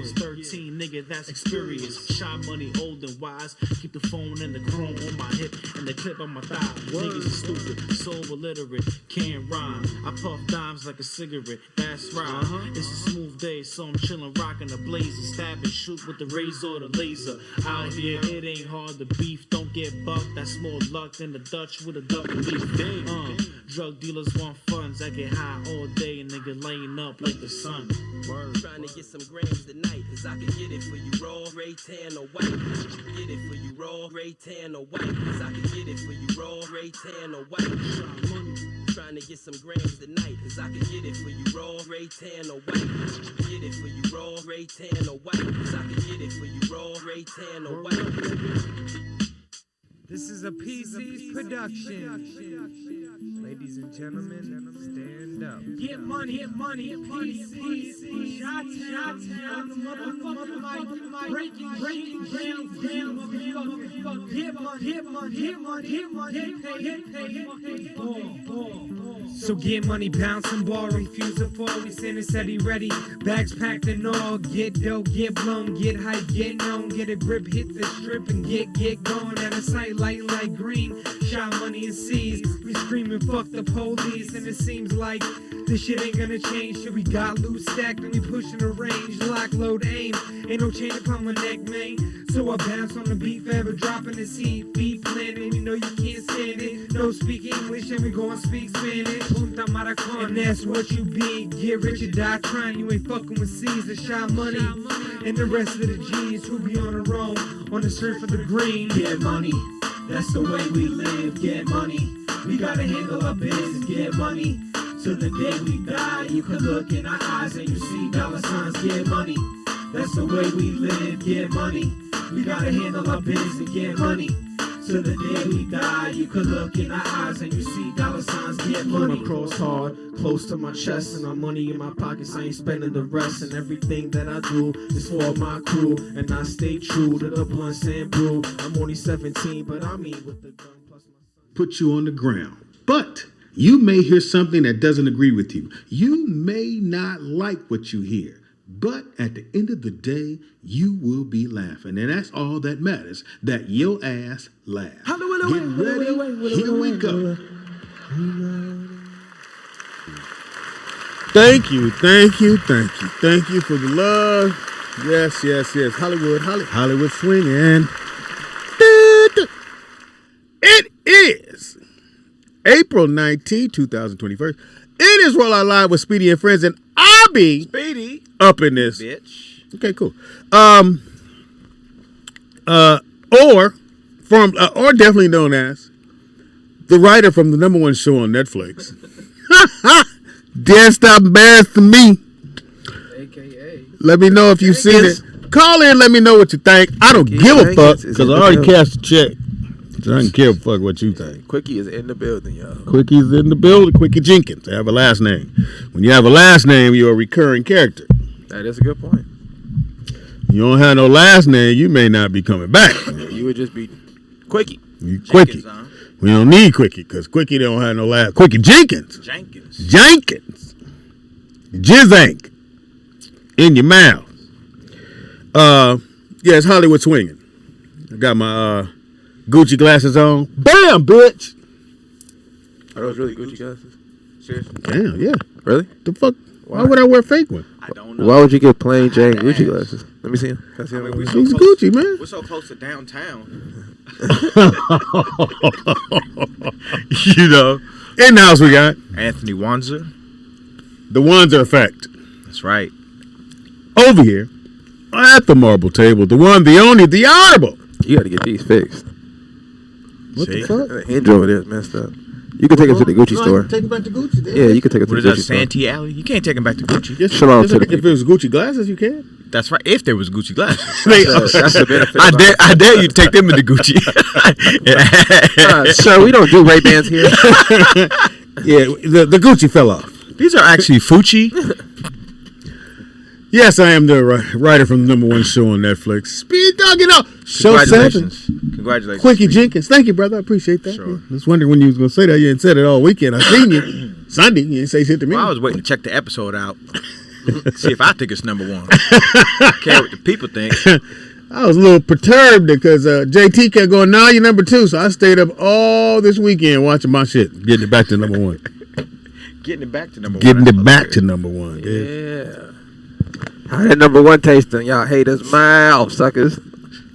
13, nigga, that's experience. Shot money, old and wise. Keep the phone and the chrome on my hip and the clip on my thigh. Niggas are stupid, sober illiterate, can't rhyme. I puff dimes like a cigarette, that's right. It's a smooth day, so I'm chillin', rockin' a blazer. Stab and shoot with the razor or the laser. Out here, it ain't hard to beef. Don't get bucked, that's more luck than the Dutch with a double leaf. Drug dealers want funds, I get high all day, and nigga laying up like the sun. Word. Trying to get some grams tonight, cause I can get it for you raw, gray, tan, or white. Get it for you raw, gray, tan, or white. Cause I can get it for you raw, gray, tan, or white. Trying to get some grams tonight, cause I can get it for you raw, gray, tan, or white. Get it for you raw, gray, tan, or white. Cause I can get it for you raw, gray, tan, or white. This is a PC production. Ladies and gentlemen, stand up. Get money, PC. Shots on the motherfucking mic. Breaking down. Get money. So get money, bounce and ball, refuse to fall. We send it steady ready, bags packed and all. Get dope, get blown, get hype, get known. Get a grip, hit the strip and get going. At a sight light like green, shot money and seas. We screaming fuck the police, and it seems like this shit ain't gonna change. Shit, we got loose stacked and we pushing the range. Lock, load, aim, ain't no chain upon my neck, man. So I bounce on the beat, forever dropping the seed. Feet planted, we know you can't stand it. No speak English and we gon' speak Spanish. Punta Maracon, and that's what you be. Get rich or die trying, you ain't fucking with C's. The shot money, and the rest of the G's who be on the road, on the surf of the green. Get money, that's the way we live. Get money, we gotta handle our business. Get money, till the day we die. You can look in our eyes and you see dollar signs. Get money, that's the way we live. Get money, we gotta handle our business. Get money, till the day we die. You could look in our eyes and you see dollar signs. Get money. Cross hard, close to my chest, and I'm money in my pockets. I ain't spending the rest, and everything that I do is for my crew, and I stay true to the blunts and brew. I'm only 17, but I mean with the gun plus my son. Put you on the ground, but you may hear something that doesn't agree with you. You may not like what you hear, but at the end of the day, you will be laughing. And that's all that matters, that your ass laugh. Get ready, here we go. Thank you for the love. Yes. Hollywood swinging. It is April 19, 2021. It is Roll Out Live with Speedy and Friends, and I'll be Speedy up in this. Bitch. Okay, cool. Or definitely known as the writer from the #1 show on Netflix. Dare stop embarrassing me. AKA. Let me know if you've seen it. Call in, let me know what you think. I don't give a fuck because I already cashed the check. So I don't care a fuck what you think. Quickie is in the building, y'all. Quickie's in the building. Quickie Jenkins. They have a last name. When you have a last name, you're a recurring character. That is a good point. You don't have no last name, you may not be coming back. You would just be Quickie. Quickie. We don't need Quickie because Quickie don't have no last. Quickie Jenkins. Jenkins. Jizzank. In your mouth. Yeah, it's Hollywood swinging. I got my Gucci glasses on. Bam, bitch. Are those really Gucci glasses? Seriously? Damn, yeah. Really? The fuck? Why would I wear fake one? I don't know. Why would you get plain Jane Gucci glasses? Let me see them. I mean, He's Gucci, man. We're so close to downtown. You know. In the house we got Anthony Wanzer. the Wanzer effect. That's right. Over here at the marble table, the one, the only, the honorable. You got to get these fixed. What the fuck? The hinge over there is messed up. You can take it to the Gucci store. Take it back to Gucci. Then. Yeah, you can take it to What the is that, Gucci store. Santee Alley? You can't take him back to Gucci. Yes, Shalom to the if it was Gucci glasses, you can. That's right. If there was Gucci glasses. That's the benefit. I dare you to take them into Gucci. Sir, we don't do Ray-Bans here. Yeah, the Gucci fell off. These are actually Fucci. Yes, I am the writer from the #1 show on Netflix. Speed Dog, show 7. Congratulations. Quickie Jenkins. Thank you, brother. I appreciate that. Sure. Yeah. I was wondering when you was going to say that. You ain't said it all weekend. I seen you. Sunday, you didn't say shit to me. Well, I was waiting to check the episode out. See if I think it's number one. I care what the people think. I was a little perturbed because JT kept going, "Nah, you're number 2." So I stayed up all this weekend watching my shit, getting it back to number 1. Getting it back to number Getting one. it back to number 1. Yeah. How that number 1 tasting? Y'all haters mouth, suckers.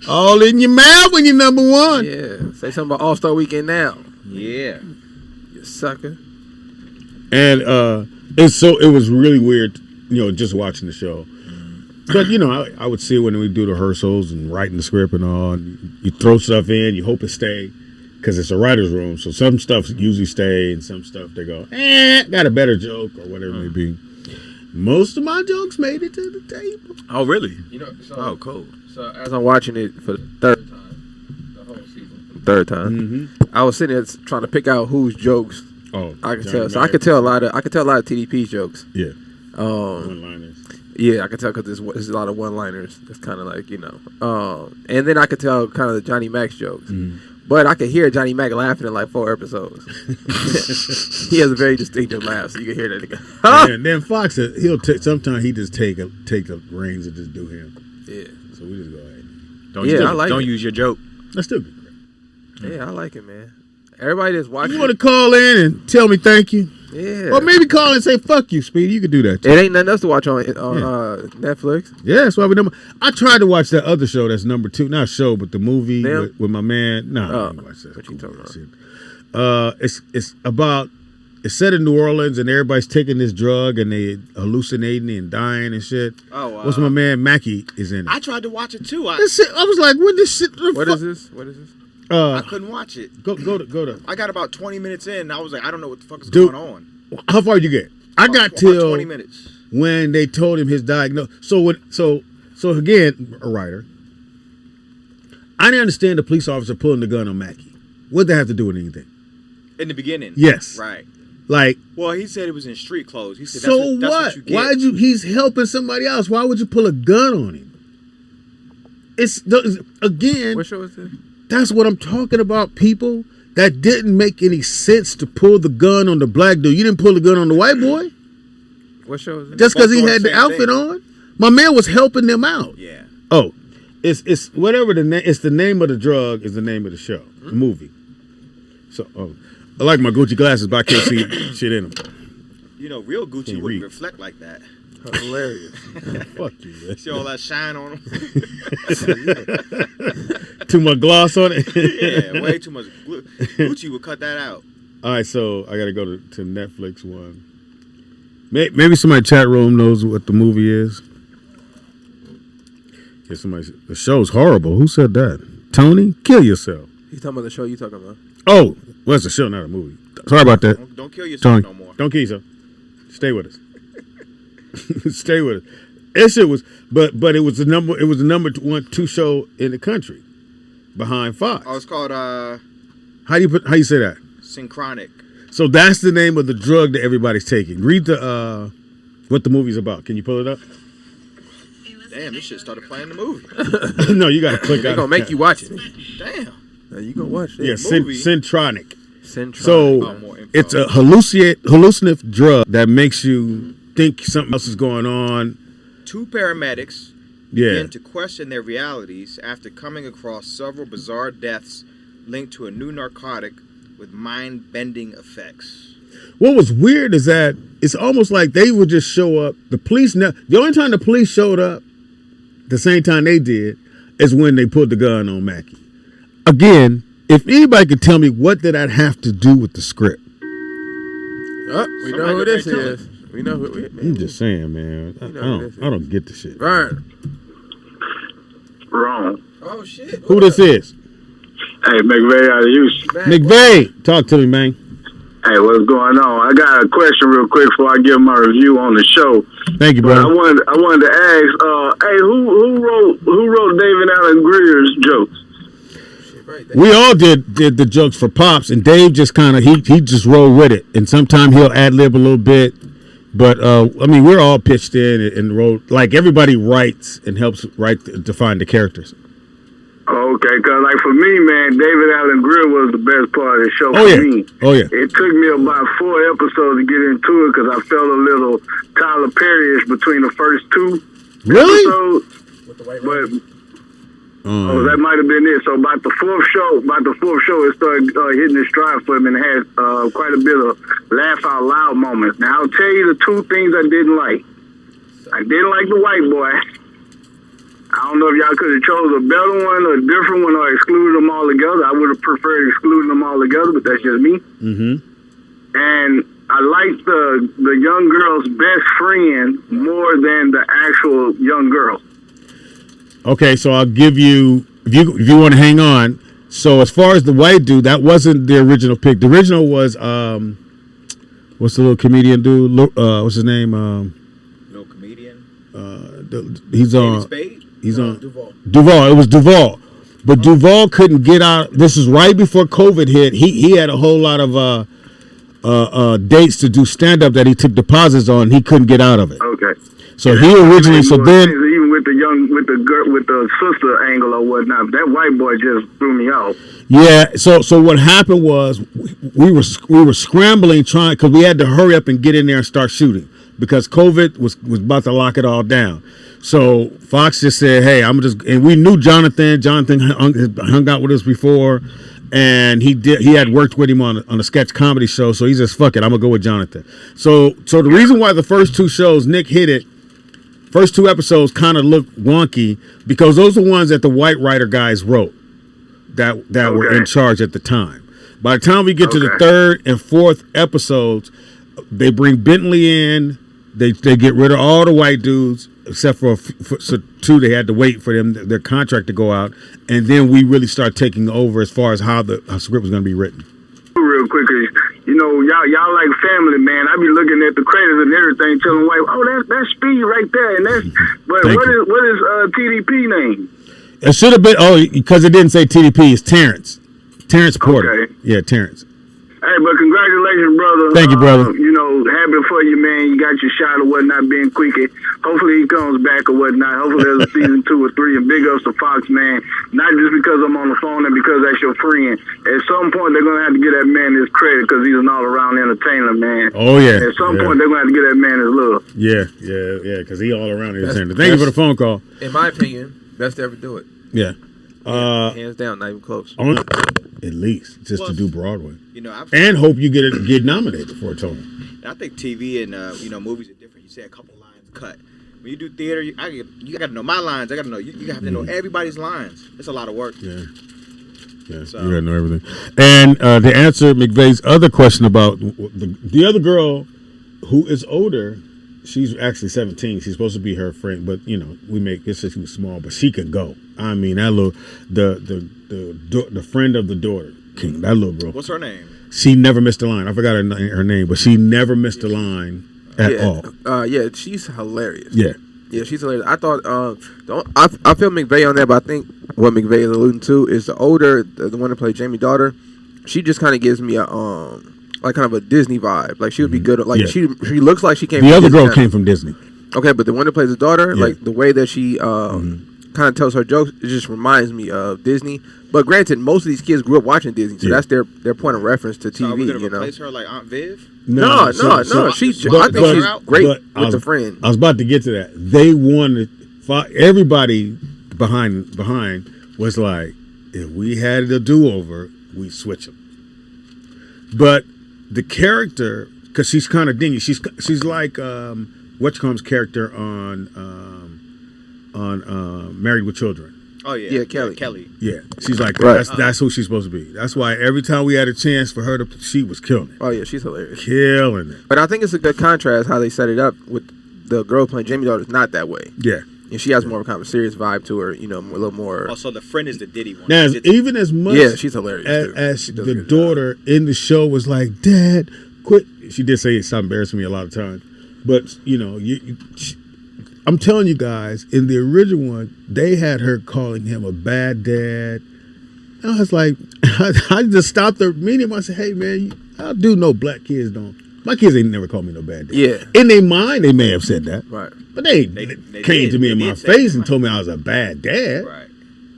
All in your mouth when you're number 1. Yeah. Say something about All-Star Weekend now. Yeah. You sucker. And it was really weird, just watching the show. But I would see it when we do the rehearsals and writing the script and all. And you throw stuff in, you hope it stay, because it's a writer's room. So some stuff usually stay, and some stuff they go, got a better joke or whatever it may be. Most of my jokes made it to the table. Oh, really? So, cool. So as I'm watching it for the third time, the whole season, third time, I was sitting there trying to pick out whose jokes. Oh, I could tell. So I could tell a lot of TDP's jokes. Yeah. One-liners. Yeah, I could tell because there's a lot of one-liners. It's kind of like and then I could tell kind of the Johnny Mac's jokes. But I could hear Johnny Mac laughing in like 4 episodes. He has a very distinctive laugh, so you can hear that nigga. And then Fox, sometimes he just take the reins and just do him. Yeah. So we just go ahead. Don't use your joke. That's still good. Yeah, I like it, man. Everybody that's watching. You want to call in and tell me thank you? Yeah. Or maybe call and say fuck you, Speedy. You could do that too. It ain't nothing else to watch on Netflix. Yeah, that's why we number. I tried to watch that other show that's number 2, not show, but the movie with my man. I didn't watch that. What you talking about? It's set in New Orleans and everybody's taking this drug and they hallucinating and dying and shit. What's my man Mackie is in it? I tried to watch it too. I was like, what this shit? What is this? I couldn't watch it. Go to. I got about 20 minutes in. And I was like, I don't know what the fuck is going on. How far did you get? I got about till 20 minutes when they told him his diagnosis. So again, a writer. I didn't understand the police officer pulling the gun on Mackie. What did that have to do with anything? in the beginning. Yes. Right. Like. Well, he said it was in street clothes. He said, so that's what you get. Why'd you? He's helping somebody else. Why would you pull a gun on him? It's again. What show is this? That's what I'm talking about, people. That didn't make any sense to pull the gun on the black dude. You didn't pull the gun on the white boy. What show is it? Just because he had the outfit on. My man was helping them out. Yeah. Oh, it's whatever the name. It's the name of the drug is the name of the show, the movie. So I like my Gucci glasses, but I can't see shit in them. You know, real Gucci wouldn't reflect like that. Hilarious. Fuck you, man. See all that shine on him? Too much gloss on it? Yeah, way too much. Gucci would cut that out. All right, so I got to go to Netflix one. Maybe somebody in the chat room knows what the movie is. Yeah, the show's horrible. Who said that? Tony? Kill yourself. He's talking about the show you talking about. Oh, well, it's a show, not a movie. Sorry about that. Don't kill yourself no more. Don't kill yourself. Stay with us. Stay with us. That shit was, but it was the number 2 show in the country, behind Fox. Oh, it's called How you say that? Synchronic. So that's the name of the drug that everybody's taking. Read the what the movie's about. Can you pull it up? Damn, this shit started playing the movie. No, you got to click out. They're gonna make you watch it. Damn. Now you gonna watch it. Yeah, Syntronic. Syntronic. So it's a hallucinative drug that makes you think something else is going on. 2 paramedics begin to question their realities after coming across several bizarre deaths linked to a new narcotic with mind-bending effects. What was weird is that it's almost like they would just show up. The police, the only time the police showed up, the same time they did, is when they put the gun on Mackie. Again, if anybody could tell me what did that have to do with the script? We know who this is. We know who it is. I'm just saying, man. I don't get the shit. Vern. Wrong. Oh, shit. Who this is? Hey, McVeigh out of Houston. McVeigh, talk to me, man. Hey, what's going on? I got a question real quick before I give my review on the show. Thank you, brother. I wanted to ask, hey, who wrote David Allen Greer's jokes? We all did the jokes for Pops, and Dave just kind of he just rolled with it, and sometimes he'll ad lib a little bit. But I mean, we're all pitched in and wrote, like everybody writes and helps write define the characters. Okay, because like for me, man, David Allen Greer was the best part of the show for me. Oh, yeah. It took me about 4 episodes to get into it because I felt a little Tyler Perry-ish between the first 2 episodes. With the white but that might have been it. So about the fourth show, it started hitting its stride for him and had quite a bit of laugh out loud moments. Now I'll tell you the 2 things I didn't like. I didn't like the white boy. I don't know if y'all could have chose a better one or a different one or excluded them all together. I would have preferred excluding them all together, but that's just me. Mm-hmm. And I liked the young girl's best friend more than the actual young girl. Okay, so I'll give you if you want to hang on. So as far as the white dude, that wasn't the original pick. The original was what's the little comedian dude? What's his name? Little comedian. He's on. Spade? He's on Duval. Duval. It was Duval, but Duval couldn't get out. This is right before COVID hit. He had a whole lot of dates to do stand up that he took deposits on. He couldn't get out of it. Okay. So he originally. So then. Even with the sister angle or whatnot, that white boy just threw me off. Yeah. So what happened was we were scrambling trying because we had to hurry up and get in there and start shooting because COVID was about to lock it all down. So Fox just said, "Hey, and we knew Jonathan. Jonathan hung out with us before, and he had worked with him on a sketch comedy show. So he says, fuck it, I'm gonna go with Jonathan. So the reason why the first 2 shows Nick hit it, first 2 episodes kind of looked wonky because those are ones that the white writer guys wrote that were in charge at the time. By the time we get to the 3rd and 4th episodes, they bring Bentley in. They get rid of all the white dudes except for 2. They had to wait for their contract to go out, and then we really start taking over as far as how the script was going to be written. Real quick, y'all like family, man. I be looking at the credits and everything, telling white, that's Speed right there, and that's. But what is TDP name? It should have been because it didn't say TDP. It's Terrence Porter. Okay. Yeah, Terrence. Hey, but congratulations, brother. Thank you, brother. Happy for you, man. You got your shot or whatnot, being quickie. Hopefully he comes back or whatnot. Hopefully there's a season 2 or 3. And big ups to Fox, man. Not just because I'm on the phone and because that's your friend. At some point, they're going to have to give that man his credit because he's an all-around entertainer, man. Oh, yeah. At some point, they're going to have to give that man his love. Yeah, because he all-around entertainer. Thank you for the phone call. In my opinion, best to ever do it. Yeah. Hands down, not even close. At least just to do Broadway, and hope you get nominated for a Tony. I think TV and movies are different. You say a couple lines cut. When you do theater, you got to know my lines. I got to know you have to know everybody's lines. It's a lot of work. Yeah. So. You got to know everything. And to answer McVeigh's other question about the other girl who is older, she's actually 17. She's supposed to be her friend, but we make it so she was small, but she could go. I mean, that little the friend of the daughter, King, that little girl. What's her name? She never missed a line. I forgot her name, but she never missed a line at all. Yeah, she's hilarious. Yeah, she's hilarious. I thought I feel McVeigh on that, but I think what McVeigh is alluding to is the one that played Jamie's daughter. She just kind of gives me a like kind of a Disney vibe. Like she would be good. Like she looks like she came. The from other Disney girl Channel. came from Disney. Okay, but the one that plays the daughter, like the way that she kind of tells her jokes, it just reminds me of Disney. But granted, most of these kids grew up watching Disney, so that's their point of reference to TV. So are we gonna replace her like Aunt Viv? No. I think she's great with the friend. I was about to get to that. They wanted everybody behind was like, if we had a do-over, we'd switch them. But the character, because she's kind of dingy, she's like what's-call's character on Married with Children. Oh yeah, Kelly. Yeah, she's like that's who she's supposed to be. That's why every time we had a chance for her she was killing it. Oh yeah, she's hilarious. Killing it. But I think it's a good contrast how they set it up with the girl playing Jamie's daughter is not that way. Yeah. And she has more of a kind of serious vibe to her, a little more. Also, the friend is the Diddy one. Now, even as much she's hilarious as the daughter in the show was like, Dad, quit. She did say it's embarrassing me a lot of times. But, I'm telling you guys, in the original one, they had her calling him a bad dad. And I was like, I just stopped the medium. I said, hey, man, I do know black kids don't. My kids ain't never called me no bad dad. Yeah. In their mind, they may have said that. Right. But they came to me in my face and told me I was a bad dad. Right.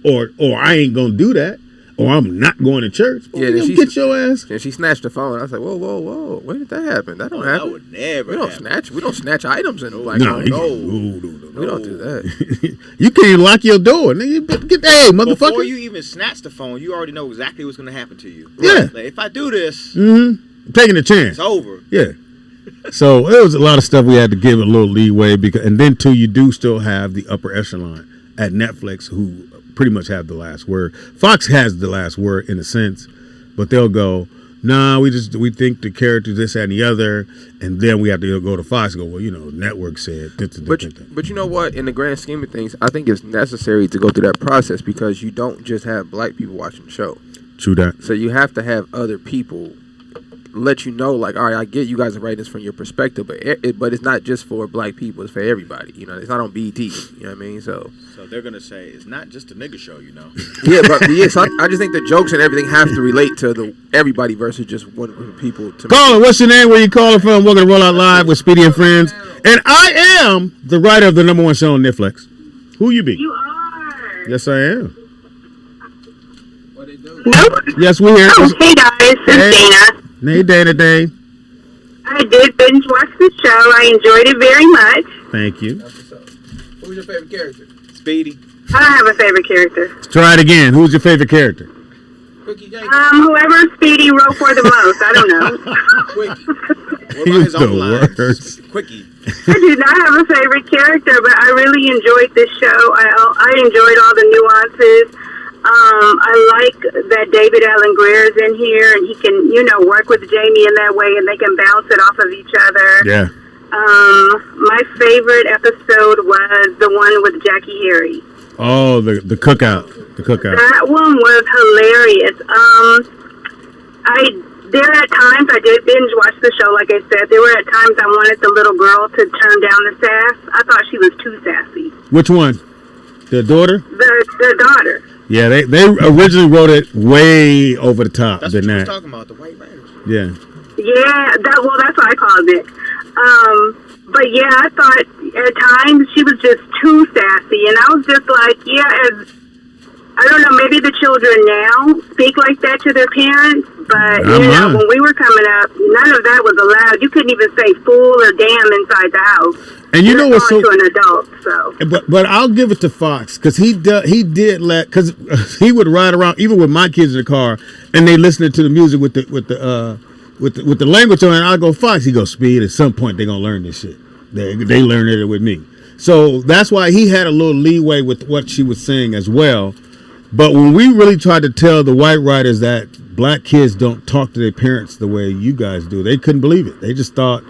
or I ain't gonna do that, or I'm not going to church. Yeah, get your ass. And she snatched the phone. I was like, whoa, when did that happen? That don't happen. That would never. We don't snatch items in the black No, home. We don't do that. You can't even lock your door. Nigga, hey, motherfucker. Before you even snatch the phone, you already know exactly what's going to happen to you. Yeah. Like, if I do this, taking a chance. It's over. Yeah. So it was a lot of stuff we had to give a little leeway and then too, you do still have the upper echelon at Netflix who pretty much have the last word. Fox has the last word in a sense, but they'll go, nah, we think the character this, that, and the other, and then we have to go to Fox and go, well, network said. But you know what? In the grand scheme of things, I think it's necessary to go through that process because you don't just have black people watching the show. True that. So you have to have other people let you know, like, all right, I get you guys are writing this from your perspective, but it's not just for black people; it's for everybody. It's not on BET. You know what I mean? So they're gonna say it's not just a nigga show, Yeah, but yes, I just think the jokes and everything have to relate to everybody versus just one people. Caller, what's your name? Where you calling from? We're gonna roll out live with Speedy and Friends, and I am the writer of the #1 show on Netflix. Who you be? You are. Yes, I am. What they do? Nope. Yes, we're here. Oh, hey guys, it's Dana. Hey, Dana. I did binge watch the show. I enjoyed it very much. Thank you. Who was your favorite character? Speedy. I don't have a favorite character. Let's try it again. Who's your favorite character? Whoever Speedy wrote for the most. I don't know. What about his own lines? Quickie. I do not have a favorite character, but I really enjoyed this show. I enjoyed all the nuances. I like that David Allen Greer is in here, and he can, work with Jamie in that way, and they can bounce it off of each other. Yeah. My favorite episode was the one with Jackie Harry. Oh, the cookout. The cookout. That one was hilarious. There are times I did binge watch the show, like I said. There were at times I wanted the little girl to turn down the sass. I thought she was too sassy. Which one? The daughter? The daughter. Yeah, they originally wrote it way over the top. That's than what you that. was talking about, the white writers. Yeah. Yeah, that's what I called it. But yeah, I thought at times she was just too sassy, and I was just like, I don't know, maybe the children now speak like that to their parents, but when we were coming up, none of that was allowed. You couldn't even say fool or damn inside the house. And you know what's so to an adult, so. But I'll give it to Fox because he did let, because he would ride around even with my kids in the car and they listening to the music with the language on, and I go, Fox, he goes, Speed, at some point they're gonna learn this shit. They learned it with me. So that's why he had a little leeway with what she was saying as well. But when we really tried to tell the white writers that black kids don't talk to their parents the way you guys do, they couldn't believe it. They just thought,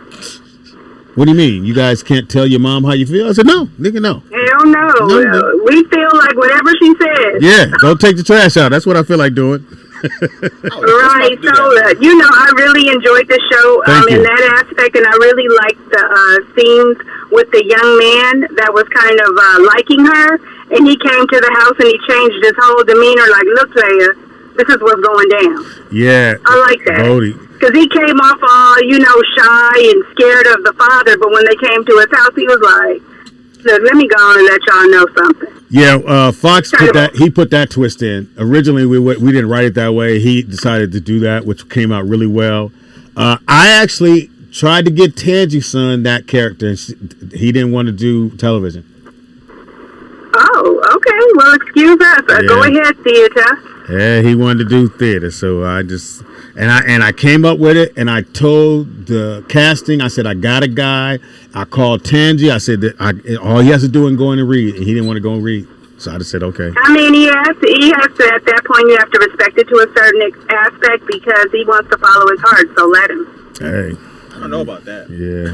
what do you mean? You guys can't tell your mom how you feel? I said, no, nigga, no. Hell no. We feel like whatever she says. Yeah, go take the trash out. That's what I feel like doing. Right, so I really enjoyed the show in that aspect, and I really liked the scenes with the young man that was kind of liking her, and he came to the house and he changed his whole demeanor, like, look, player, this is what's going down. Yeah, I like that. Bodie. Because he came off all, shy and scared of the father, but when they came to his house, he was like, look, let me go on and let y'all know something. Yeah, Fox put that twist in. Originally, we didn't write it that way. He decided to do that, which came out really well. I actually tried to get Tangi's son that character, and he didn't want to do television. Oh, okay. Well, excuse us. Go ahead, theater. Yeah, he wanted to do theater, so I just and I came up with it, and I told the casting, I said I got a guy. I called Tangi. I said that all he has to do is go in and read, and he didn't want to go and read, so I just said okay. I mean, he has to. At that point, you have to respect it to a certain aspect because he wants to follow his heart. So let him. Hey. I don't know about that. Yeah.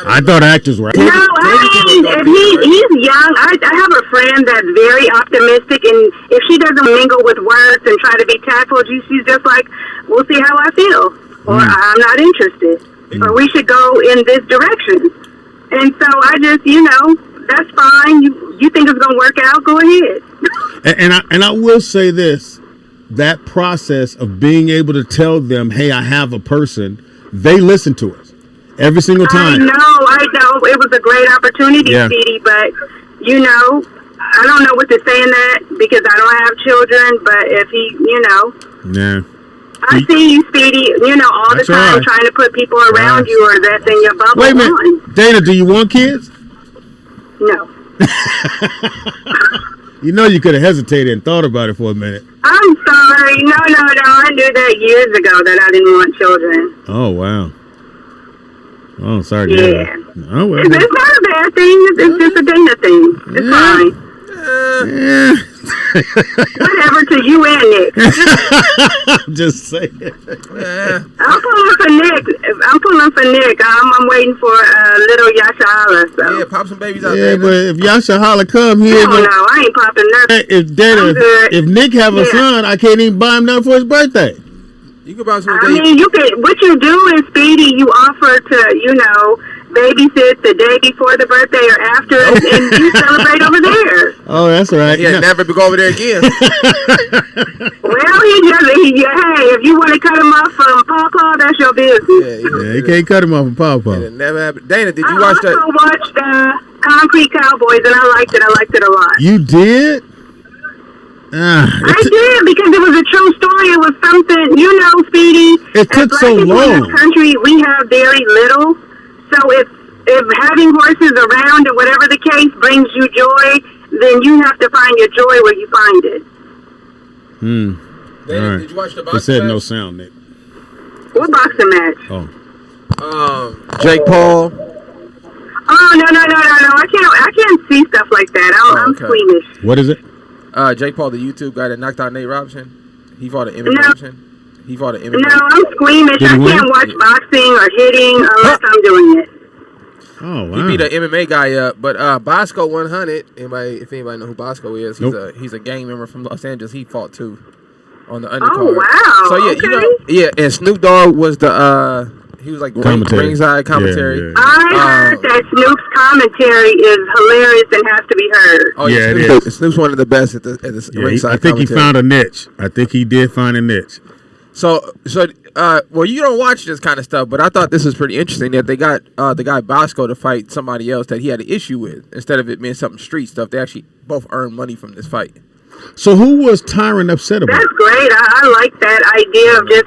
I thought actors were. No, if he's young. I have a friend that's very optimistic, and if she doesn't mingle with words and try to be tactful, she's just like, we'll see how I feel, or I'm not interested, or we should go in this direction. And so I just, that's fine. You think it's gonna work out? Go ahead. and I will say this: that process of being able to tell them, hey, I have a person. They listen to us every single time. I know. It was a great opportunity, Speedy, but, I don't know what to say in that because I don't have children, but if he, Yeah. I see you, Speedy, all the time trying to put people around you or that's in your bubble. Wait a minute. Dana, do you want kids? No. You could have hesitated and thought about it for a minute. I'm sorry. No. I knew that years ago that I didn't want children. Oh, wow. Oh, sorry. Yeah. Oh, well. It's not a bad thing. It's just a Dana thing. It's fine. Yeah. Whatever to you and Nick. I'm just saying. I'm pulling for Nick. I'm waiting for little Yasha Holla. So. Yeah, pop some babies out Yeah, there. but if Yasha Holla come here, no, I ain't popping nothing. If Nick have a son, I can't even buy him nothing for his birthday. You can buy some. You could. What you do is, Speedy, you offer to, babysit the day before the birthday or after, and you celebrate over there. Oh, that's right. Yeah, never go over there again. Well, hey, if you want to cut him off from Pawpaw, that's your business. Yeah, you can't cut him off from Pawpaw. It never happened. Dana, did you watch that? I also watched Concrete Cowboys, and I liked it. I liked it a lot. You did? I did, because it was a true story. It was something, Speedy. It took so long. In this country, we have very little. So if having horses around or whatever the case brings you joy, then you have to find your joy where you find it. Dana, all right. did you watch the boxing match? It said match? no sound, Nick. What boxing match? Oh. Jake Paul. Oh, no. I can't see stuff like that. I'm squeamish. What is it? Jake Paul, the YouTube guy that knocked out Nate Robinson. He fought an MMA. No, I'm squeamish. I can't watch boxing or hitting unless I'm doing it. Oh, wow. He beat an MMA guy up, but Bosco 100. If anybody know who Bosco is, he's a gang member from Los Angeles. He fought too on the undercard. Oh, wow. So yeah, and Snoop Dogg was the he was like ringside commentary. Yeah. I heard that Snoop's commentary is hilarious and has to be heard. Oh yeah, it is. Snoop's one of the best at the ringside. I think he found a niche. I think he did find a niche. So, well, you don't watch this kind of stuff, but I thought this was pretty interesting that they got the guy Bosco to fight somebody else that he had an issue with. Instead of it being something street stuff, they actually both earned money from this fight. So who was Tyron upset about? That's great. I like that idea of just,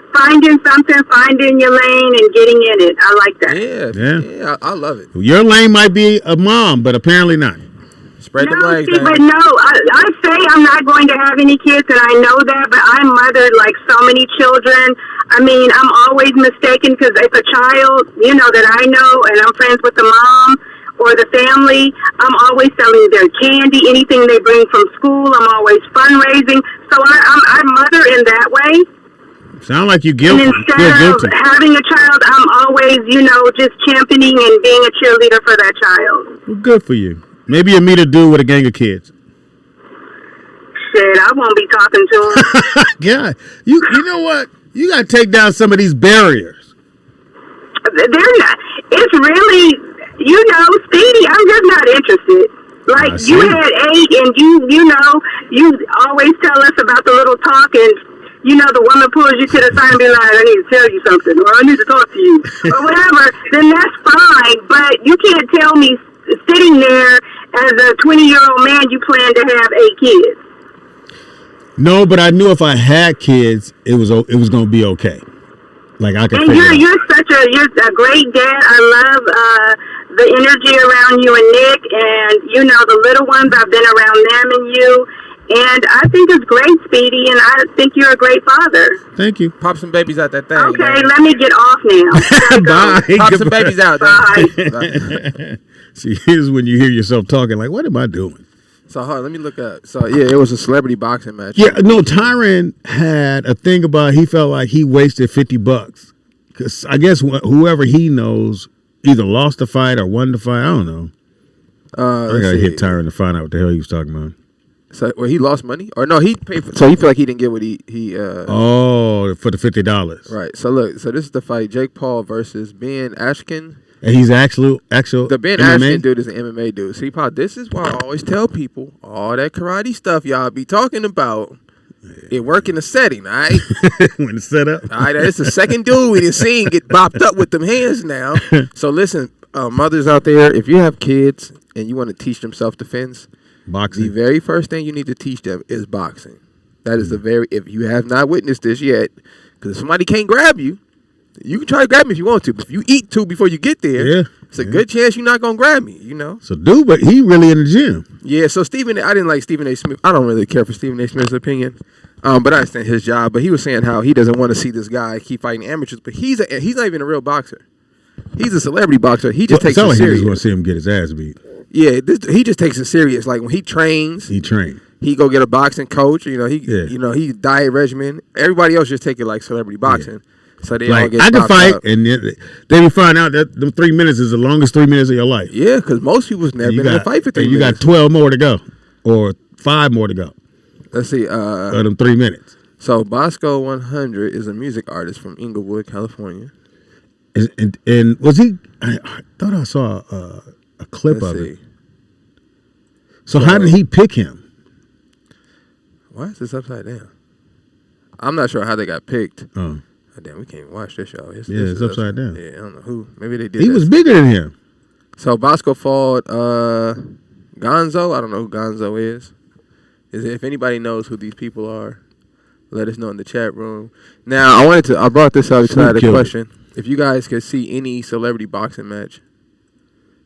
finding something, finding your lane and getting in it. I like that. Yeah, I love it. Your lane might be a mom, but apparently not. Spread the legs. But I say I'm not going to have any kids, and I know that, but I mothered like so many children. I mean, I'm always mistaken because if a child, that I know, and I'm friends with the mom or the family, I'm always selling their candy, anything they bring from school. I'm always fundraising. So I mother in that way. Sound like you guilty. And instead of having a child, I'm always, just championing and being a cheerleader for that child. Well, good for you. Maybe you meet a dude with a gang of kids. Shit, I won't be talking to him. Yeah. You know what? You got to take down some of these barriers. They're not. It's really, Speedy, I'm just not interested. Like, you had 8 and you always tell us about the little talk and, the woman pulls you to the side and be like, I need to tell you something or I need to talk to you or whatever, then that's fine. But you can't tell me sitting there as a 20-year-old man, you plan to have 8 kids. No, but I knew if I had kids, it was going to be okay. Like I could. And you're a great dad. I love the energy around you and Nick, and the little ones. I've been around them and you, and I think it's great, Speedy, and I think you're a great father. Thank you. Pop some babies out that thing. Okay, man. let me get off now. Bye. Pop some babies out. Bye. See, here's when you hear yourself talking like, what am I doing? So, let me look up. So, yeah, it was a celebrity boxing match. Yeah, no, Tyron had a thing about he felt like he wasted $50. Because I guess whoever he knows either lost the fight or won the fight. I don't know. I got to hit Tyron to find out what the hell he was talking about. So, he lost money? Or no, he paid for, so he felt like he didn't get what he for the $50. Right. So, look, this is the fight. Jake Paul versus Ben Askren. And he's actual. The Ben Askren dude is an MMA dude. See, Paul, this is why I always tell people all that karate stuff y'all be talking about. It work in the setting, all right? When it's set up. All right, it's the second dude we done seen get bopped up with them hands now. So listen, mothers out there, if you have kids and you want to teach them self-defense, boxing. The very first thing you need to teach them is boxing. That is if you have not witnessed this yet, because if somebody can't grab you, you can try to grab me if you want to, but if you eat two before you get there, it's a good chance you're not going to grab me, you know? So, dude, but he really in the gym. Yeah, so I didn't like Stephen A. Smith. I don't really care for Stephen A. Smith's opinion, but I understand his job. But he was saying how he doesn't want to see this guy keep fighting amateurs, but he's not even a real boxer. He's a celebrity boxer. He just takes it serious. He just want to see him get his ass beat. Yeah, he just takes it serious. Like when he trains, he go get a boxing coach. You know, he diet regimen. Everybody else just take it like celebrity boxing. Yeah. So they all get I can fight, up. and then you find out that the 3 minutes is the longest 3 minutes of your life. Yeah, because most people's never been in a fight for 3 minutes. You got 12 more to go, or 5 more to go. Let's see. Of them 3 minutes. So Bosco 100 is a music artist from Inglewood, California. And was he? I thought I saw a clip of it. So how did he pick him? Why is this upside down? I'm not sure how they got picked. Oh. Damn, we can't watch this show. It's upside down. Yeah, I don't know who. Maybe they did. He was bigger than him. So Bosco fought Gonzo. I don't know who Gonzo is. If anybody knows who these people are, let us know in the chat room. Now I brought this up because I had a question. If you guys could see any celebrity boxing match,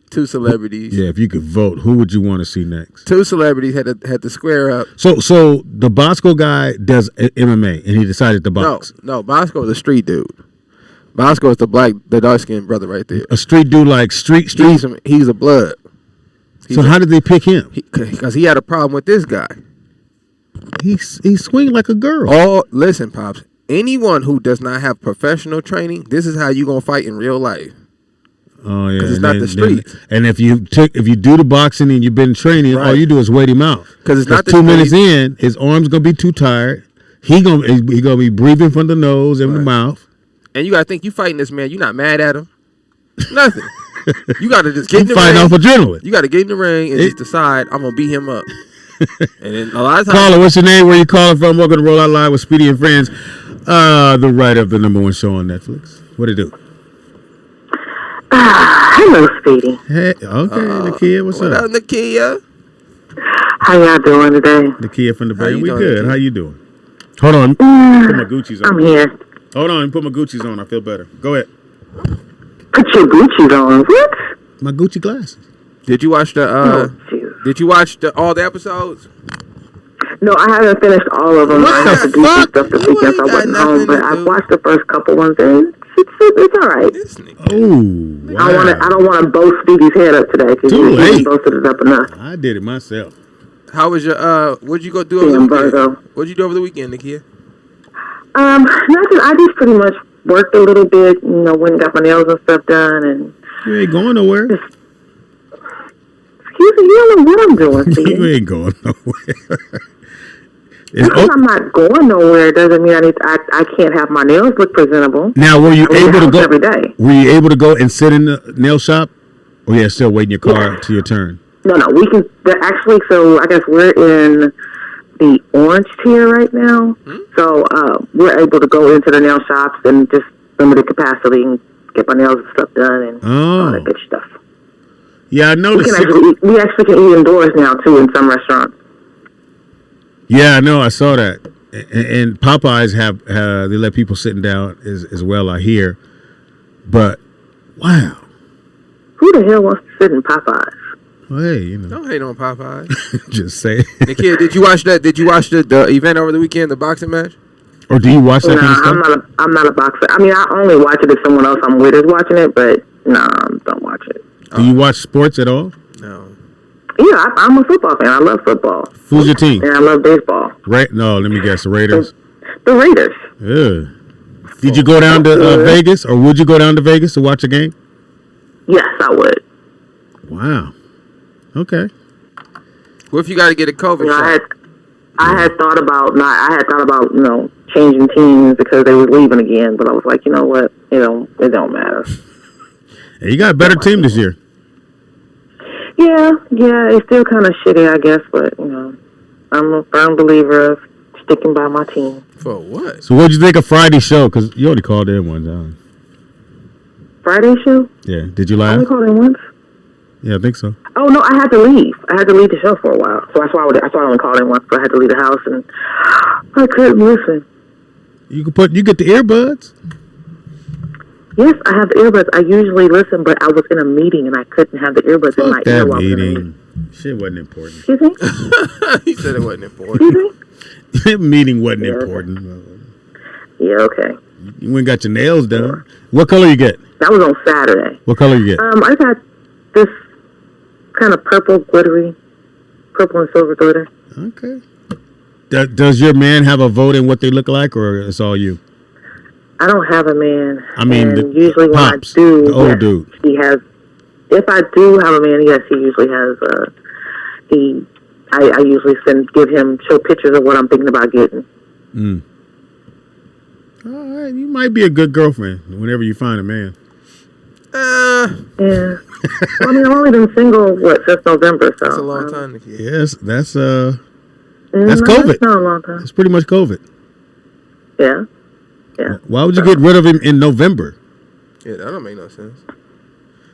2 celebrities. Yeah, if you could vote, who would you want to see next? 2 celebrities had to square up. So the Bosco guy does MMA, and he decided to box. No, Bosco is a street dude. Bosco is the dark skinned brother right there. A street dude, like street. He's a blood. How did they pick him? Because he had a problem with this guy. He swing like a girl. Listen, pops. Anyone who does not have professional training, this is how you gonna fight in real life. Oh yeah, because it's not the streets. And if you do the boxing and you've been training, all you do is wait him out. Because it's not the 2 minutes in, his arm's gonna be too tired. He gonna be breathing from the nose and the mouth. And you gotta think you fighting this man. You're not mad at him. Nothing. You gotta just get in the ring. Fighting off adrenaline. You gotta get in the ring and just decide I'm gonna beat him up. And then a lot of times, caller, what's your name? Where you calling from? Welcome to Roll Out Live with Speedy and Friends, the writer of the #1 show on Netflix. What it do? Hello, Speedy. Hey, okay, Nakia, what's up? What up, Nakia? How y'all doing today? Nakia from the Bay. We doing, good. Nakia? How you doing? Hold on. Put my Gucci's on. I'm here. Hold on. Put my Gucci's on. I feel better. Go ahead. Put your Gucci's on. What? My Gucci glasses. Did you watch all the episodes? No, I haven't finished all of them. I have to do some stuff this weekend, so I wasn't home. But I've watched the first couple ones, and it's all right. Oh, wow. I don't want to boast Speedy's head up today because you haven't boasted it up enough. I did it myself. How was your what'd you go do over the weekend? What'd you do over the weekend, Nakia? Nothing. I just pretty much worked a little bit. You know, went and got my nails and stuff done, and you ain't going nowhere. Excuse me, you don't know what I'm doing, Speedy. You ain't going nowhere. Because I'm not going nowhere doesn't mean I can't have my nails look presentable. Now, were you able to go every day? Were you able to go and sit in the nail shop, or you still waiting your car to your turn? No, we can actually. So I guess we're in the orange tier right now. So we're able to go into the nail shops and just limited capacity and get my nails and stuff done and all that good stuff. Yeah, I noticed. We actually can eat indoors now too in some restaurants. Yeah, I know. I saw that. And Popeyes have they let people sitting down as well, I hear. But wow, who the hell wants to sit in Popeyes? Well, hey, you know, don't hate on Popeyes. Just say. Nikia, did you watch that? Did you watch the event over the weekend, the boxing match? Or do you watch that kind of stuff? I'm not a boxer. I mean, I only watch it if someone else I'm with is watching it. But no, don't watch it. Do you watch sports at all? No. Yeah, I'm a football fan. I love football. Who's your team? And I love baseball. Right? No, let me guess. The Raiders? The Raiders. Yeah. Did you go down to Vegas, or would you go down to Vegas to watch a game? Yes, I would. Wow. Okay. What if you got to get a COVID shot? I had thought about changing teams because they were leaving again, but I was like, you know what? It don't matter. Hey, you got a better team this year. Yeah, it's still kind of shitty, I guess, but, I'm a firm believer of sticking by my team. For what? So what'd you think of Friday's show? Because you already called in one time. Friday show? Yeah. Did you laugh? I only called in once. Yeah, I think so. Oh no, I had to leave. I had to leave the show for a while, so that's why I only called in once. But I had to leave the house, and I couldn't listen. You get the earbuds. Yes, I have the earbuds. I usually listen, but I was in a meeting and I couldn't have the earbuds in my ear while I was in a meeting. Shit wasn't important. Excuse me? He said it wasn't important. Excuse me? Meeting wasn't important. Yeah, okay. You went and got your nails done. What color you get? That was on Saturday. What color you get? I got this kind of purple and silver glitter. Okay. Does your man have a vote in what they look like, or it's all you? I don't have a man. I mean, usually when I do, the old dude. He has. If I do have a man, yes, he usually has. I usually show pictures of what I'm thinking about getting. All right, you might be a good girlfriend whenever you find a man. Yeah. Well, I mean, I've only been single since November, so that's a long time. Yes, that's COVID. That's not a long time. It's pretty much COVID. Yeah. Yeah. Why would you get rid of him in November? Yeah, that don't make no sense.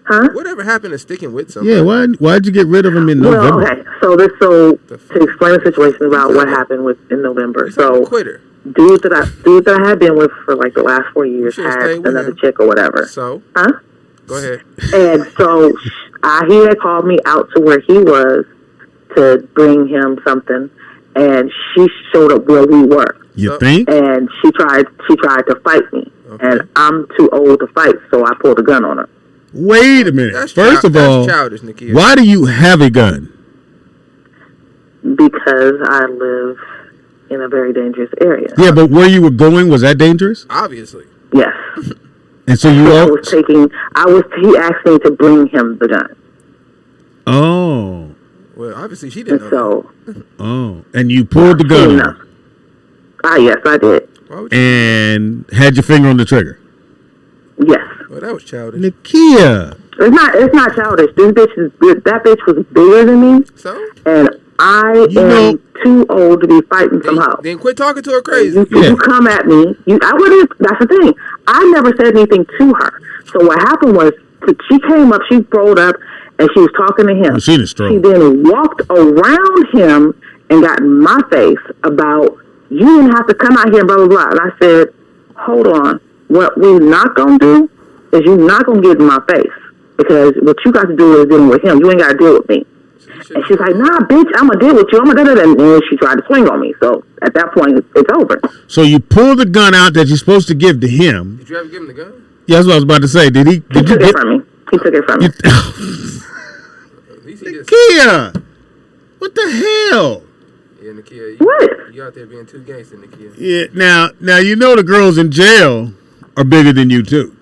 Huh? Whatever happened to sticking with somebody? Yeah, why'd you get rid of him in November? Well, okay. So to explain the situation about what happened in November. So quitter. Dude that I had been with for like the last 4 years had another chick or whatever. So? Huh? Go ahead. And so he had called me out to where he was to bring him something, and she showed up where we were. You think? And she tried to fight me, and I'm too old to fight, so I pulled a gun on her. Wait a minute. First of all, childish, Nakia. Why do you have a gun? Because I live in a very dangerous area. Yeah, but where you were going, was that dangerous? Obviously. Yes. And so you he asked me to bring him the gun. Oh. Well, obviously she didn't know. Oh. And you pulled the gun on her. Yes, I did. And had your finger on the trigger. Yes. Well, that was childish. Nakia. It's not childish. That bitch was bigger than me. So? And I am too old to be fighting somehow. Then quit talking to her crazy. You come at me. That's the thing. I never said anything to her. So what happened was, she came up, she rolled up, and she was talking to him. She then walked around him and got in my face about, you didn't have to come out here, blah, blah, blah. And I said, hold on. What we're not going to do is you're not going to get in my face. Because what you got to do is dealing with him. You ain't got to deal with me. And she's like, nah, bitch, I'm going to deal with you. I'm going to. And then she tried to swing on me. So at that point, it's over. So you pull the gun out that you're supposed to give to him. Did you ever give him the gun? Yeah, that's what I was about to say. Did he took it from me. He took it from me. Nakia! What the hell? Yeah, Nakia. What? You out there being too gangster, Nakia. Yeah, now you know the girls in jail are bigger than you, too.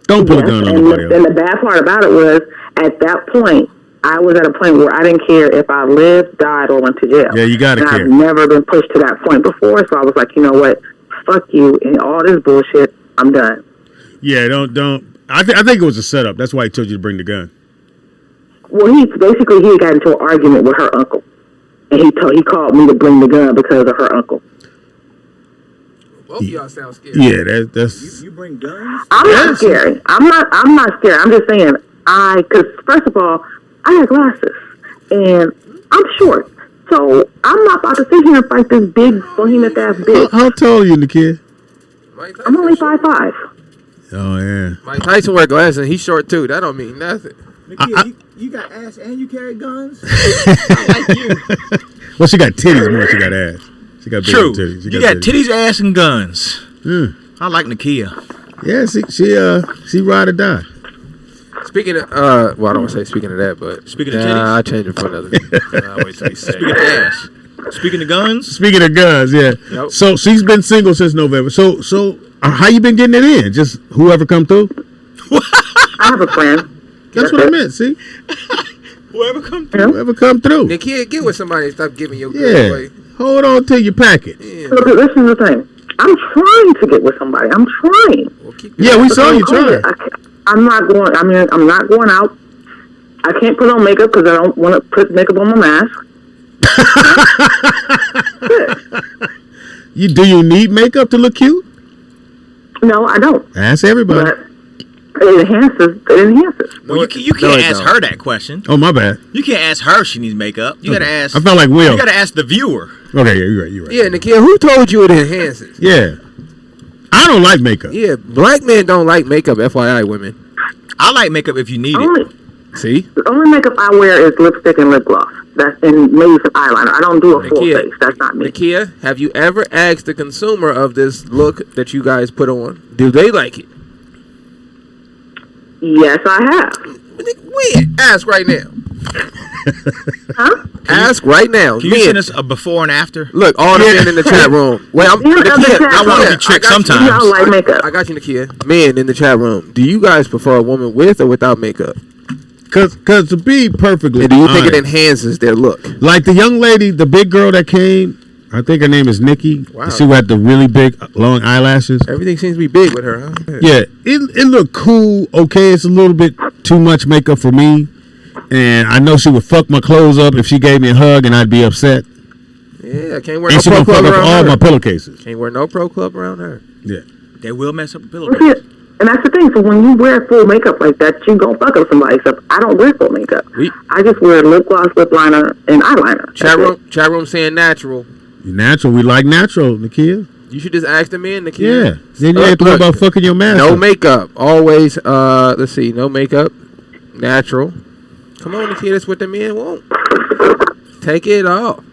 Don't pull a gun on nobody else. And the bad part about it was, at that point, I was at a point where I didn't care if I lived, died, or went to jail. Yeah, you gotta care. I've never been pushed to that point before, so I was like, you know what? Fuck you and all this bullshit. I'm done. Yeah, don't. I think it was a setup. That's why he told you to bring the gun. Well, he got into an argument with her uncle, and he called me to bring the gun because of her uncle. Both of y'all sound scared. Yeah, that's. You bring guns? I'm not scared. I'm not scared. I'm just saying because first of all, I have glasses and I'm short, so I'm not about to sit here and fight this big behemoth ass bitch. How tall are you, Nakia? I'm only 5'5". Oh yeah. Mike Tyson wear glasses and he's short too. That don't mean nothing. Nakia, you got ass and you carry guns? I like you. Well, she got titties more than she got ass. She got big titties. You got titties, ass, and guns. I like Nakia. Yeah, she ride or die. Speaking of, well, I don't want to say speaking of that, but speaking of titties, I changed it for another thing. Wait till we say. Speaking of ass. Speaking of guns. Speaking of guns, yeah. Nope. So she's been single since November. So how you been getting it in? Just whoever come through? I have a friend. That's what I meant. See. Whoever come through. Whoever come through. Nakia, get with somebody and stop giving your good away. Hold on to your package. Yeah. Look, this is the thing. I'm trying to get with somebody. I'm trying. Well, we saw you trying. I'm not going. I mean, I'm not going out. I can't put on makeup because I don't want to put makeup on my mask. Do you need makeup to look cute? No, I don't. Ask everybody. It enhances. Well, you can't ask her that question. Oh, my bad. You can't ask her if she needs makeup. You gotta ask. I felt like Will. You gotta ask the viewer. Okay, yeah, you're right. Yeah, Nakia, who told you it enhances? Yeah. I don't like makeup. Yeah, black men don't like makeup, FYI, women. I like makeup if you need it. See? The only makeup I wear is lipstick and lip gloss. That's and maybe some eyeliner. I don't do a full face. That's not me. Nakia, have you ever asked the consumer of this look that you guys put on, do they like it? Yes, I have. When? Ask right now. Huh? Ask right now. Can you send us a before and after? Look, all the men in the chat room. Wait, Nakia, I want to be tricked sometimes. You don't like makeup. I got you, Nakia. Men in the chat room. Do you guys prefer a woman with or without makeup? Cause to be perfectly and do you think honest, it enhances their look? Like the young lady, the big girl that came, I think her name is Nikki. Wow. She had the really big, long eyelashes. Everything seems to be big with her, huh? Yeah, it looked cool. Okay, it's a little bit too much makeup for me. And I know she would fuck my clothes up if she gave me a hug and I'd be upset. Yeah, can't wear and no she pro gonna club fuck up around all her. my pillowcases. Can't wear no pro club around her. Yeah. They will mess up the pillowcase. And that's the thing. So when you wear full makeup like that, you gonna fuck up somebody. Except I don't wear full makeup. I just wear lip gloss, lip liner, and eyeliner. Chat room saying natural. Natural. We like natural, Nakia. You should just ask the men, Nakia. Yeah. Then you have to worry about fucking your mask. No up. makeup. Always, let's see, no makeup. Natural. Come on, Nakia, that's what the men want. Take it off.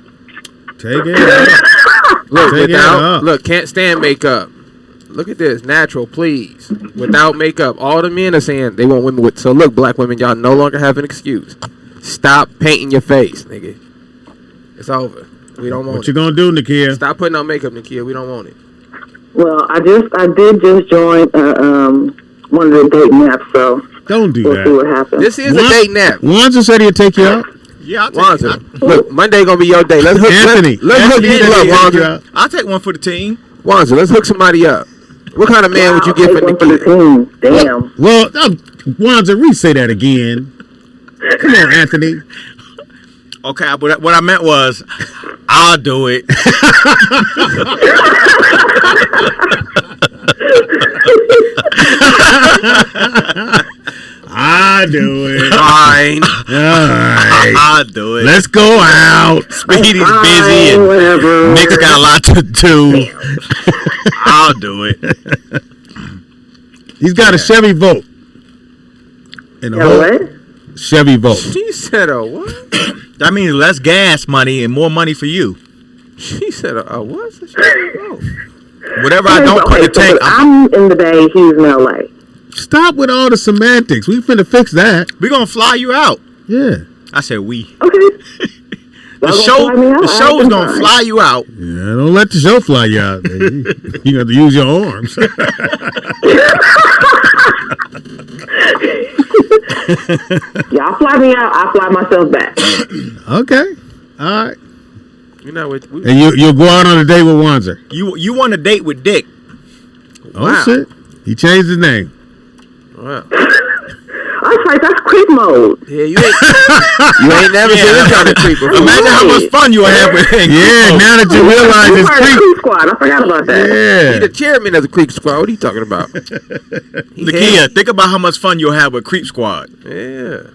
Take it off. Look, Take it off. Look, can't stand makeup. Look at this. Natural, please. Without makeup. All the men are saying they want women with. So look, black women, y'all no longer have an excuse. Stop painting your face, nigga. It's over. We don't want it. What you gonna do, Nakia? Stop putting on makeup, Nakia. We don't want it. Well, I did just join one of the dating apps, so don't do we'll that. see what happens. This is a dating app. Wanza said he'd take you out. Yeah, I'll take Wanza. Look, Monday gonna be your day. Let's hook Anthony. Let's hook people up, Wanza. I'll take one for the team. Wanza, let's hook somebody up. What kind of man would you get for Nakia? Damn. Well, Wanza, re-say that again. Come on, Anthony. Okay, but what I meant was, I'll do it. I do it. Fine. All right. I'll do it. Let's go out. Speedy's busy and Nick's got a lot to do. I'll do it. He's got a Chevy Volt. And a whole Chevy Volt. She said a what? That means less gas money and more money for you. She said a what? Oh. Whatever I don't put in the tank. I'm in the Bay. He's in LA. Stop with all the semantics. We finna fix that. We're gonna fly you out. Yeah. I said we. Okay. The show's gonna fly you out. Yeah, don't let the show fly you out. You got to use your arms. Y'all fly me out. I fly myself back. Okay. All right. You know what? And you'll go out on a date with Wanzer. You want a date with Dick? Oh shit! He changed his name. Wow. That's right. That's creep mode. Yeah, you ain't never seen this kind of creep before. Imagine how much fun you have with him. Yeah, now that you realize it's creep squad. I forgot about that. Yeah. He the chairman of the creep squad. What are you talking about? Nakia, think about how much fun you'll have with Creep Squad. Yeah.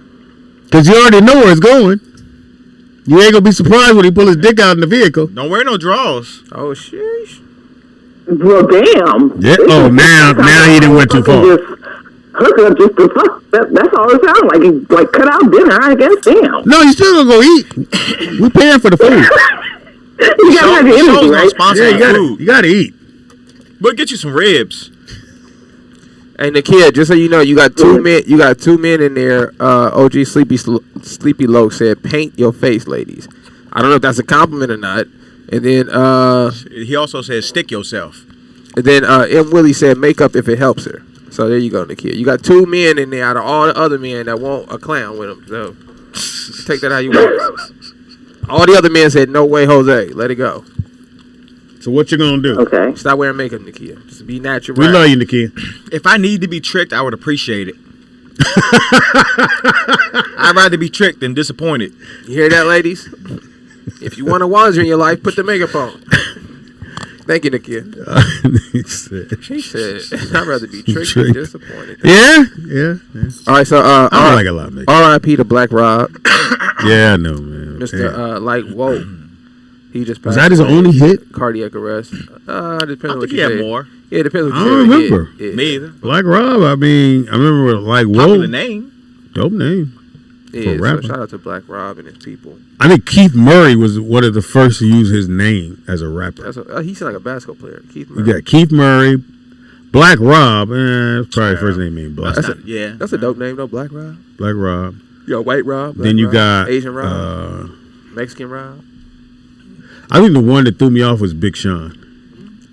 Because you already know where it's going. You ain't gonna be surprised when he pull his dick out in the vehicle. Don't wear no drawers. Oh sheesh. Well, damn. Yeah. Oh, now he didn't went too far. Just hook up just to fuck. That's all it sounds like. It's like cut out dinner, I guess. Damn. No, you still gonna go eat. We paying for the food. You gotta have your energy, right? Yeah, you gotta eat. But get you some ribs. Hey, Nakia, just so you know, you got two men. You got two men in there. OG Sleepy Low said, "Paint your face, ladies." I don't know if that's a compliment or not. And then he also said, "Stick yourself." And then M. Willie said, "Makeup if it helps her." So there you go, Nakia. You got two men in there out of all the other men that want a clown with them. So take that how you want. All the other men said, "No way, Jose. Let it go." So what you gonna do? Okay. Stop wearing makeup, Nakia. Just be natural. We love you, Nakia. If I need to be tricked, I would appreciate it. I'd rather be tricked than disappointed. You hear that, ladies? If you want a Wanzer in your life, put the makeup on. Thank you, Nakia. She said, I'd rather be tricked than disappointed. Yeah. All right, so I like a lot, man. R.I.P. to Black Rob. Yeah, I know, man. Mr. Like, whoa. He just passed. Was that his only hit? Cardiac arrest. Depends on what he you had say. more. Yeah, depends on I what you don't say. remember. Yeah. Me either. Black Rob, I mean, I remember like, whoa. Popular name. Dope name. Yeah, for a rapper. so shout out to Black Rob and his people. I think Keith Murray was one of the first to use his name as a rapper. He sounded like a basketball player. Keith Murray. You got Keith Murray, Black Rob, that's probably first name ain't Black. That's a dope name though, Black Rob. Black Rob. You got White Rob. Black Then you Rob, got Asian Rob, Mexican Rob. I think the one that threw me off was Big Sean,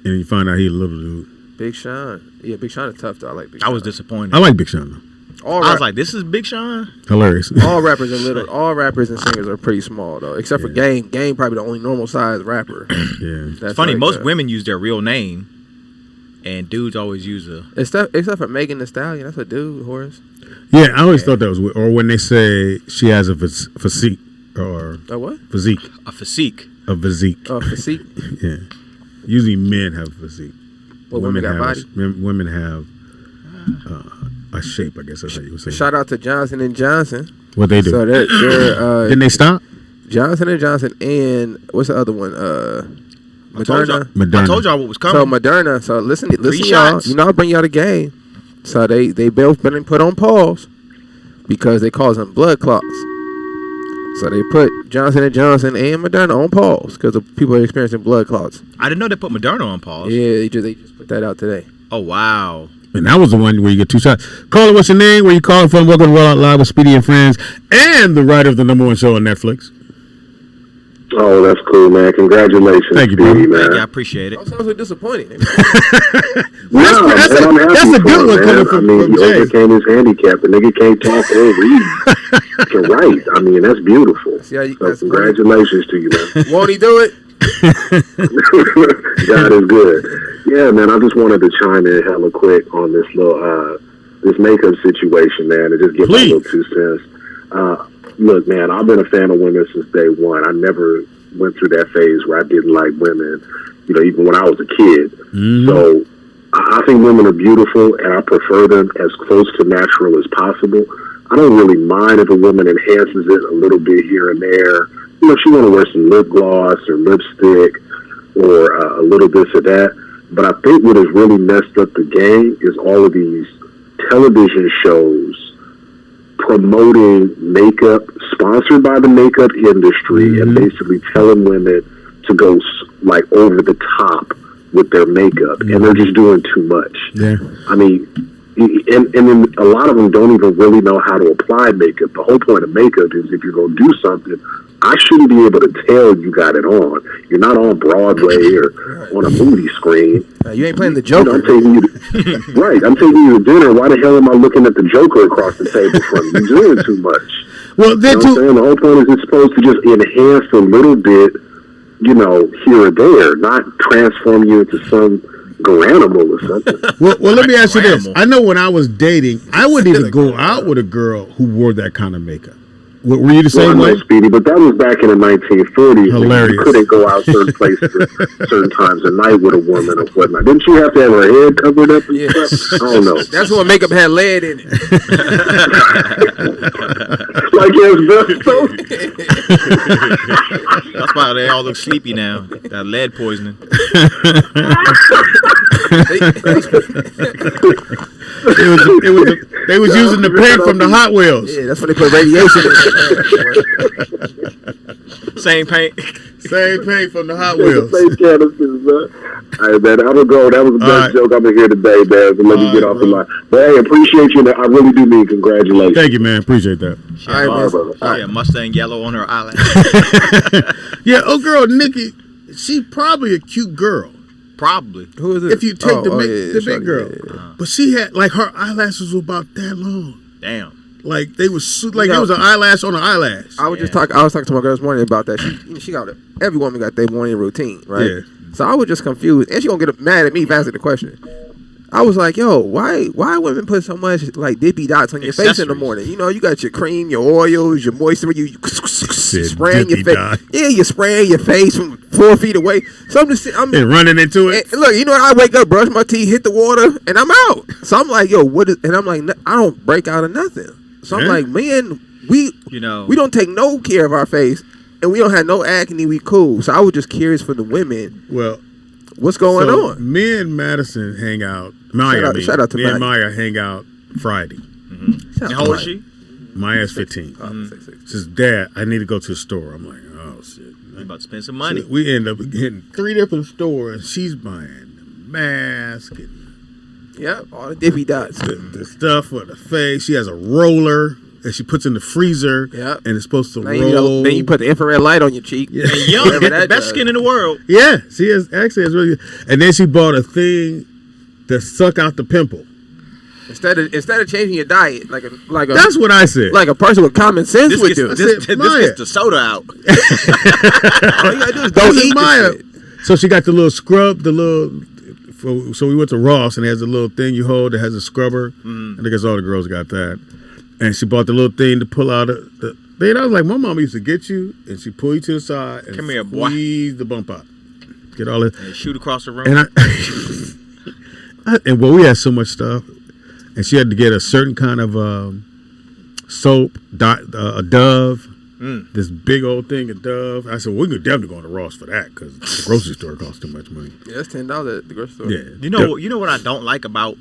and you find out he a little dude. Big Sean. Yeah, Big Sean is tough though. I like Big Sean. I was disappointed. I like Big Sean though. I was like, this is Big Sean? Hilarious. All rappers are little. All rappers and singers are pretty small though, except for Game. Game probably the only normal sized rapper. Yeah, it's funny. Like most women use their real name, and dudes always use except for Megan Thee Stallion. That's a dude, Horace. Yeah, I always thought that was weird. Or when they say she has a physique or a what? Physique. A physique. A physique. Oh, physique. Yeah. Usually men have physique. Well, women got body. Women have a shape. I guess that's how you would say. Shout out to Johnson and Johnson. What they do? So they're didn't they stop? Johnson and Johnson and what's the other one? Moderna. I told y'all what was coming. So Moderna. So listen, y'all. Shots. You know I bring y'all the game. So they both been put on pause because they cause them blood clots. So they put Johnson & Johnson and Moderna on pause because people are experiencing blood clots. I didn't know they put Moderna on pause. Yeah, they just put that out today. Oh, wow. And that was the one where you get 2 shots. Caller, what's your name? Where you calling from? Welcome to Roll Out Live with Speedy and Friends and the writer of the #1 show on Netflix. Oh, that's cool, man. Congratulations. Thank you, Speedy, man. Thank you, I appreciate it. I was disappointed. That's a good one coming from Jay. He overcame his handicap. The nigga can't talk or read. You're right. I mean, that's beautiful. So congratulations to you, man. Won't he do it? God is good. Yeah, man, I just wanted to chime in hella quick on this little this makeup situation, man, and just give my little 2 cents. Look, man, I've been a fan of women since day one. I never went through that phase where I didn't like women, even when I was a kid. Mm-hmm. So I think women are beautiful, and I prefer them as close to natural as possible. I don't really mind if a woman enhances it a little bit here and there. She want to wear some lip gloss or lipstick or a little this or that. But I think what has really messed up the game is all of these television shows promoting makeup, sponsored by the makeup industry, and basically telling women to go like over the top with their makeup, and they're just doing too much. Yeah. I mean, and then a lot of them don't even really know how to apply makeup. The whole point of makeup is if you're going to do something, I shouldn't be able to tell you got it on. You're not on Broadway or on a movie screen. You ain't playing the Joker. I'm taking you to, right, I'm taking you to dinner. Why the hell am I looking at the Joker across the table from you? You're doing too much. Well, you know what I'm saying? The whole point is it's supposed to just enhance a little bit, here or there, not transform you into some animal or something. Well, let me ask you this. I know when I was dating, I wouldn't even go out with a girl who wore that kind of makeup. Were you the same way? Speedy, but that was back in the 1940s. Hilarious. You couldn't go out certain places at certain times of night with a woman or whatnot. Didn't you have to have her head covered up and stuff? I don't know. That's when makeup had lead in it. Like asbestos? That's why they all look sleepy now. Got lead poisoning. They was using the paint from the Hot Wheels. Yeah, that's when they put radiation in it. Same paint. Same paint from the Hot Wheels. Same canisters, man. All right, man. I'm going to go. That was the best joke I'm going to hear today, man. So let me get off the line. But hey, appreciate you. I really do mean congratulations. Thank you, man. Appreciate that. She had a Mustang yellow on her eyelash. Yeah, girl, Nikki, she's probably a cute girl. Probably. Who is it? If you take the big girl. Yeah. But she had, her eyelashes were about that long. Damn. Like, they was, it was an eyelash on an eyelash. I was talking to my girl this morning about that. She got every woman got their morning routine, right? Yeah. So I was just confused. And she gonna get mad at me if I answer the question. I was like, yo, why women put so much, dippy dots on your face in the morning? You got your cream, your oils, your moisturizer. just spraying your face. Yeah, you're spraying your face from 4 feet away. So I'm running into it. And look, you know, I wake up, brush my teeth, hit the water, and I'm out. So I'm like, yo, what is? And I'm like, I don't break out of nothing. So I'm like, man, we don't take no care of our face, and we don't have no acne. We cool. So I was just curious for the women. Well, what's going on? Me and Madison hang out. Shout out to me and Maya hang out Friday. And how old is she? Maya's 15. She says, Dad, I need to go to the store. I'm like, oh shit. You about to spend some money. So we end up hitting 3 different stores. She's buying masks. All the dippy dots. The stuff for the face. She has a roller that she puts in the freezer. And it's supposed to roll. Then you put the infrared light on your cheek. Yeah. And young, get the best skin in the world. Yeah, she is actually really good. And then she bought a thing to suck out the pimple. Instead of changing your diet, like a that's what I said. Like a person with common sense would do. This gets the soda out. All you gotta do is don't eat Maya. So she got the little scrub, so we went to Ross and it has a little thing you hold that has a scrubber. I guess all the girls got that. And she bought the little thing to pull out the thing. I was like, my mom used to get you and she pull you to the side and squeeze the bump out. Get all it. And shoot across the room. And we had so much stuff. And she had to get a certain kind of soap, a Dove, this big old thing of Dove. I said, well, we could definitely go to Ross for that because the grocery store costs too much money. Yeah, it's $10 at the grocery store. Yeah. You know what I don't like about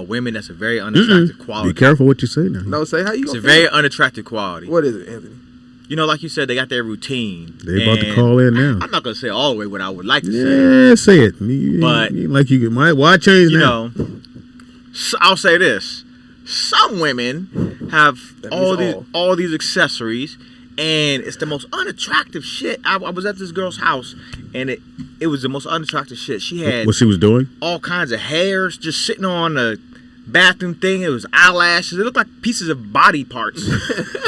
women? That's a very unattractive quality. Be careful what you say now. No, say how you. It's a very unattractive quality. What is it, Anthony? You know, like you said, they got their routine. They about to call in now. I'm not gonna say all the way what I would like to say. Yeah, say it. But like you why change now? You know, I'll say this: some women have all these accessories, and it's the most unattractive shit. I was at this girl's house, and it was the most unattractive shit. She had what she was doing, all kinds of hairs just sitting on the bathroom thing. It was eyelashes. It looked like pieces of body parts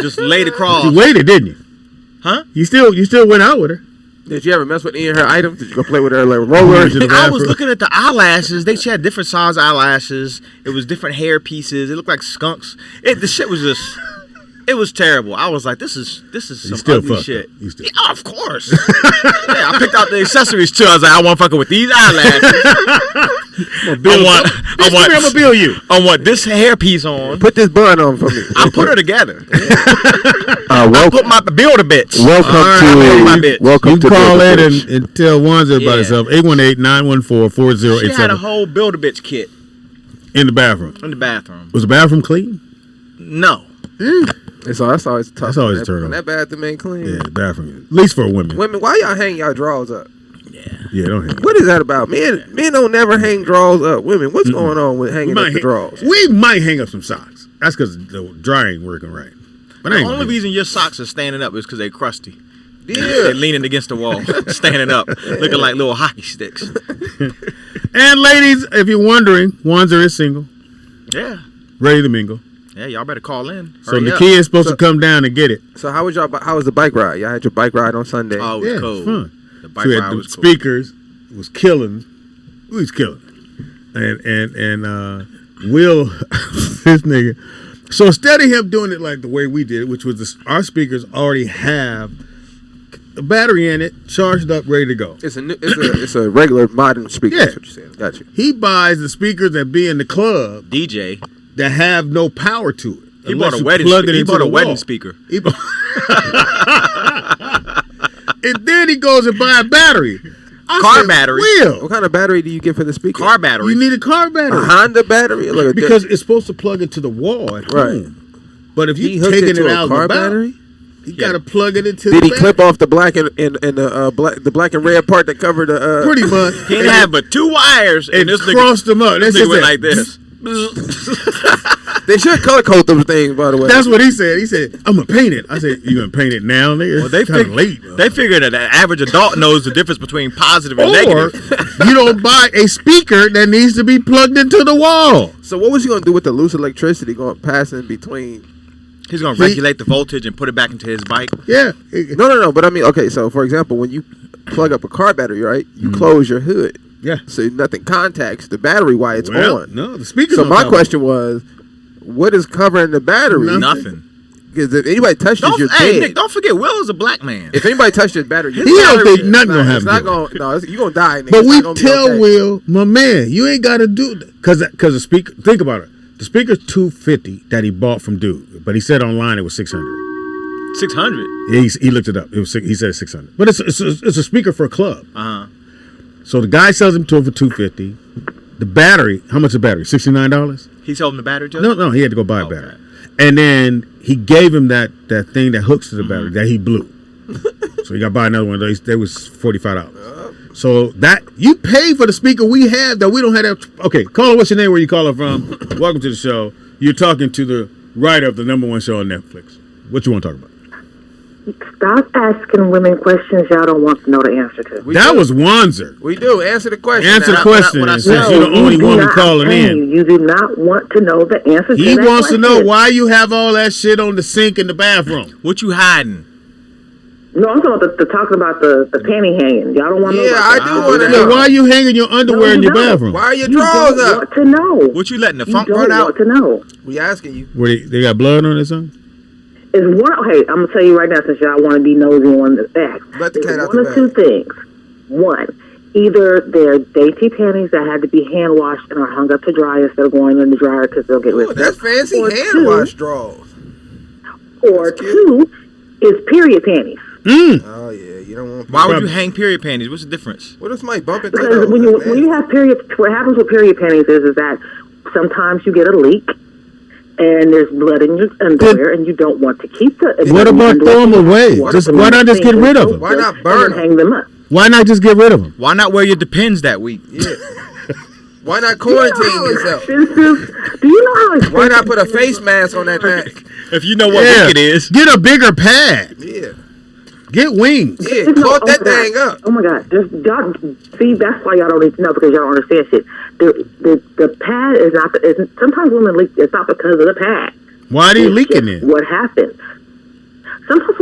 just laid across. You waited, didn't you? Huh? You still went out with her. Did you ever mess with any of her items? Did you go play with her like rollers? I was looking at the eyelashes. She had different size eyelashes. It was different hair pieces. It looked like skunks. The shit was just. It was terrible. I was like, this is some ugly shit. Yeah, of course. I picked out the accessories too. I was like, I want fucking with these eyelashes. I'm gonna bill you. I want this hair piece on. Put this bun on for me. I put her together. I put my build a bitch. Welcome to call in and tell Wanzer about herself. 818-914-4087. She had a whole build a bitch kit in the bathroom. Was the bathroom clean? No. That's always tough. That's always a turn on. That bathroom ain't clean. Yeah, the bathroom. At least for women. Women, why y'all hang y'all drawers up? Yeah, don't hang. What is that about? Men don't never hang drawers up. Women, what's going on with hanging up the drawers? We might hang up some socks. That's because the dryer ain't working right. But the only reason your socks are standing up is because they're crusty. Yeah. They're leaning against the wall, standing up, looking like little hockey sticks. And ladies, if you're wondering, Wanzer is single. Yeah. Ready to mingle. Yeah, y'all better call in. So the kid is supposed to come down and get it. So how was the bike ride? Y'all had your bike ride on Sunday. Oh, it was cool. Fun. The bike ride was cool. Speakers was killing. We was killing. And Will, this nigga. So instead of him doing it like the way we did it, which was our speakers already have a battery in it, charged up, ready to go. It's a regular modern speaker. Yeah. That's what you're saying. Got you. He buys the speakers that be in the club. DJ. That have no power to it. He bought a wedding speaker. And then he goes and buy a battery. Car battery. Will. What kind of battery do you get for the speaker? Car battery. You need a car battery. A Honda battery? Because it's supposed to plug into the wall at home. But if you're taking it out of the battery, you got to plug it into the battery. Did he clip off the black and the black and red part that covered the... Pretty much. He didn't have but 2 wires. And this crossed them up. This nigga went like this. They should color code those things, by the way. That's what he said. He said, "I'm gonna paint it." I said, "You gonna paint it now, nigga?" Well, they late. They figured that the average adult knows the difference between positive and negative. You don't buy a speaker that needs to be plugged into the wall. So what was he gonna do with the loose electricity going passing between? He's gonna regulate the voltage and put it back into his bike. Yeah. No. But I mean, okay. So for example, when you plug up a car battery, right? You close your hood. Yeah. So nothing contacts the battery while it's on. No, the speaker. So my question was, what is covering the battery? Nothing. Because if anybody touches your Hey, dead. Nick, don't forget, Will is a black man. If anybody touches your battery, He don't think nothing gonna happen. It's not gonna. No, you gonna die. Nigga. But we It's tell okay. Will, my man, you ain't got to do that. Because the speaker, think about it. The speaker's $250 that he bought from Dude, but he said online it was $600. 600. Yeah, he looked it up. He said $600. But it's a speaker for a club. So the guy sells him to him for $250. The battery, how much is the battery? $69? He sold him the battery too? No, he had to go buy a battery. And then he gave him that thing that hooks to the battery that he blew. So he got to buy another one of those. They was $45. So that you pay for the speaker we have that we don't have that. Okay, caller, what's your name? Where you calling from? Welcome to the show. You're talking to the writer of the #1 show on Netflix. What you want to talk about? Stop asking women questions y'all don't want to know the answer to. That was Wanzer. We do. Answer the question. Answer the question. Since you're the only woman calling in. You do not want to know the answer to He that wants to know question. why you have all that shit on the sink in the bathroom. What you hiding? No, I'm talking about talking about the panty hanging. Y'all don't want to know about I that. do want to Yeah, know. why are you hanging your underwear in your bathroom? Why are your You drawers don't up? want to know. What you letting the You funk don't run out? want to know. We asking you. Where they got blood on it or something? It's one. Okay, I'm gonna tell you right now, since y'all want to be nosy and want to ask. Let the cat out One the of two bag. things. One, either they're dainty panties that had to be hand washed and are hung up to dry instead of going in the dryer because they'll get Ooh, ripped. that's fancy Or hand two- wash drawers. Or two is period panties. Oh yeah, you don't want. Why would you hang period panties? What's the difference? What if somebody bump into Because those? when you have period, what happens with period panties is that sometimes you get a leak. And there's blood in your underwear, and you don't want to keep the. What about throw them away? Why not just get rid of them? Why not burn them? Hang them up. Why not just get rid of them? Why not wear your Depends that week? Yeah. Why not quarantine yourself? Do you know how expensive? Why not put a face mask on that mask? If you know what week it is. Get a bigger pad. Yeah. Get wings. Yeah, There's no- caught that oh my thing God. up. Oh my God! Y'all, see, that's why y'all don't need to know because y'all don't understand shit. The pad is not. Sometimes women leak. It's not because of the pad. Why are they It's leaking just it? What happens? Sometimes,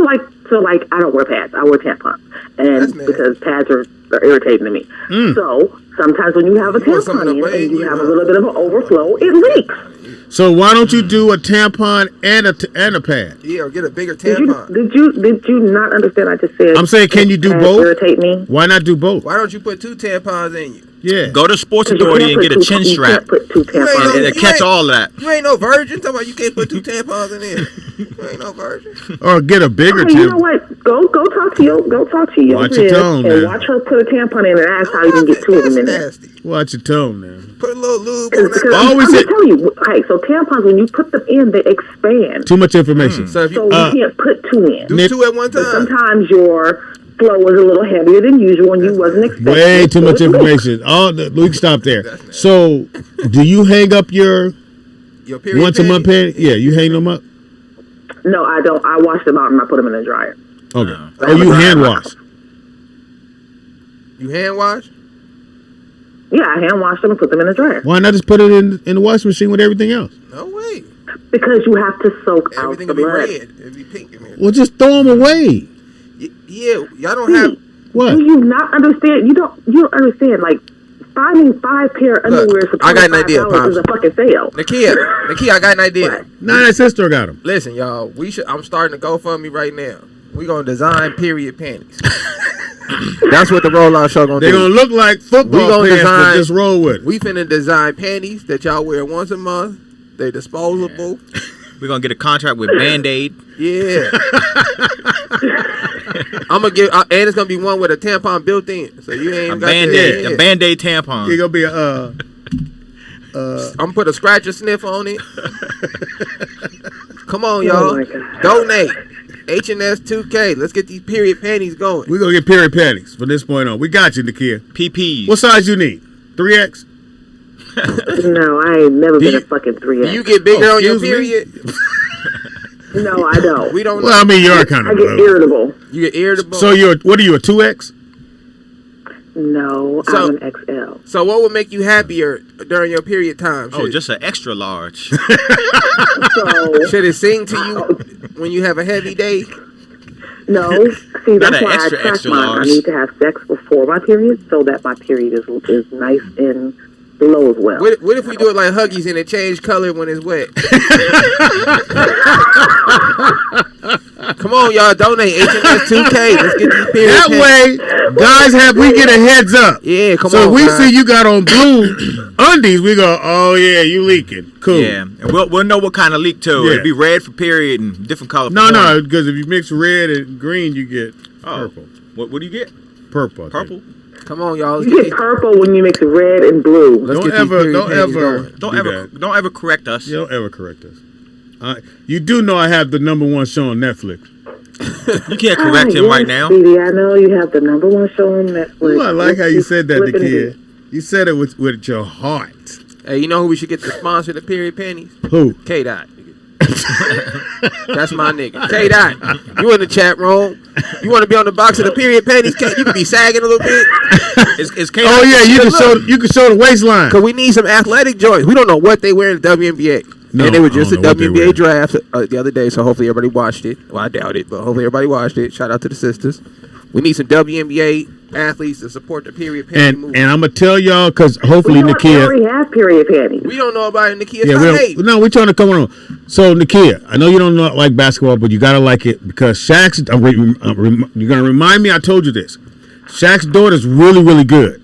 like I don't wear pads. I wear tampons, and because pads are irritating to me. So sometimes when you have a want something tampon to in bathe and you in, have a huh? little bit of an overflow, it leaks. So why don't you do a tampon and a pad? Yeah, or get a bigger Did tampon. you not understand? I just said. I'm saying, can you do pads both? Irritate me. Why not do both? Why don't you put 2 tampons in you? Yeah. Go to Sports You Authority can't and get a put chin two- you strap. can't put two tampons. ain't And no- it'll catch all of that. You ain't no virgin. Talking about you can't put 2 tampons in there. You ain't no virgin. Or get a bigger Okay, you know tampon. what? Go talk to your Watch your tone, and man. watch her put a tampon in and ask how you can get 2 of them in there. Nasty. Watch your tone, man. Put a little lube on Because that. Always I'm say- just telling you, hey, so tampons when you put them in, they expand. Too much information. So if So you you can't put 2 in. do Nick- 2 at one So time. sometimes your flow is a little heavier than usual, and you wasn't expecting. Way it, too so much it leaks. information. We can stop there. So, do you hang up your Your period once a month panties. pad? Yeah, you hang them up. No, I don't. I wash them out and I put them in the dryer. Okay. Oh, you hand wash. You hand wash? Yeah, I hand wash them and put them in the dryer. Why not just put it in the washing machine with everything else? No way. Because you have to soak Everything out will the be blood. red. It'll be pink in there. Well, just throw them away. Yeah, y'all don't have. What? Do you not understand? You don't understand. Like finding 5 pair of underwear for I got an idea, $25 is a Pops. fucking sale. Nakia, I got an idea. Nah, that sister got them. Listen, y'all, I'm starting to GoFundMe right now. We gonna design period panties. That's what the rollout show gonna They're do. gonna look like We football gonna pants, but design. just roll with it. We finna design panties that y'all wear once a month. They disposable. We're going to get a contract with Band-Aid. Yeah. I'm gonna give, and it's gonna be one with a tampon built in, so you ain't A got Band-Aid. to, A Band-Aid tampon. You're gonna be I'm gonna put a scratcher sniff on it. Come on, Oh y'all. my God. Donate. HNS 2K. Let's get these period panties going. we're gonna get period panties from this point on. We got you, Nakia. PPs. What size you need? 3X? No, I ain't never been you- a fucking Do 3X. you get bigger on your excuse me? period? No, I don't. We don't Well, know. I mean, you're kind I of get low. irritable. You get irritable. So what are you, a 2X? No, So- I'm an XL. So what would make you happier during your period time? Oh, just an extra large. So Should it sing to you when you have a heavy day? no, see Not that's an why extra, I track extra mine. large. I need to have sex before my period so that my period is nice and blows well. What if we do it like Huggies and it change color when it's wet? Come on, y'all, donate HMS 2K. Let's get these period That way, guys, we get a heads up. Yeah, come so on. So we guys. see you got on blue undies, we go, oh yeah, you leaking. Cool. Yeah, and we'll know what kind of leak too. Yeah. It'd be red for period and different color. No, because if you mix red and green, you get purple. What do you get? Purple. Purple. Come on, y'all. You get purple when you mix red and blue. Don't ever correct us. You don't ever correct us. You do know I have the #1 show on Netflix. You can't correct him right now. Speedy, I know you have the #1 show on Netflix. Ooh, I like how you said that, Nakia. You said it with your heart. Hey, you know who we should get to sponsor the period panties? Who? K-Dot. That's my nigga. K-Dot, you in the chat room. You want to be on the box of the period panties? You can be sagging a little bit. Is K-Dot oh yeah, you can show the waistline. Cause we need some athletic joints. We don't know what they wear in the WNBA. No, and they were just a WNBA draft the other day, so hopefully everybody watched it. Well, I doubt it, but hopefully everybody watched it. Shout out to the sisters. We need some WNBA athletes to support the period panty movement. And I'm gonna tell y'all, because hopefully We Nakia. already have period panties. We don't know about it, Nakia. Yeah, we're trying to come on. So Nakia, I know you don't like basketball, but you gotta like it because Shaq's. You're gonna remind me. I told you this. Shaq's daughter's really, really good.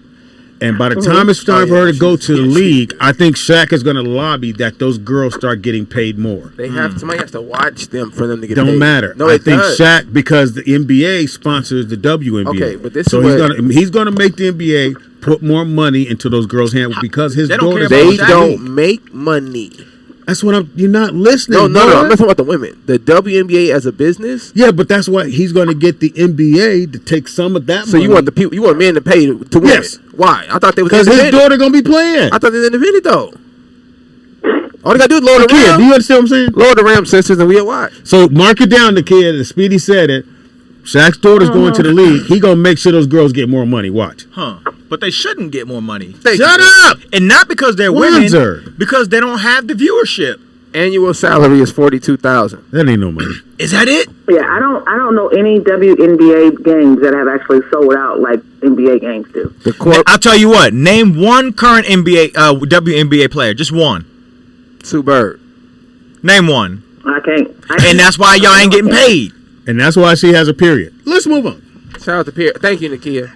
And by the time it's time for her to go to the league, I think Shaq is going to lobby that those girls start getting paid more. They have somebody has to watch them for them to get paid. Don't matter. No, I think Shaq, because the NBA sponsors the WNBA. Okay, but this so he's gonna make the NBA put more money into those girls' hands because his daughters. They don't make money. That's what you're not listening. No, I'm not talking about the women. The WNBA as a business. Yeah, but that's why he's going to get the NBA to take some of that. So money. you want you want men to pay to women? Yes. Why? I thought they was because his daughter going to be playing. I thought they was independent though. All they got to do is lower the rim. Do you understand what I'm saying? Lower the rim, sisters, and we'll watch. So mark it down, the kid. As Speedy said it. Shaq's daughter's going to the league. He gonna make sure those girls get more money. Watch. But they shouldn't get more money. Shut up! And not because they're women, because they don't have the viewership. Annual salary is $42,000. That ain't no money. Is that it? Yeah, I don't know any WNBA games that have actually sold out like NBA games do. I'll tell you what. Name one current WNBA player. Just one. Sue Bird. Name one. I can't. And that's why y'all ain't getting paid. And that's why she has a period. Let's move on. Shout out to Pierre. Thank you, Nakia.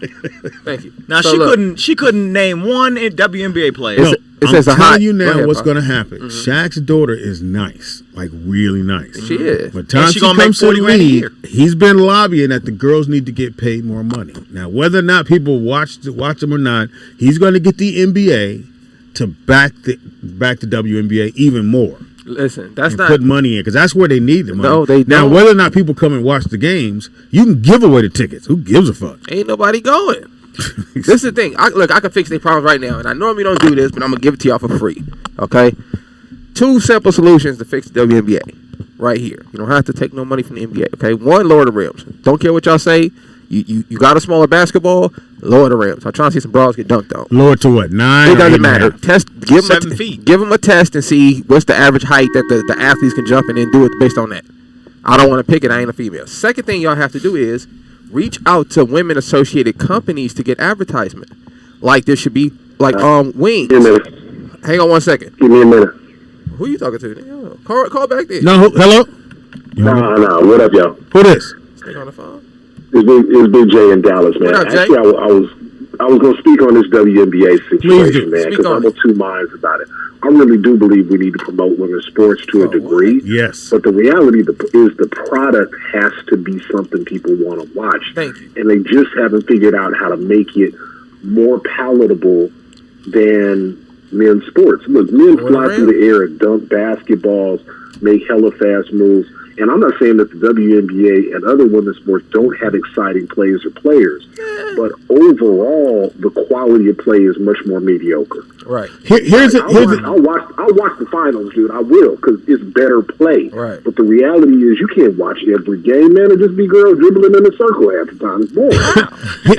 Thank you. Now she couldn't name one WNBA player. No, I'm telling you now what's going to happen. Shaq's daughter is nice, like really nice. She is. But time she comes to the league, he's been lobbying that the girls need to get paid more money. Now, whether or not people watch them or not, he's going to get the NBA to back the WNBA even more. Listen, that's not put money in because that's where they need the money. No, they don't. Now, whether or not people come and watch the games, you can give away the tickets. Who gives a fuck? Ain't nobody going. This is the thing. I can fix their problems right now, and I normally don't do this, but I'm gonna give it to y'all for free. Okay, 2 simple solutions to fix the WNBA right here. You don't have to take no money from the NBA. Okay, 1, lower the rims. Don't care what y'all say. You got a smaller basketball, lower the rims. I'm trying to see some bras get dunked on. Lower to what? 9? It doesn't matter. Give 7 feet. Give them a test and see what's the average height that the athletes can jump and then do it based on that. I don't want to pick it. I ain't a female. Second thing y'all have to do is reach out to women associated companies to get advertisement. Like there should be Wings. Hang on 1 second. Give me a minute. Who you talking to? Call back there. No, hello. No. What up, y'all? Who this? Stay on the phone. It's Big J in Dallas, man. What up, Jay? Actually, I was going to speak on this WNBA situation, man, because I'm of two minds about it. I really do believe we need to promote women's sports to a degree. Yes. But the reality is the product has to be something people want to watch. Thank you. And they just haven't figured out how to make it more palatable than men's sports. Look, men fly through the air and dunk basketballs, make hella fast moves. And I'm not saying that the WNBA and other women's sports don't have exciting plays or players, but overall, the quality of play is much more mediocre. Right. I'll watch the finals, dude. I will, because it's better play. Right. But the reality is, you can't watch every game, man. It just be girls dribbling in a circle half the time. It's boring.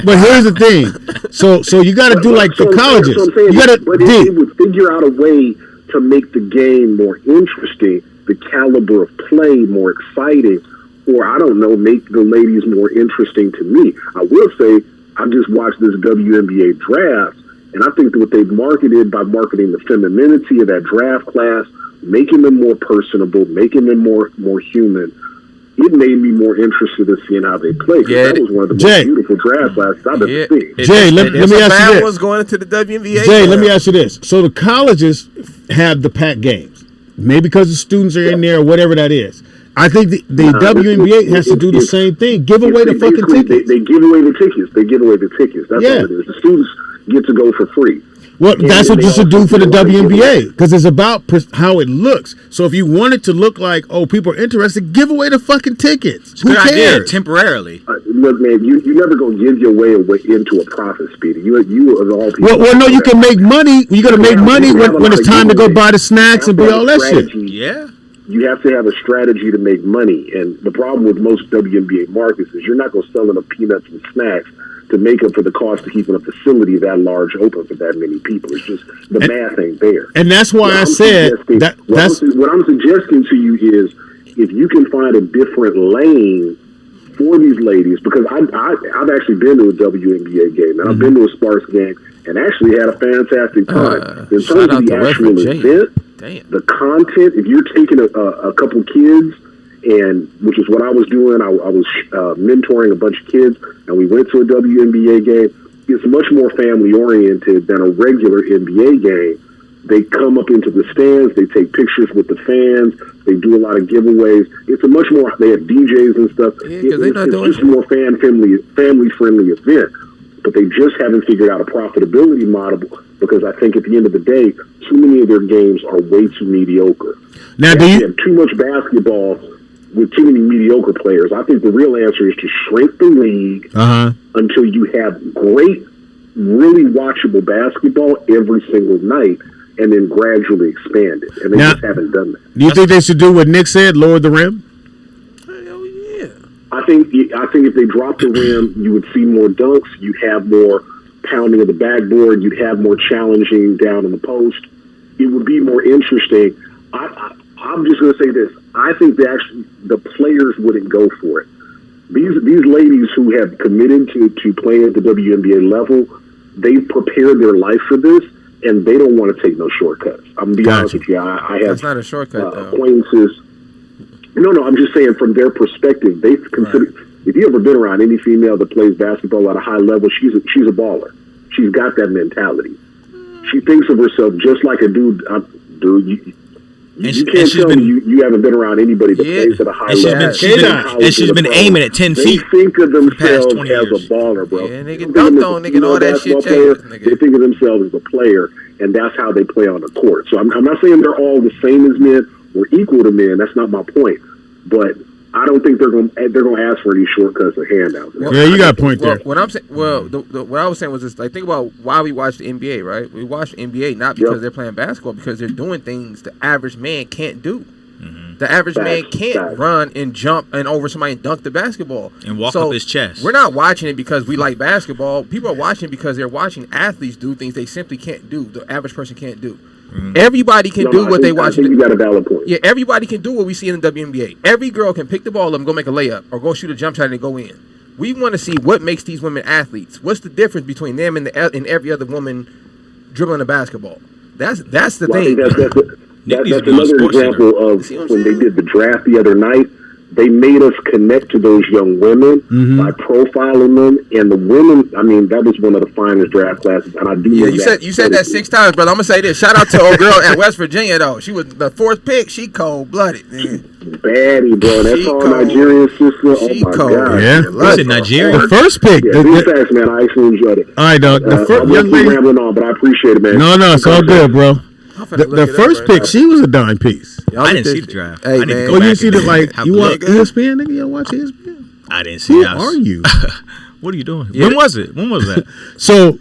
But here's the thing. So you got to do like the colleges. You got to. But it would figure out a way to make the game more interesting, the caliber of play more exciting, or I don't know, make the ladies more interesting to me. I will say I just watched this WNBA draft, And I think that what they've marketed by marketing the femininity of that draft class, making them more personable, making them more human, it made me more interested in seeing how they play. That was one of the most beautiful draft classes I've ever seen. Jay, let me ask you this. Was going into the WNBA. Jay, let me ask you this. So the colleges have the packed games, maybe because the students are in there or whatever that is. I think the WNBA has to do the same thing. Give away the fucking tickets. They give away the tickets. They give away the tickets. That's all it is. The students get to go for free. Well, that's what you should do for the WNBA, because it's about how it looks. So if you want it to look like, oh, people are interested, give away the fucking tickets. Who cares? Idea, temporarily. Look, man, you never gonna give your way into a profit, Speedy. You of all people. Well, no, you can make money. You're gonna make money when it's time to go buy the snacks and be all that shit. Yeah. You have to have a strategy to make money, and the problem with most WNBA markets is you're not gonna sell them peanuts and snacks to make up for the cost of keeping a facility that large open for that many people. It's just the math ain't there. And that's why I said what I'm suggesting to you is if you can find a different lane for these ladies, because I've actually been to a WNBA game, and I've been to a Sparks game, and actually had a fantastic time. In terms of the actual event, the content, if you're taking a couple kids, and which is what I was doing. I was mentoring a bunch of kids, and we went to a WNBA game. It's much more family oriented than a regular NBA game. They come up into the stands, they take pictures with the fans, they do a lot of giveaways. It's a much more. They have DJs and stuff. It's just a more family friendly event. But they just haven't figured out a profitability model, because I think at the end of the day, too many of their games are way too mediocre. Now, they have too much basketball with too many mediocre players. I think the real answer is to shrink the league until you have great, really watchable basketball every single night, and then gradually expand it. And they just haven't done that. Do you think they should do what Nick said, lower the rim? Hell yeah. I think if they drop the rim, you would see more dunks. You'd have more pounding of the backboard. You'd have more challenging down in the post. It would be more interesting. I'm just going to say this. I think the players wouldn't go for it. These ladies who have committed to playing at the WNBA level, they've prepared their life for this, and they don't want to take no shortcuts. I'm going to be honest with you. I have That's not a shortcut, acquaintances. No, I'm just saying from their perspective, they consider. If you ever been around any female that plays basketball at a high level, she's a baller. She's got that mentality. She thinks of herself just like a dude. You can't tell me you haven't been around anybody that plays at a high level. And she's been aiming at 10 feet. They think of themselves as a baller, bro. Yeah, nigga dunked on, nigga, all that shit. They think of themselves as a player, and that's how they play on the court. So I'm not saying they're all the same as men or equal to men. That's not my point. But I don't think they're going to ask for any shortcuts or handouts. Yeah, you got a point there. What I'm saying, what I was saying was this: like, think about why we watch the NBA, right? We watch the NBA not because they're playing basketball, because they're doing things the average man can't do. The average man can't run and jump and over somebody and dunk the basketball and walk up his chest. We're not watching it because we like basketball. People are watching it because they're watching athletes do things they simply can't do. The average person can't do. Everybody can do what they watch. You got a valid point. Yeah, everybody can do what we see in the WNBA. Every girl can pick the ball up and go make a layup or go shoot a jump shot and go in. We want to see what makes these women athletes. What's the difference between them and every other woman dribbling a basketball? That's the thing. That's another example of when they did the draft the other night. They made us connect to those young women by profiling them, and the women. I mean, that was one of the finest draft classes, and I do. Yeah, you said that 6 times, brother. I'm gonna say this. Shout out to old girl at West Virginia, though. She was the 4th pick. She cold blooded. Baddie, bro. That's all Nigerian sister. Oh my god. Yeah, listen, Nigeria. The first pick. Yeah, these facts, man. I actually enjoyed it. All right, dog. The first young lady. Rambling on, but I appreciate it, man. No, it's all good, bro. The first pick, she was a dime piece. I didn't see the draft. Hey, I need to go you back see and you want ESPN, nigga? You watch ESPN? I didn't see. Who are you? What are you doing? Yeah. When was it? When was that? So,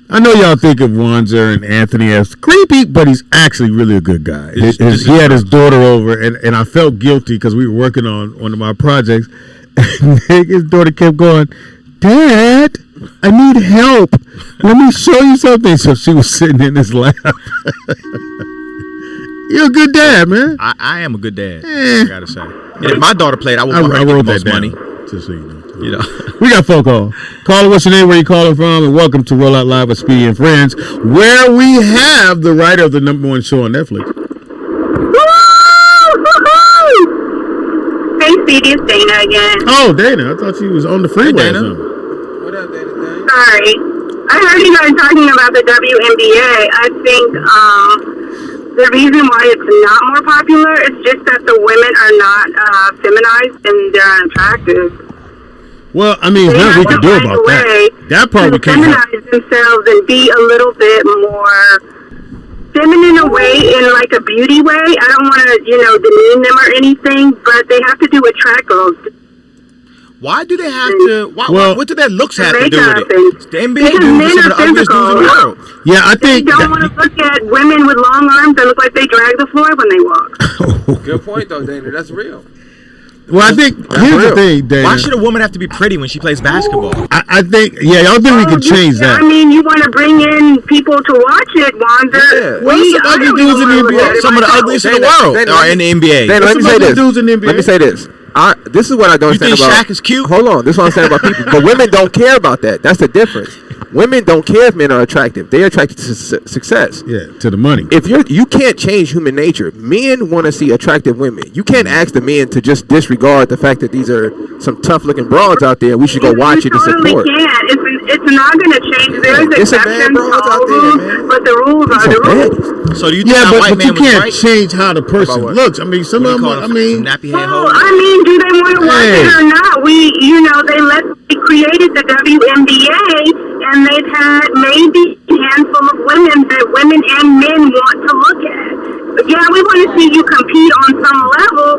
I know y'all think of Wanzer and Anthony as creepy, but he's actually really a good guy. He had his daughter over, and I felt guilty because we were working on one of my projects, and his daughter kept going, "Dad, I need help. Let me show you something." So she was sitting in his lap. You're a good dad, man. I am a good dad. I gotta say. And if my daughter played, I would want her to get the most money. Just so you know. You know. We got phone call. Caller, what's your name? Where you calling from? And welcome to Roll Out Live with Speedy and Friends, where we have the writer of the #1 show on Netflix. Hey, Speedy, it's Dana again. Oh, Dana. I thought you was on the freeway. Hey, Dana. What up, Dana? Sorry. I heard you guys talking about the WNBA. I think the reason why it's not more popular is just that the women are not feminized and they're unattractive. Well, I mean, there's nothing we can do about that. That part we can't. Feminize themselves and be a little bit more feminine away in like a beauty way. I don't want to, demean them or anything, but they have to do what track girls do. Why do they have to? What do their looks have to do with it? The NBA because dudes men are some are of the ugliest dudes in the world. Yeah, I think they don't want to look at women with long arms that look like they drag the floor when they walk. Good point, though, Dana. That's real. Well, I think here's the thing, Dana. Why should a woman have to be pretty when she plays basketball? I think, I don't think we can change that. I mean, you want to bring in people to watch it, Wanda. Yeah. Well, some ugly dudes in the NBA. Some of the ugliest in the world are in the NBA. Dana, let me say this. Let me say this. This is what I don't understand about. You think Shaq is cute? Hold on. This is what I'm saying about people. But women don't care about that. That's the difference. Women don't care if men are attractive. They're attracted to success. Yeah, to the money. If you can't change human nature. Men want to see attractive women. You can't ask the men to just disregard the fact that these are some tough-looking broads out there. We should go watch it and support. It's not going to change. There's exceptions to all rules, but the rules are the rules. So do you think that white man you can't was right? change how the person looks. I mean, some of them. Nappy head Well, I mean, do they want to watch it or not? They created the WNBA, and they've had maybe a handful of women that women and men want to look at. But yeah, we want to see you compete on some level,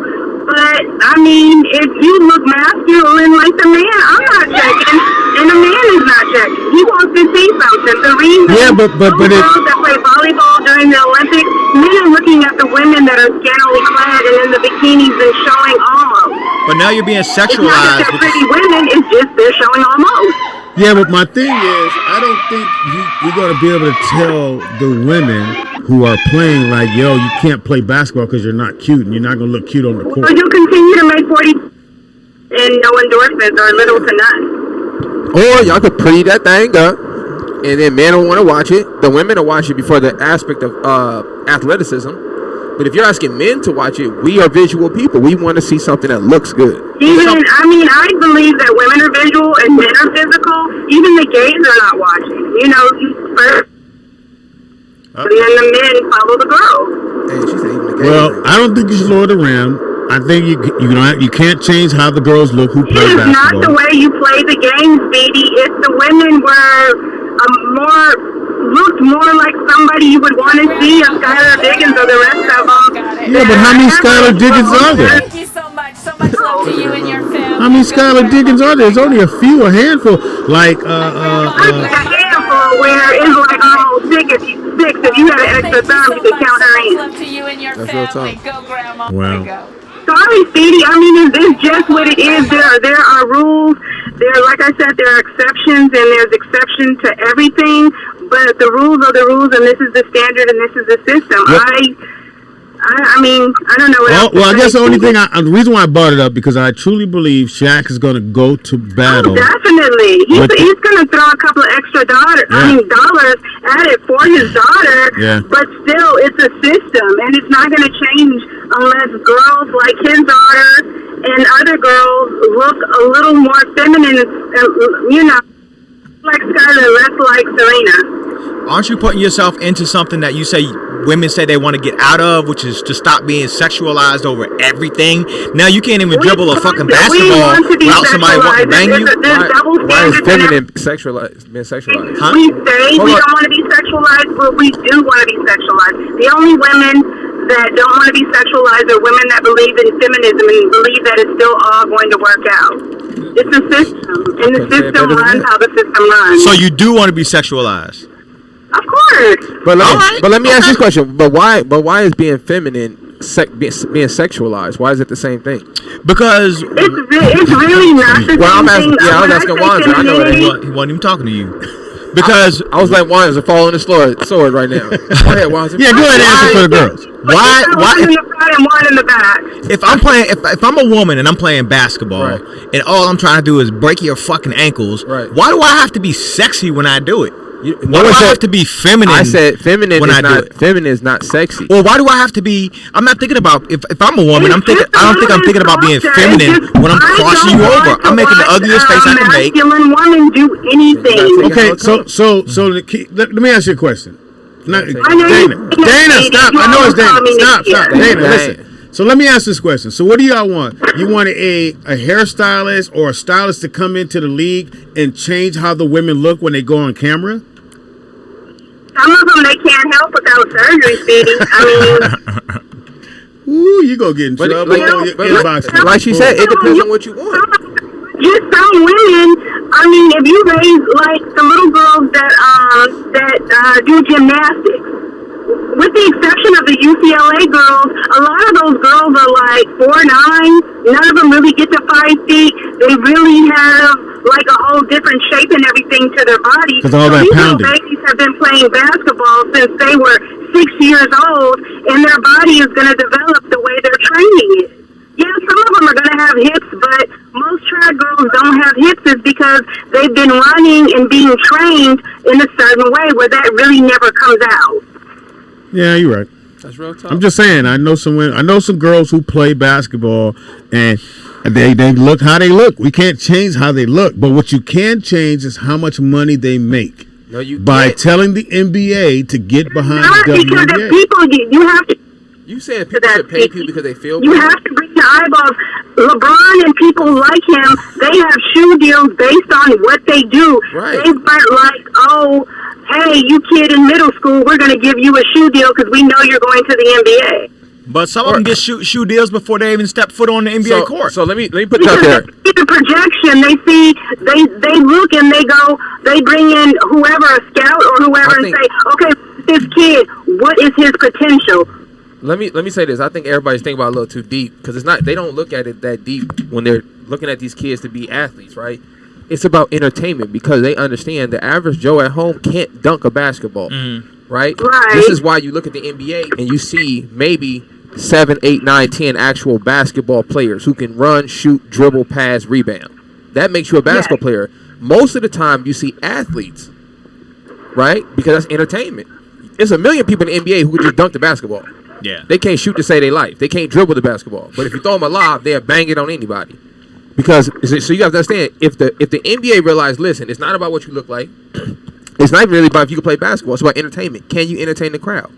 but I mean, if you look masculine like the man, I'm not checking, and the man is not checking. He wants to see something. The reason but girls that play volleyball during the Olympics, men are looking at the women that are scantily clad and in the bikinis and showing almost. But now you're being It's not sexualized. just pretty women, it's just they're showing almost. Yeah, but my thing is, I don't think you're going to be able to tell the women who are playing like, yo, you can't play basketball because you're not cute and you're not going to look cute on the court. Well, you'll continue to make 40 and no endorsements or little to none. Or y'all could pretty that thing up, and then men will want to watch it. The women will watch it before the aspect of athleticism. But if you're asking men to watch it, we are visual people. We want to see something that looks good. I believe that women are visual and men are physical. Even the gays are not watching. And then the men follow the girls. Hey, she said even the gays. Well, I don't think you should lower the rim. I think you can't change how the girls look who play basketball. It is not the way you play the game, Speedy. If the women were looked more like somebody you would want to see, a Skylar Diggins or the rest of them. Yeah, but how many Skylar Diggins are there? Thank you so much. So much love to you and your family. How many Skylar Diggins are there? There's only a handful. Like, a handful where it's like almost six. If you had an extra thumb, you could count her in. Love to you and your family. Go, Grandma. Wow. Go. Sorry, Speedy. I mean, is this just what it is? There are rules. Like I said, there are exceptions, and there's exceptions to everything. But the rules are the rules, and this is the standard, and this is the system. Yep. I mean, I don't know what else to I guess say. the only thing, the reason why I brought it up, because I truly believe Shaq is going to go to battle. Oh, definitely. He's going to throw a couple of extra dollars at it for his daughter. Yeah. But still, it's a system, and it's not going to change unless girls like his daughter and other girls look a little more feminine, like Skylar, less like Serena. Aren't you putting yourself into something that you say women say they want to get out of, which is to stop being sexualized over everything? Now you can't even dribble a fucking basketball without somebody wanting to bang you. Why is feminine being sexualized? Huh? We say we don't want to be sexualized, but we do want to be sexualized. The only women that don't want to be sexualized are women that believe in feminism and believe that it's still all going to work out. It's a system, and the system runs how the system runs. So you do want to be sexualized? Of course. But let me ask this question. But why is being feminine being sexualized? Why is it the same thing? Because it's really not the same thing. I was asking Wanda. I know he wasn't even talking to you. Because I was like, Wanza following the sword right now. Go ahead, Wanza. Yeah, go ahead and answer for the girls. Why? One in the front and one in the back. If I'm playing, if I'm a woman and I'm playing basketball, and all I'm trying to do is break your fucking ankles, why do I have to be sexy when I do it? Why do I have to be feminine? I said feminine when is I do not it. feminine is not sexy. Well, why do I have to be? I'm not thinking about if I'm a woman. I don't think I'm thinking about being feminine when I'm crossing you over. I'm making the ugliest face I can make. Masculine woman do anything. Okay, let me ask you a question. Dana, stop. I know it's Dana. Stop. Dana, listen. So let me ask this question. So what do y'all want? You want a hairstylist or a stylist to come into the league and change how the women look when they go on camera? Some of them they can't help without surgery, Speedy. I mean, ooh, you gonna get in trouble. Like she said, it depends on what you want. Just some women. I mean, if you raise like the little girls that do gymnastics. With the exception of the UCLA girls, a lot of those girls are like 4'9". None of them really get to 5 feet. They really have like a whole different shape and everything to their body. Because all that these pounding. little babies have been playing basketball since they were 6 years old, and their body is going to develop the way they're training it. Yeah, some of them are going to have hips, but most track girls don't have hips is because they've been running and being trained in a certain way where that really never comes out. Yeah, you're right. That's real talk. I'm just saying. I know some girls who play basketball, and they look how they look. We can't change how they look, but what you can change is how much money they make. No, you by can't. telling the NBA to get behind Not the because WNBA. the people you have to. You saying people should pay people because they feel You good? have to bring the eyeballs. LeBron and people like him, they have shoe deals based on what they do. Right. They aren't like, oh, hey, you kid in middle school, we're going to give you a shoe deal because we know you're going to the NBA. But some of them get shoe deals before they even step foot on the NBA court. So let me put that there. They see the projection. They see, they look and they go, they bring in whoever, a scout or whoever, and say, okay, this kid, what is his potential? Let me say this. I think everybody's thinking about it a little too deep because it's not. They don't look at it that deep when they're looking at these kids to be athletes, right? It's about entertainment because they understand the average Joe at home can't dunk a basketball, right? This is why you look at the NBA and you see maybe 7, 8, 9, 10 actual basketball players who can run, shoot, dribble, pass, rebound. That makes you a basketball player. Most of the time you see athletes, right? Because that's entertainment. There's a million people in the NBA who could just dunk the basketball. Yeah. They can't shoot to save their life. They can't dribble the basketball. But if you throw them a lob, they'll bang it on anybody. Because so you have to understand, if the NBA realize, listen, it's not about what you look like. It's not really about if you can play basketball. It's about entertainment. Can you entertain the crowd?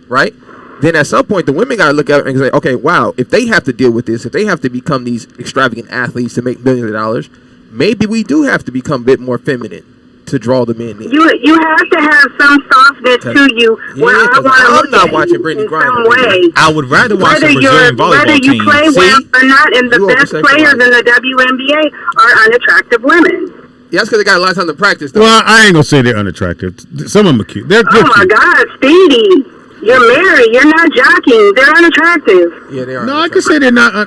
Right? Then at some point, the women got to look at it and say, okay, wow, if they have to deal with this, if they have to become these extravagant athletes to make millions of dollars, maybe we do have to become a bit more feminine to draw them in. You have to have some softness to you. I'm not watching Brittany Griner. I would rather watch a Brazilian volleyball whether you team. play well or not, and the best players in the WNBA are unattractive women. Yeah, that's because they got a lot of time to practice, though. Well, I ain't gonna say they're unattractive. Some of them are cute. They're Oh my cute. God, Speedy, you're married. You're not jockeying. They're unattractive. Yeah, they are. No, I can say they're not.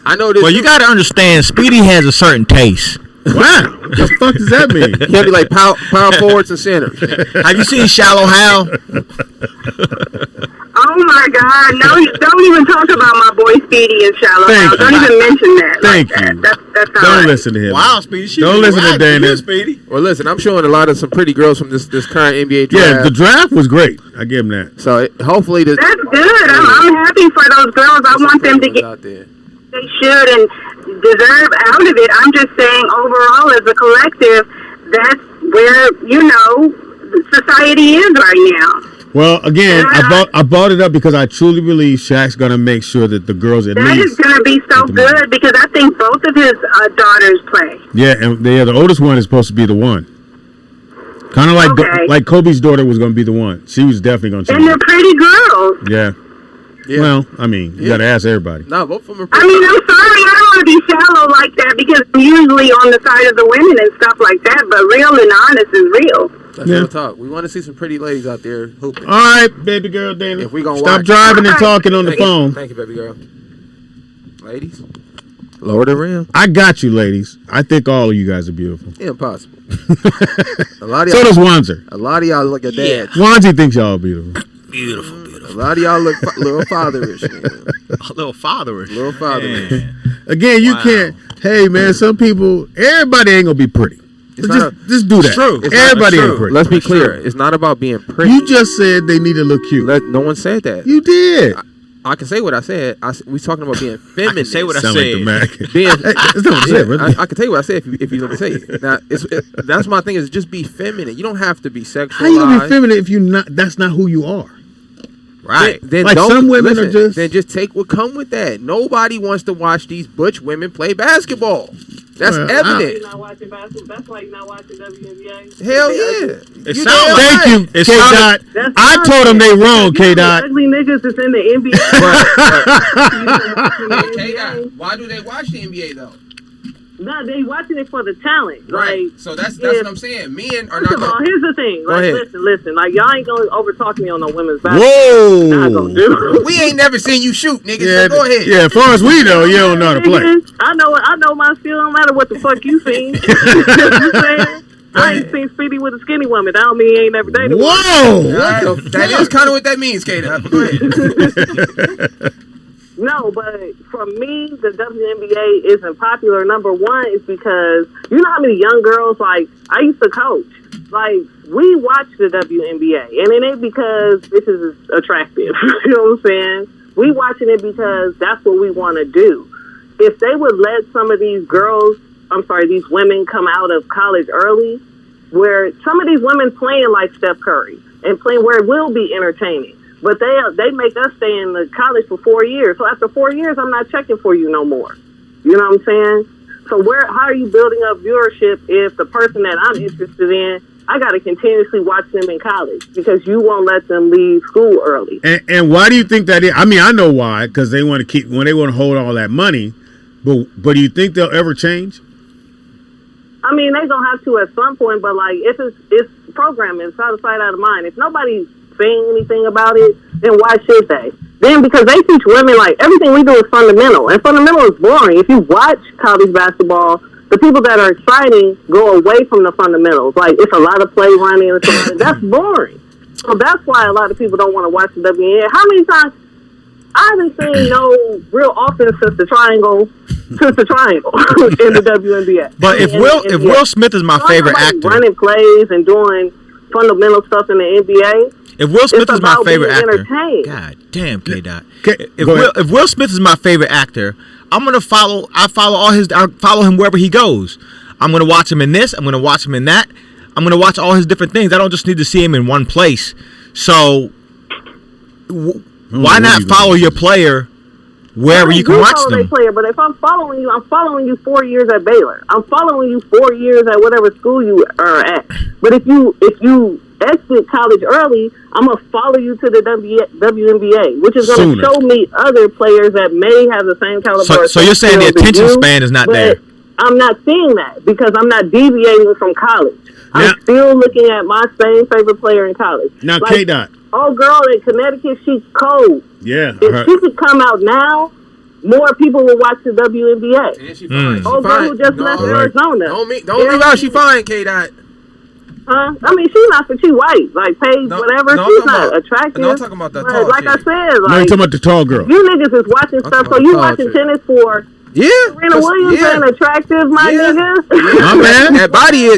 I know this. Well, you got to understand, Speedy has a certain taste. Wow, what the fuck does that mean? You gotta be like power forwards and centers. Have you seen Shallow Hal? Oh my God, no! Don't even talk about my boy Speedy and Shallow. Thank Don't you. even mention that. Thank like you. That's all Don't right. listen to him. Wow, Speedy. Don't listen to Dana. Speedy. Well, listen, I'm showing a lot of some pretty girls from this current NBA draft. Yeah, the draft was great. I give him that. So hopefully That's good. I'm happy for those girls. I want them to get. out there. They should and deserve out of it. I'm just saying, overall, as a collective, that's where society is right now. Well, again, I brought it up because I truly believe Shaq's gonna make sure that the girls at That is least. going to be so good because I think both of his daughters play. Yeah, and the oldest one is supposed to be the one. Kind of like like Kobe's daughter was gonna be the one. She was definitely gonna change. And they're pretty girls. Yeah. Well, I mean, you gotta ask everybody. No, both of them are I mean, I'm sorry, I don't want to be shallow like that because I'm usually on the side of the women and stuff like that, but real and honest is real. That's real talk. We want to see some pretty ladies out there hooping. All right, baby girl, Dana. If we gonna stop watch. driving and talking on the Thank you. phone. Thank you, baby girl. Ladies. Lower the rim. I got you, ladies. I think all of you guys are beautiful. Impossible. A lot of y'all, so does Wanzer. A lot of y'all look at dad. Wanzer thinks y'all are beautiful. Beautiful. A lot of y'all look a little fatherish. A little fatherish. Little fatherish. Again, you can't. Hey, man, some people, everybody ain't gonna be pretty. Just do that. It's true. Everybody ain't pretty. Let's be clear. It's not about being pretty. You just said they need to look cute. No one said that. You did. I can say what I said. We talking about being feminine. I can say what I said. I can tell you what I said if you let me say it. Now, that's my thing is just be feminine. You don't have to be sexualized. How you gonna be feminine if you not? That's not who you are. Right. Then like some women are just. Then just take what come with that. Nobody wants to watch these butch women play basketball. That's evident. You're not watching basketball. That's why you're not watching WNBA. Hell yeah. Thank you, K-Dot. I told them they wrong, K-Dot. Ugly niggas is in the NBA. K-Dot, why do they watch the NBA though? No, they watching it for the talent. Right. Like, so that's what I'm saying. Men are first not. of all, here's the thing. Go Like, ahead. listen. Like, y'all ain't gonna overtalk me on no women's basketball. Whoa. Not gonna do. We ain't never seen you shoot, nigga. Yeah, so go ahead. Yeah, as far as we know, you don't know how to play. I know my skill. Don't matter what the fuck you seen. You saying? I ain't seen Speedy with a skinny woman. That don't mean he ain't never dated one. Whoa! That is kind of what that means, K-Dot. Go ahead. No, but for me, the WNBA isn't popular. Number one is because you know how many young girls, like, I used to coach. Like, we watch the WNBA, and it ain't because this is attractive. You know what I'm saying? We watching it because that's what we want to do. If they would let some of these these women come out of college early, where some of these women playing like Steph Curry and playing where it will be entertaining. But they make us stay in the college for 4 years. So after 4 years, I'm not checking for you no more. You know what I'm saying? So how are you building up viewership if the person that I'm interested in, I got to continuously watch them in college because you won't let them leave school early. And why do you think that is? I mean, I know why, because they want to they want to hold all that money. But do you think they'll ever change? I mean, they gonna have to at some point. But like, if it's programming, it's out of sight, out of mind. If nobody's saying anything about it, then why should they? Then because they teach women, like, everything we do is fundamental, and fundamental is boring. If you watch college basketball, the people that are exciting go away from the fundamentals. Like, it's a lot of play running, that's boring. So that's why a lot of people don't want to watch the WNBA. How many times? I haven't seen no real offense since the triangle in the WNBA. But if Will Smith is my favorite actor, running plays and doing fundamental stuff in the NBA. If Will Smith is my favorite actor, God damn, K-Dot. If Will Smith is my favorite actor, I'm gonna follow. I follow him wherever he goes. I'm gonna watch him in this. I'm gonna watch him in that. I'm gonna watch all his different things. I don't just need to see him in one place. So why not follow your player wherever you can watch them? Player, but if I'm following you 4 years at Baylor. I'm following you 4 years at whatever school you are at. But if you exit college early, I'm gonna follow you to the WNBA, which is gonna show me other players that may have the same caliber. So you're saying the attention span is not there? I'm not seeing that because I'm not deviating from college. I'm still looking at my same favorite player in college. Now, like, K-Dot. Oh, girl in Connecticut, she's cold. Yeah. If she could come out now, more people will watch the WNBA. And she fine. Oh, girl who just left Arizona. Don't leave out. She fine, K-Dot. Huh? I mean, she's not, she white. Like, Paige, whatever. She's not attractive. No, I'm talking about the tall like chick. I said, like. No, you're talking about the tall girl. You niggas is watching stuff, so you watching tennis for. Yeah. Serena Williams ain't attractive, my nigga. My man.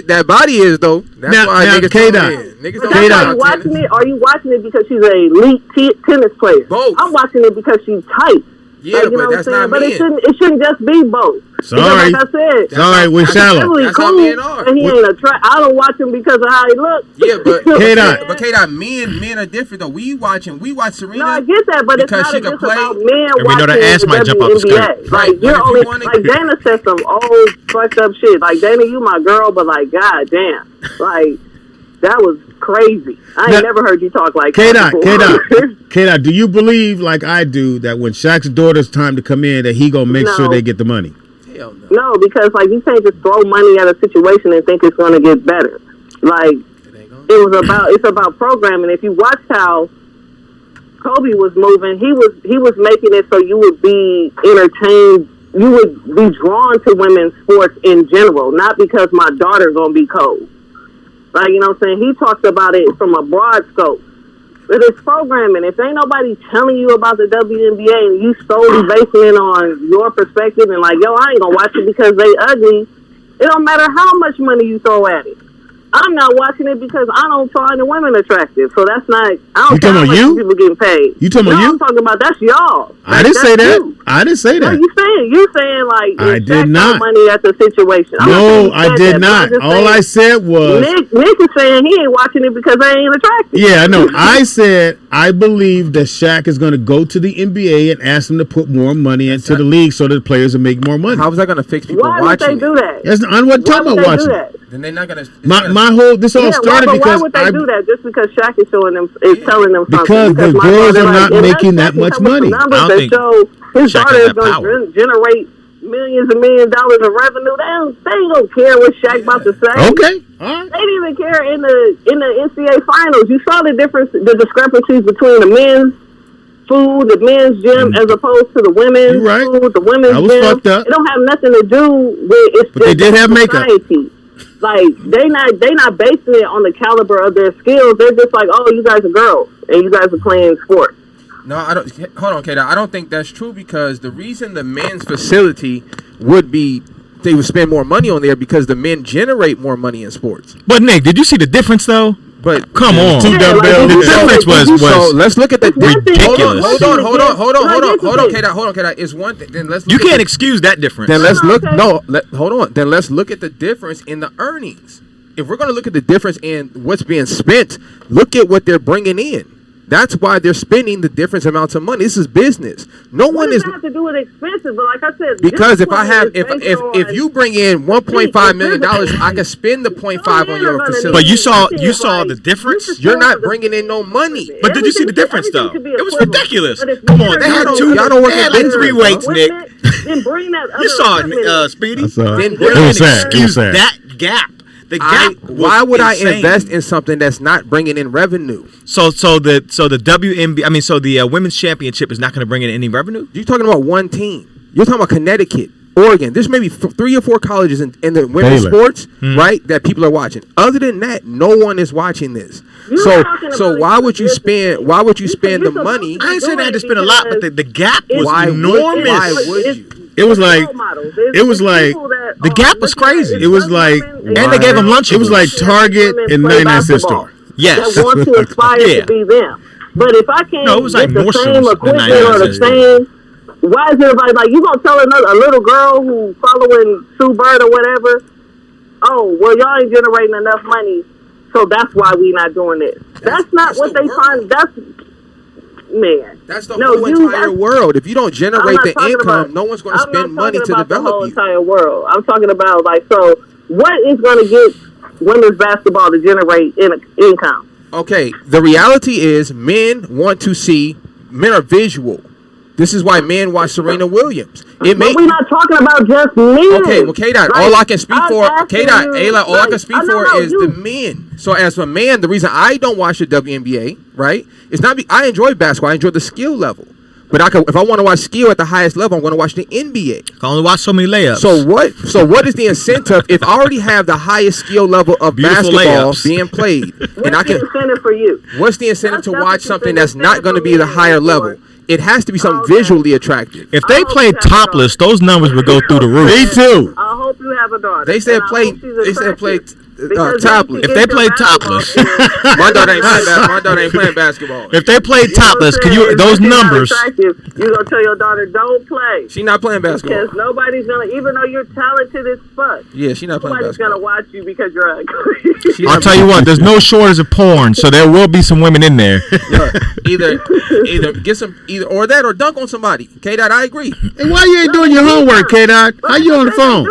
That body is though. That's why niggas K-Dot. Niggas don't are you watching it? Are you watching it because she's an elite tennis player? Both. I'm watching it because she's tight. Yeah, like, you know but that's not But men. it shouldn't just be both. Sorry. Like I said, sorry, we're shallow. That's cool, how men are. And he ain't attractive. I don't watch him because of how he looks. Yeah, but K-Dot. But K-Dot, men are different though. We watch Serena. No, I get that, but it's not she just can play. about men And we know watching the ass the might jump off the WNBA. skirt. Like, Right, you're but if only you wanna- like Dana said some old fucked up shit. Like, Dana, you my girl, but like, god damn, like that was crazy. I ain't never heard you talk like that before. K-Dot, do you believe, like I do, that when Shaq's daughter's time to come in, that he gonna make sure they get the money? Hell no. No, because like you can't just throw money at a situation and think it's gonna get better. Like it's about programming. If you watch how Kobe was moving, he was making it so you would be entertained you would be drawn to women's sports in general, not because my daughter's gonna be cold. Like, you know what I'm saying? He talks about it from a broad scope. But it's programming. If ain't nobody telling you about the WNBA and you solely basing it on your perspective and like, yo, I ain't gonna watch it because they ugly, it don't matter how much money you throw at it. I'm not watching it because I don't find the women attractive. So that's not. I don't care how much people getting paid. You talking about you? I'm talking about that's y'all. I didn't say that. I didn't say that. No, you saying like I did not. Money at the situation. No, I did not. All I said was Nick is saying he ain't watching it because they ain't attractive. Yeah, I know. I said I believe that Shaq is going to go to the NBA and ask them to put more money into the league so that the players will make more money. How is that going to fix people watching? Why would they do that? That's I wasn't talking about watching. Then they're not going to. This all started because why would they do that? Just because Shaq is showing them, is telling them something? Because the girls are not making that much money. I don't think his daughter is going to generate millions and millions of dollars of revenue. They ain't gonna care what Shaq about to say. Okay, all right. They didn't even care in the NCAA finals. You saw the difference, the discrepancies between the men's food, the men's gym, as opposed to the women's food, the women's gym. Fucked up. It don't have nothing to do with. But they did have makeup. Like they not basing it on the caliber of their skills. They're just like, oh, you guys are girls and you guys are playing sports. No, I don't. Hold on, Kata. I don't think that's true because the reason the men's facility would be they would spend more money on there because the men generate more money in sports. But Nick, did you see the difference though? But come on, the difference was. So let's look at the ridiculous. Hold on, Kata. It's one thing. Then let's. You can't excuse that difference. Then let's look. No, hold on. Then let's look at the difference in the earnings. If we're going to look at the difference in what's being spent, look at what they're bringing in. That's why they're spending the different amounts of money. This is business. No one is. What does that have to do with expenses? But like I said, because if you bring in $1.5 million, I can spend the 0.5 on your facility. But you saw the difference. You're not bringing in no money. But did you see the difference though? It was ridiculous. Come on, they had two. Y'all don't work at like 3 weights, Nick. Then bring that. You saw it, Speedy. Then excuse that gap. Why would I invest in something that's not bringing in revenue? So the WNBA, the women's championship is not going to bring in any revenue? You're talking about one team. You're talking about Connecticut, Oregon. There's maybe 3 or 4 colleges in the women's sports, right, that people are watching. Other than that, no one is watching this. So why would you spend? Why would you spend the money? I ain't saying I had to spend a lot, but the gap was enormous. Why would you? It was like the gap was crazy. It was like, and they gave them lunch. It was like Target and 99 cent store. Yes, that want to aspire to be them. But if I can't get the same equipment or the same, why is everybody like, you gonna tell a little girl who following Sue Bird or whatever? Oh, well, y'all ain't generating enough money, so that's why we not doing this. That's not what they find. That's the whole entire world. If you don't generate the income, no one's going to spend money to develop the whole entire world. I'm talking about so what is going to get women's basketball to generate income? Okay, the reality is men are visual. This is why men watch Serena Williams. We're not talking about just men. Okay, well, K-Dot, all I can speak for, K-Dot, Ayla, all I can speak for is the men. So as a man, the reason I don't watch the WNBA, right, it's not I enjoy basketball. I enjoy the skill level. But if I want to watch skill at the highest level, I'm going to watch the NBA. I can only watch so many layups. So what is the incentive if I already have the highest skill level of basketball being played? What's the incentive for you? What's the incentive to watch something that's not going to be the higher level? It has to be something visually attractive. If they played topless, those numbers would go through the roof. Me too. I hope you have a daughter. They said play topless. If they played topless, my daughter ain't playing basketball. If they played topless, those numbers? You gonna tell your daughter don't play? She not playing basketball because nobody's gonna. Even though you're talented as fuck. Yeah, she not playing basketball. Nobody's gonna watch you because you're ugly. I'll tell you what. There's no shortage of porn, so there will be some women in there. Either get some or that or dunk on somebody. K-Dot, I agree. And why you ain't doing your homework, K-Dot? How you on the phone?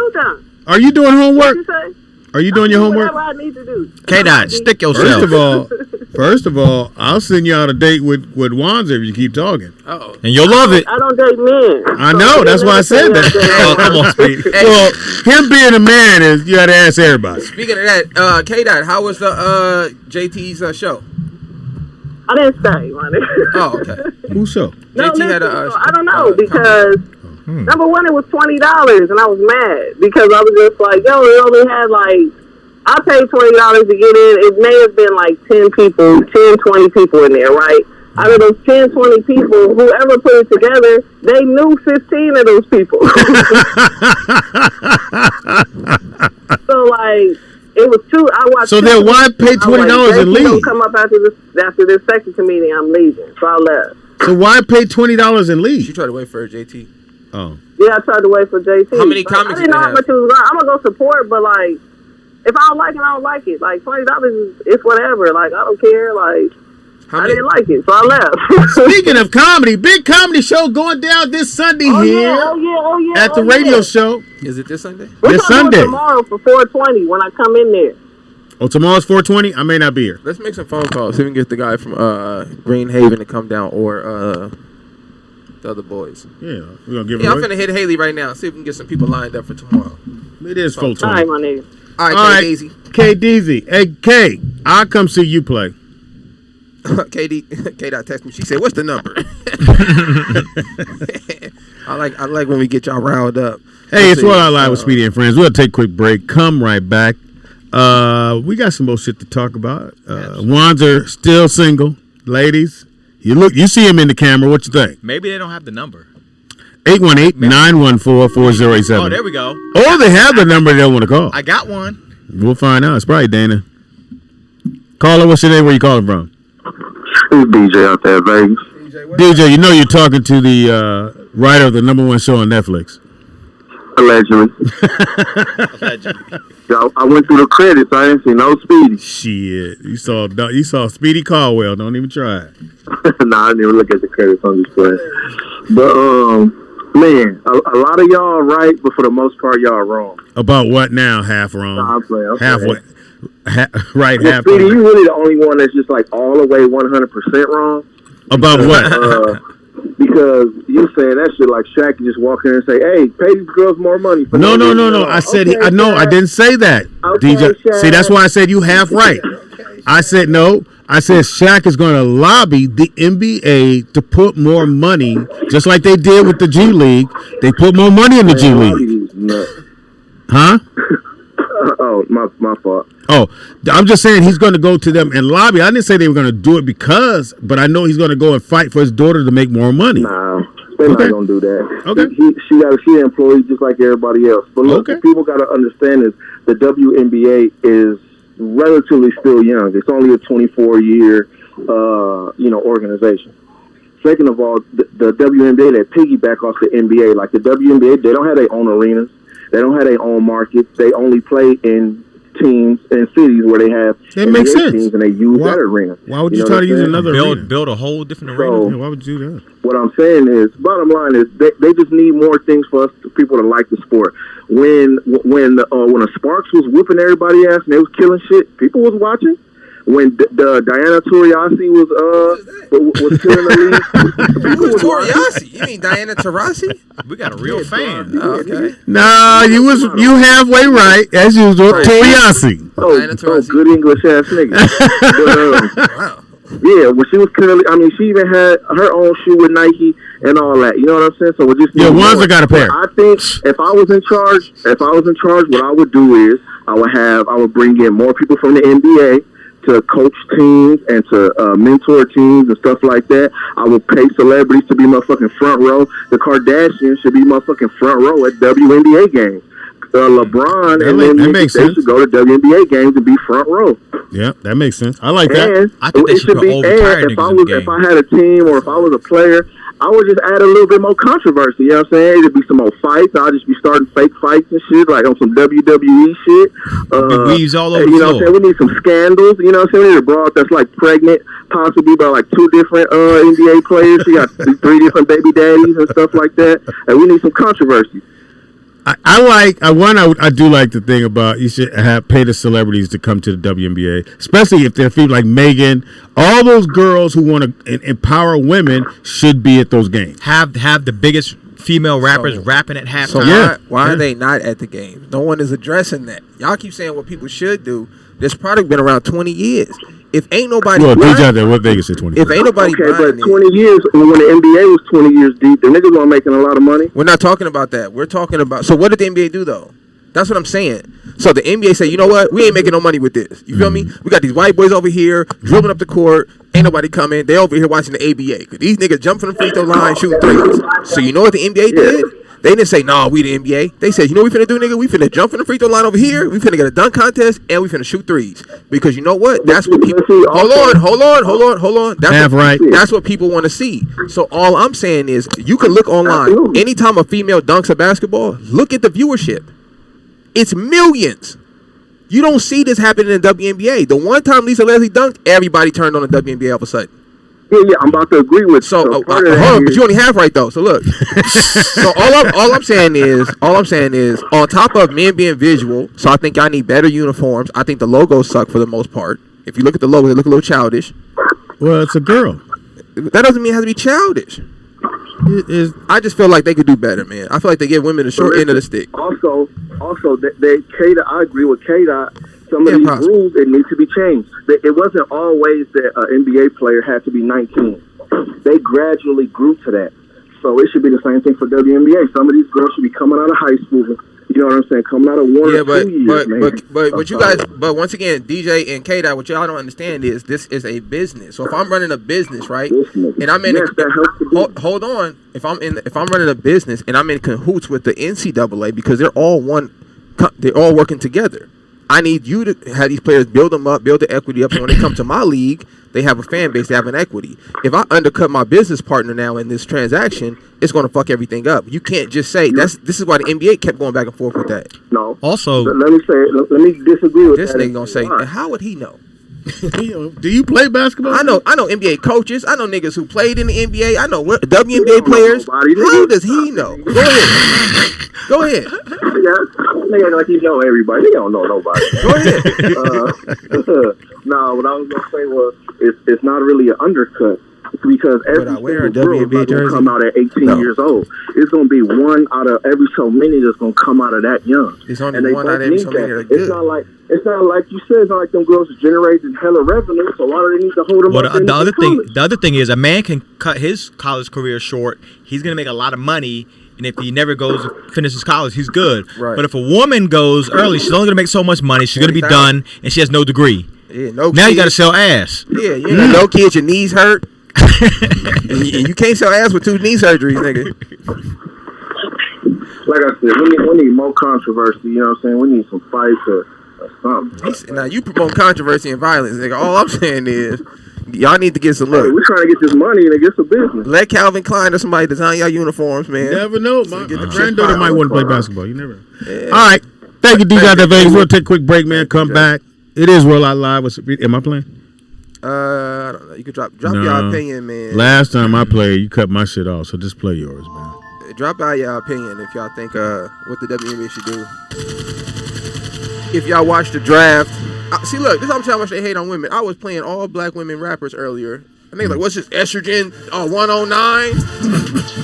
Are you doing homework? Are you doing your homework? Whatever I need to do. K-Dot, stick yourself. First of all, I'll send you on a date with Wanza if you keep talking. Oh, and you'll love it. I don't date men. I know. That's why I said that. Come on, Speedy. Well, him being a man is you got to ask everybody. Speaking of that, K-Dot, how was the JT's show? I didn't stay, man. Oh, okay. Who's show? No, JT had I don't know because Number one, it was $20, and I was mad because I was just like, yo, it only had like, I paid $20 to get in. It may have been like 10 people, 10, 20 people in there, right? Out of those 10, 20 people, whoever put it together, they knew 15 of those people. So like, it was two. I watched. So then, why pay $20 and leave? Don't come up after this second comedian. I'm leaving, so I left. So why pay $20 and leave? She tried to wait for her, JT. Oh. Yeah, I tried to wait for JT. How many comics? I didn't know how much it was. I'm gonna go support, but like, if I don't like it, I don't like it. Like $20 is it's whatever. Like I don't care. Like. I didn't like it, so I left. Speaking of comedy, big comedy show going down this Sunday here at the radio show. Is it this Sunday? This Sunday. Tomorrow for 420 when I come in there. Oh, tomorrow's 420? I may not be here. Let's make some phone calls. See if we can get the guy from Green Haven to come down or the other boys. Yeah, we're going to give it I'm finna hit Haley right now. See if we can get some people lined up for tomorrow. It is 420. All right, my nigga. All right, K-Daisy. K-Daisy. Hey, K, I'll come see you play. K-Dot text me. She said, "What's the number?" I like when we get y'all riled up. Hey, it's What I Like with Speedy and Friends. We'll take a quick break. Come right back. We got some more shit to talk about. Wands are still single, ladies. You see him in the camera. What you think? Maybe they don't have the number. 818-914-4087. Oh, there we go. Or they have the number they don't want to call. I got one. We'll find out. It's probably Dana. Caller, what's your name? Where you calling from? It's DJ out there, Vegas. DJ, you know you're talking to the writer of the #1 show on Netflix. Allegedly. I went through the credits. I didn't see no Speedy. Shit, you saw Speedy Caldwell. Don't even try it. Nah, I didn't even look at the credits on this play. But man, a lot of y'all right, but for the most part, y'all wrong. About what now? Half wrong. Nah, I'm playing. Halfway. Right, well, half. Speedy, you really the only one that's just like all the way 100% wrong. About what? Because you saying that shit like Shaq can just walk in and say, "Hey, pay these girls more money." For No. I said okay, I didn't say that. Okay, DJ, Shaq. see, that's why I said you half right. I said no. I said Shaq is going to lobby the NBA to put more money, just like they did with the G League. They put more money in the G League. Huh? Oh, my fault. Oh, I'm just saying he's going to go to them and lobby. I didn't say they were going to do it but I know he's going to go and fight for his daughter to make more money. Nah, they're not going to do that. Okay. She got an employee just like everybody else. But look, what people got to understand is the WNBA is relatively still young. It's only a 24-year, organization. Second of all, the WNBA, they piggyback off the NBA. Like the WNBA, they don't have their own arenas. They don't have their own markets. They only play in teams and cities where they have NBA sense. Teams, and they use that arena. Why would you try to use another arena? Build a whole different arena? So, why would you do that? What I'm saying is, bottom line is, they just need more things for us, people to like the sport. When a Sparks was whooping everybody ass and they was killing shit, people was watching. When Diana Taurasi was killing the league, who's Taurasi? You mean Diana Taurasi? We got a real fan. Oh, okay. No, you halfway right as usual. Taurasi. Oh, good English ass nigga. Wow. Yeah, when she was killing, I mean, she even had her own shoe with Nike and all that. You know what I'm saying? So we just Wanza got a pair. I think if I was in charge, what I would do is I would bring in more people from the NBA to coach teams and to mentor teams and stuff like that. I would pay celebrities to be motherfucking front row. The Kardashians should be motherfucking front row at WNBA games. LeBron and them they should go to WNBA games and be front row. Yeah, that makes sense. I like that. And I think they should put old retired niggas in the game. If I had a team or if I was a player, I would just add a little bit more controversy. You know what I'm saying? It'd be some more fights. I'll just be starting fake fights and shit, like on some WWE shit. Weaves all over the you know floor. what I'm saying? We need some scandals. You know what I'm saying? We need a broad that's like pregnant, possibly by like 2 different NBA players. She got 3 different baby daddies and stuff like that. And we need some controversy. I do like the thing about you should pay the celebrities to come to the WNBA, especially if they're people like Megan. All those girls who want to empower women should be at those games. Have the biggest female rappers rapping at halftime. So why are they not at the game? No one is addressing that. Y'all keep saying what people should do. This product been around 20 years. if ain't nobody, well, DJ out there, what Vegas said 20. If ain't nobody, okay, but 20 years when the NBA was 20 years deep, the niggas weren't making a lot of money. We're not talking about that. We're talking about. So what did the NBA do though? That's what I'm saying. So the NBA say, you know what? We ain't making no money with this. You feel me? We got these white boys over here dribbling up the court. Ain't nobody coming. They over here watching the ABA. Cause these niggas jump from the free throw line, shooting threes. So you know what the NBA did? They didn't say, nah, we the NBA. They said, you know what we finna do, nigga? We finna jump from the free throw line over here. We finna get a dunk contest, and we finna shoot threes. Because you know what? That's what people... Hold on. That's what people want to see. So all I'm saying is, you can look online. Anytime a female dunks a basketball, look at the viewership. It's millions. You don't see this happening in the WNBA. The one time Lisa Leslie dunked, everybody turned on the WNBA all of a sudden. Yeah, I'm about to agree with. So, hold on, but you only half right though. So look, so all I'm saying is, on top of men being visual, so I think y'all need better uniforms. I think the logos suck for the most part. If you look at the logo, they look a little childish. Well, it's a girl. That doesn't mean it has to be childish. I just feel like they could do better, man. I feel like they give women the short end of the stick. Also, they Kata. I agree with Kata. Some of these rules, it needs to be changed. It wasn't always that an NBA player had to be 19. They gradually grew to that. So it should be the same thing for WNBA. Some of these girls should be coming out of high school. You know what I'm saying? Coming out of 1 or 2 years, but you guys, but once again, DJ and K-Dot, what y'all don't understand is this is a business. So if I'm running a business, right, and I'm in hold on, if I'm running a business and I'm in cahoots with the NCAA because they're all working together. I need you to have these players build them up, build the equity up, and when they come to my league, they have a fan base, they have an equity. If I undercut my business partner now in this transaction, it's going to fuck everything up. You can't just say this is why the NBA kept going back and forth with that. No. Also, let me disagree with this that. This nigga gonna say, and how would he know? Do you play basketball? I know NBA coaches. I know niggas who played in the NBA. I know WNBA players. How does he know? Go ahead. Nigga, like you know everybody. They don't know nobody. Go ahead. No, what I was gonna say was it's not really an undercut. Because every single girl is not going to come out at 18 years old. It's going to be one out of every so many that's going to come out of that young. It's only one out of every so many that are good. It's not like you said. It's not like them girls are generating hella revenue. So why do they need to hold them up? The other thing is, a man can cut his college career short. He's going to make a lot of money. And if he never goes and finishes college, he's good. Right. But if a woman goes early, she's only going to make so much money. She's going to be done, and she has no degree. Yeah, no. Now you got to sell ass. Yeah, you know, no kids, your knees hurt. and you can't sell ass with 2 knee surgeries, nigga. Like I said, we need more controversy. You know what I'm saying? We need some fights or something. Now you promote controversy and violence, nigga. All I'm saying is, y'all need to get some look. Hey, we're trying to get this money and get some business. Let Calvin Klein or somebody design y'all uniforms, man. You never know. My granddaughter might want to play basketball. You never know. Yeah. All right. Thank you, DJ Vegas. We'll take a quick break, man. Come back. It is Roll Out Live. Am I playing? I don't know. You could drop your opinion, man. Last time I played, you cut my shit off, so just play yours, man. Drop out your opinion if y'all think what the WNBA should do. If y'all watch the draft, see, look, this is how much they hate on women. I was playing all black women rappers earlier, and they like, "What's this estrogen? 109?"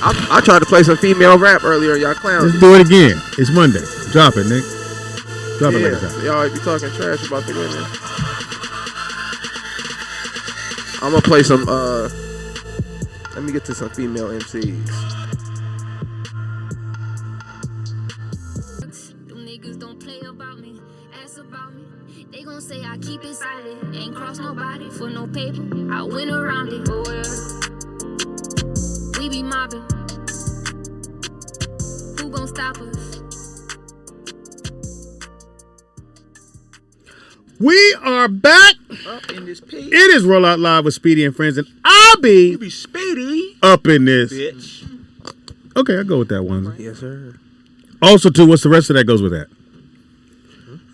I tried to play some female rap earlier. Y'all clowns. Let's do it again. It's Monday. Drop it, Nick. Drop it like that. So y'all be talking trash about the women. I'm gonna play some. Let me get to some female MCs. Them niggas don't play about me, ask about me. They gon' say I keep it silent, ain't cross nobody for no paper. I went around it. Oh yeah. We be mobbing. Who gon' stop us? We are back. Up in this pig. It is Roll Out Live with Speedy and Friends, and I'll be Speedy up in this. Bitch. Okay, I'll go with that one. Yes, sir. Also, too, what's the rest of that goes with that?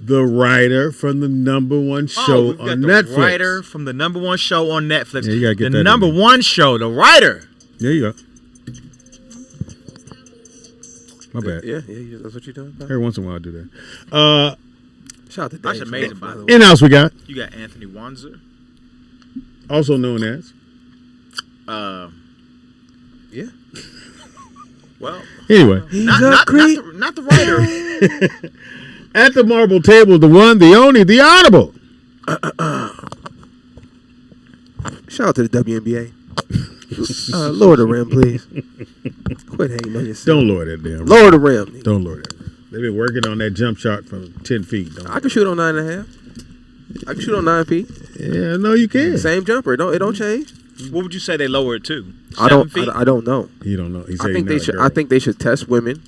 The writer from the #1 show on Netflix. The writer from the #1 show on Netflix. Yeah, you gotta get the that #1 show, the writer. There you go. My bad. Yeah, that's what you're doing. Every once in a while I do that. Shout out to That's Dave amazing, Smith, by the way. In house we got. You got Anthony Wanzer. Also known as. Yeah. Well. Anyway. Not the writer. At the marble table, the one, the only, the honorable. Shout out to the WNBA. Lower the rim, please. Quit hating on yourself. Don't lower that damn rim. Lower the rim. Don't lower that. They've been working on that jump shot from 10 feet. I can shoot on 9.5. I can shoot on 9 feet. Yeah, no, you can. Same jumper. It don't change. What would you say they lower it to? 7 feet? I don't know. You don't know. I think they should test women,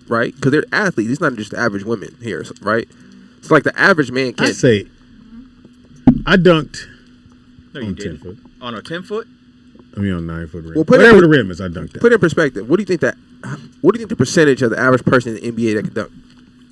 right? Because they're athletes. It's not just average women here, right? It's like the average man can't. I dunked on 10 foot. On a 10 foot? I mean on 9 foot rim. Well, whatever the rim is, I dunked that. Put it in perspective. What do you think the percentage of the average person in the NBA that can dunk?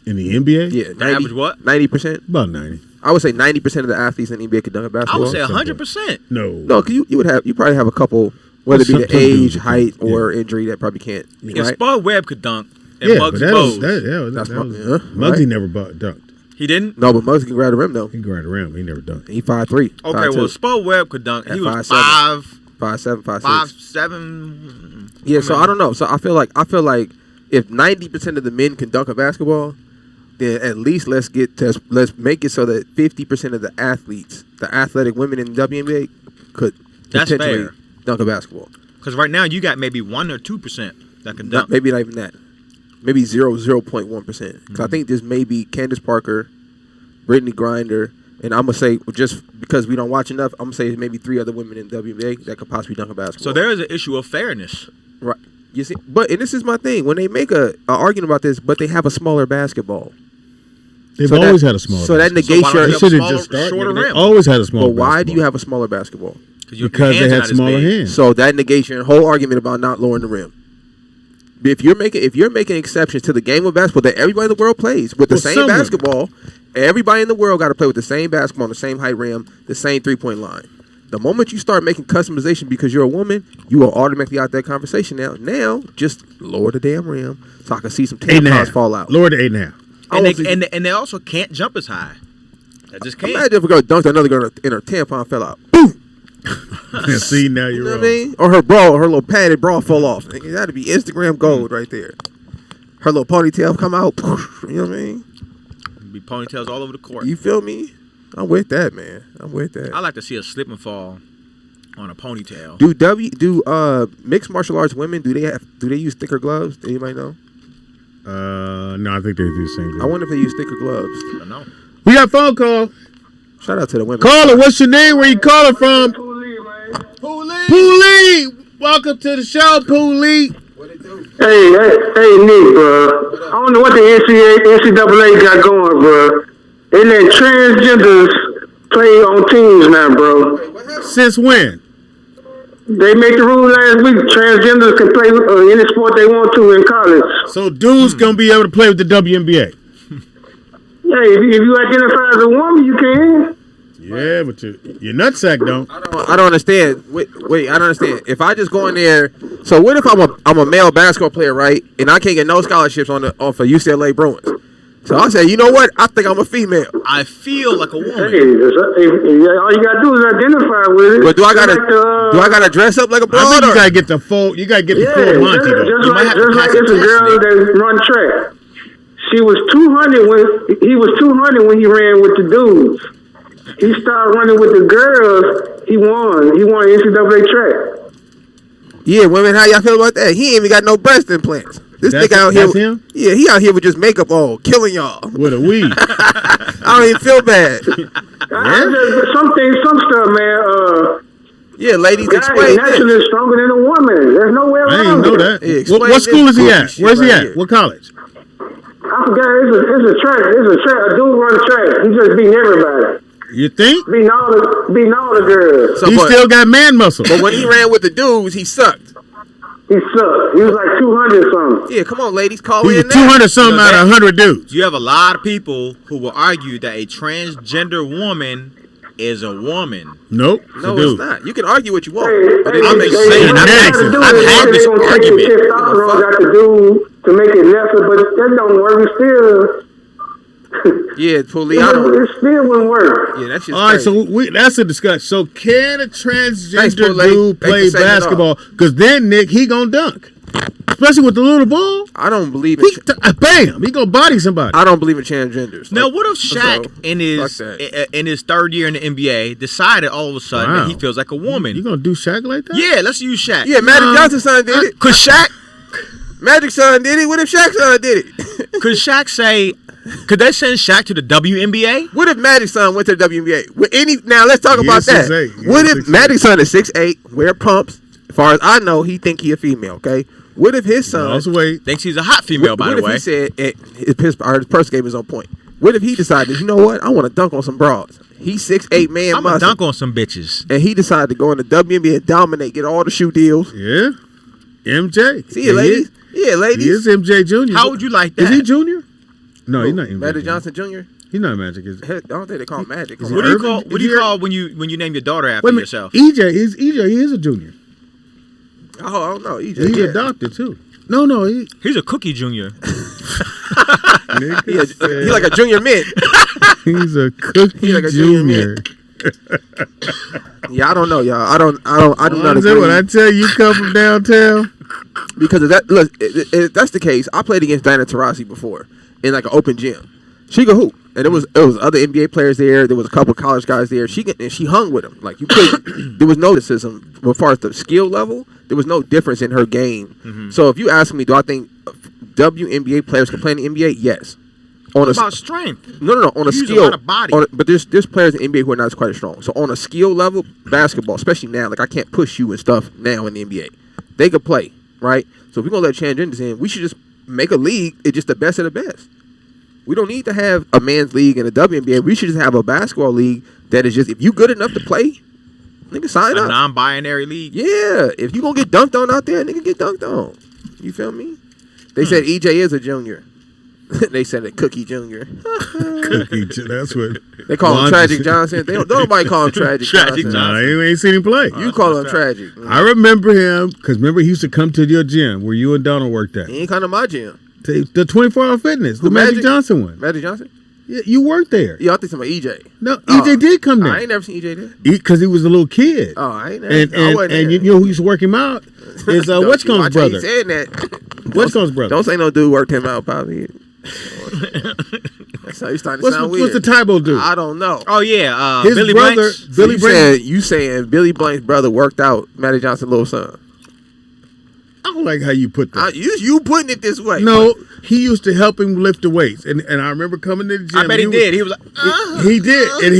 In the NBA? Yeah, 90, average what? 90%. About 90. I would say 90% of the athletes in the NBA can dunk a basketball. I would say 100%. No, because you probably have a couple, whether it be the age, height, or injury that probably can't. If right? Spud Webb could dunk, and yeah, Muggsy but Bogues. Muggsy right? never dunked. He didn't? No, but Muggsy can grab the rim though. He can grab the rim. He never dunked. He 5'3". Okay, well Spud Webb could dunk. He was 5'7", 5'6". 5'7". Yeah, so I don't know. So I feel like if 90% of the men can dunk a basketball, then at least let's make it so that 50% of the athletes, the athletic women in the WNBA, could potentially dunk a basketball. Because right now you got maybe 1 or 2% that can dunk. Maybe not even that. Maybe 0.1%. Because I think there's maybe Candace Parker, Brittany Griner, and I'm gonna say just because we don't watch enough, I'm gonna say maybe 3 other women in the WNBA that could possibly dunk a basketball. So there is an issue of fairness, right? You see, and this is my thing. When they make a argument about this, but they have a smaller basketball. They've always had a smaller. So that negates your. They should have just started. Shorter rim. Always had a smaller. But why do you have a smaller basketball? Because they had smaller hands. So that negates your whole argument about not lowering the rim. If you're making exceptions to the game of basketball that everybody in the world plays with the same basketball, everybody in the world got to play with the same basketball on the same height rim, the same 3-point line. The moment you start making customization because you're a woman, you are automatically out that conversation now. Now, just lower the damn rim so I can see some tampons fall out. Lower to 8.5. And they also can't jump as high. They just can't. Imagine if a girl dunked another girl and her tampon fell out. Boom! See, now you're wrong. What I mean? Or her little padded bra fall off. That'd be Instagram gold right there. Her little ponytail come out. You know what I mean? Be ponytails all over the court. You feel me? I'm with that, man. I'm with that. I like to see a slip and fall on a ponytail. Do mixed martial arts women do they use thicker gloves? Do anybody know? No, I think they do the same thing. I wonder if they use thicker gloves. I don't know. We got a phone call. Shout out to the women. Caller, what's your name? Where you calling from? Poolie. Welcome to the show, Poolie. Hey, Nick, bro. I don't know what the NCAA got going, bro. They let transgenders play on teams now, bro. Since when? They made the rule last week. Transgenders can play any sport they want to in college. So dudes gonna be able to play with the WNBA? Yeah, if you identify as a woman, you can. Yeah, but your nutsack don't. I don't understand. Wait, I don't understand. If I just go in there, so what if I'm a male basketball player, right? And I can't get no scholarships for UCLA Bruins. So I say, you know what? I think I'm a female. I feel like a woman. Hey, all you gotta do is identify with it. But do I gotta dress up like a broad? I think you gotta get the full. You gotta get the full Monty though. Just like it's a girl that run track. She was 200 when he was 200 when he ran with the dudes. He started running with the girls. He won. He won NCAA track. Yeah, women, how y'all feel about that? He ain't even got no breast implants. This nigga out here. Him? Yeah, he out here with just makeup on, killing y'all. With a weed. I don't even feel bad. Some stuff, man. Yeah, ladies, guy explain naturally is stronger than a woman. There's no way around I didn't know it. that. Yeah, what school is he at? Where's he at? What college? I forgot. It's a track. A dude run track. He just beating everybody. You think? Beating all the girls. He still got man muscle. But when he ran with the dudes, he sucked. He sucked. He was like 200 something. Yeah, come on, ladies, call He in was now. 200 something out of 100 dudes. You have a lot of people who will argue that a transgender woman is a woman. Nope. No, it's not. You can argue what you want. I'm just saying. I've had this argument. Testosterone got to do to make it lesser, but that don't work. Still. Yeah, Puliano. It still wouldn't work. Yeah, that's just all right. So that's a discussion. So can a transgender dude play basketball? Because then Nick, he gonna dunk. especially with the little ball. I don't believe in. Bam! He gonna body somebody. I don't believe in transgenders. Now, what if Shaq in his third year in the NBA decided all of a sudden that he feels like a woman? You gonna do Shaq like that? Yeah, let's use Shaq. Yeah, Magic Johnson's son did it. Cause Shaq, Magic son did it. What if Shaq's son did it? Could Shaq say? Could they send Shaq to the WNBA? What if Magic son went to the WNBA? Now let's talk about that. 6'8". What if Magic son is 6'8", wear pumps? As far as I know, he think he a female. Okay. What if his son thinks he's a hot female? By the way, what if he said his purse game is on point? What if he decided, you know what? I want to dunk on some broads. He's 6'8" man. I'm gonna dunk on some bitches. And he decided to go in the WNBA and dominate, get all the shoe deals. Yeah. MJ. See you, ladies. Yeah, ladies. He is MJ Jr. How would you like that? Is he Junior? No, he's not MJ. Magic Johnson Jr. He's not Magic. Is I don't think they call him Magic. What do you call when you name your daughter after yourself? EJ. He is a junior. Oh, I don't know. EJ. He's adopted too. No, he's a cookie junior. He's like a junior mint. He's a cookie junior. Yeah, I don't know, y'all. I do not agree. When I tell you come from downtown, because of that, look, if that's the case, I played against Diana Taurasi before in like an open gym. She could hoop, and it was other NBA players there. There was a couple of college guys there. She hung with them. Like you could, there was no racism as far as the skill level. There was no difference in her game. Mm-hmm. So if you ask me, do I think WNBA players can play in the NBA? Yes. About strength. No. On a skill. A lot of body. But there's players in the NBA who are not quite as strong. So on a skill level, basketball, especially now, like I can't push you and stuff now in the NBA. They could play, right? So if we're gonna let transgenders in, we should just make a league. It's just the best of the best. We don't need to have a man's league and a WNBA. We should just have a basketball league that is just, if you good enough to play, nigga sign up. A non-binary league. Yeah, if you gonna get dunked on out there, nigga get dunked on. You feel me? They said EJ is a junior. They said a Cookie Junior. That's what they call him. Tragic Johnson. Don't nobody call him Tragic Johnson. Nah, you ain't seen him play. You call him Tragic. I remember him because remember he used to come to your gym where you and Donald worked at. He ain't come to my gym. The 24-hour fitness, the Magic Johnson one. Magic Johnson? Yeah, you worked there. Yeah, I think somebody EJ. No, EJ did come there. I ain't never seen EJ there. Because he was a little kid. Oh, I ain't never. And you know who used to work him out is What's-Cone's brother. Saying that. What's-Cone's brother. Don't say no dude worked him out, Poppy. That's how you starting to sound weird. What's the Tybo dude? I don't know. Oh yeah, his Billy brother. Blanks. Billy Blanks. You saying Billy Blank's brother worked out Magic Johnson's little son? I don't like how you put that. You putting it this way. No, he used to help him lift the weights, and I remember coming to the gym. I bet he did. He was like, he did, and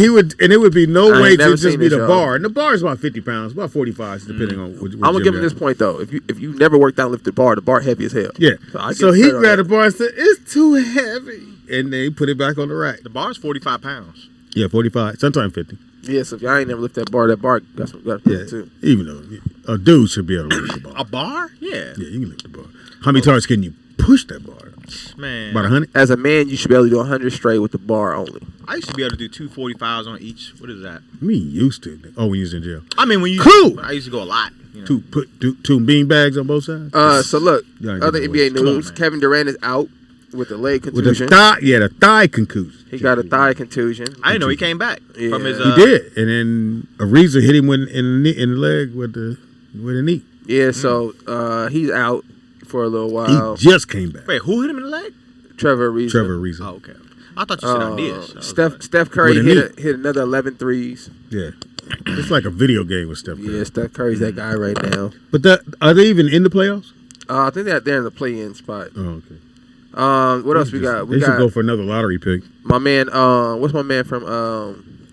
it would be no weights. It would just be the bar, and the bar is about 50 pounds, about 45, depending on which. I'm gonna give him this point though. If you never worked out and lifted the bar heavy as hell. Yeah. So he grabbed the bar and said, "It's too heavy," and they put it back on the rack. The bar is 45 pounds. Yeah, 45, sometimes 50. Yeah, so if y'all ain't never lifted that bar got too. Even though a dude should be able to lift the bar. A bar? Yeah. Yeah, you can lift the bar. How many times can you push that bar? Man. About 100? As a man, you should be able to do 100 straight with the bar only. I used to be able to do 2 45s on each. What is that? I mean, used to. Oh, when you was in jail. I mean, when you... Cool! I used to go a lot. You know? Two bean bags on both sides? So look, other NBA news. Kevin Durant is out with a leg contusion. With the thigh contusion. He got a thigh contusion. I didn't know he came back from his... He did. And then Ariza hit him in the leg with a knee. Yeah, so he's out for a little while. He just came back. Wait, who hit him in the leg? Trevor Ariza. Oh, okay. I thought you said Ideas. Steph Curry hit another 11 threes. Yeah. It's like a video game with Steph Curry. Yeah, Steph Curry's that guy right now. But are they even in the playoffs? I think they're in the play-in spot. Oh, okay. What else we got? They should go for another lottery pick. My man, what's my man from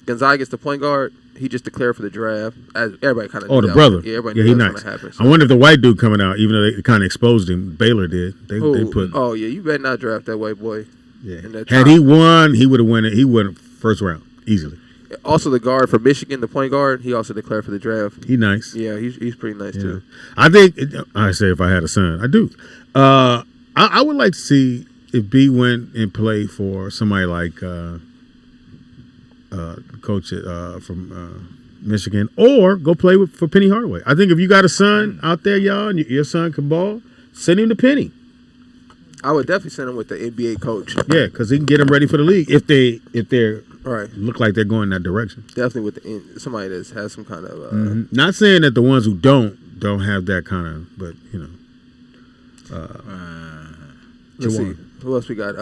Gonzaga's, the point guard? He just declared for the draft. Everybody kind of. Oh, the brother. Yeah, everybody. Yeah, he's nice. Happens. I wonder if the white dude coming out, even though they kind of exposed him, Baylor did. They put. Oh yeah, you better not draft that white boy. Yeah. Had he won, he would have won it. He won first round easily. Also, the guard for Michigan, the point guard, he also declared for the draft. He nice. Yeah, he's pretty nice too. I think I say if I had a son, I do. I would like to see if B went and played for somebody like coach from Michigan, or go play for Penny Hardaway. I think if you got a son out there, y'all, and your son can ball, send him to Penny. I would definitely send him with the NBA coach. Yeah, because he can get them ready for the league if they're right. Look like they're going that direction. Definitely with somebody that has some kind of. Not saying that the ones who don't have that kind of, but you know. Let's see. Who else we got?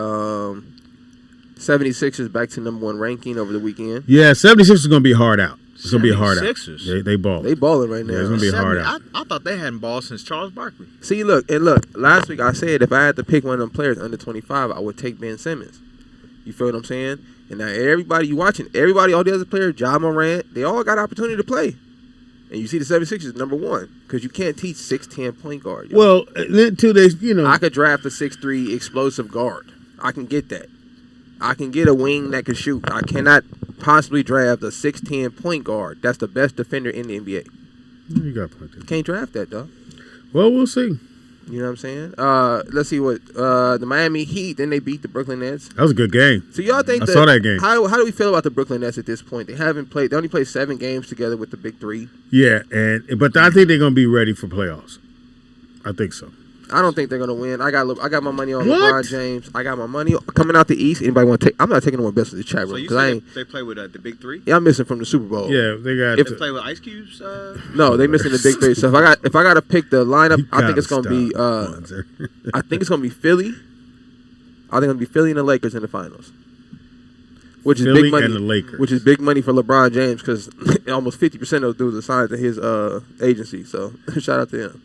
76ers back to number 1 ranking over the weekend. Yeah, 76ers is going to be hard out. It's going to be hard out. They balling. They balling right now. Yeah, it's going to be hard out. I thought they hadn't balled since Charles Barkley. See, look. Last week I said if I had to pick one of them players under 25, I would take Ben Simmons. You feel what I'm saying? And now everybody you watching, all the other players, Ja Morant, they all got opportunity to play. And you see the 76ers number 1 because you can't teach 6'10" point guard. Yo. Well, then too, I could draft a 6'3" explosive guard. I can get that. I can get a wing that can shoot. I cannot possibly draft a 6'10" point guard. That's the best defender in the NBA. You got a point there. Can't draft that, though. Well, we'll see. You know what I'm saying? Let's see what the Miami Heat. Then they beat the Brooklyn Nets. That was a good game. So y'all think I saw that game? How do we feel about the Brooklyn Nets at this point? They haven't played. They only played 7 games together with the Big Three. Yeah, but I think they're going to be ready for playoffs. I think so. I don't think they're gonna win. I got my money on LeBron James. I got my money coming out the East. Anybody want to take? I'm not taking no more bets in the chat room because I ain't. They play with the Big Three. Yeah, I'm missing from the Super Bowl. Yeah, they got. They play with Ice Cube's. No, they missing the Big Three. So if I got to pick the lineup, I think it's gonna be. I think it's gonna be Philly. I think it's gonna be Philly and the Lakers in the finals. Which is Philly big money. and the Lakers. Which is big money for LeBron James because almost 50% of those dudes are signed to his agency. So shout out to him.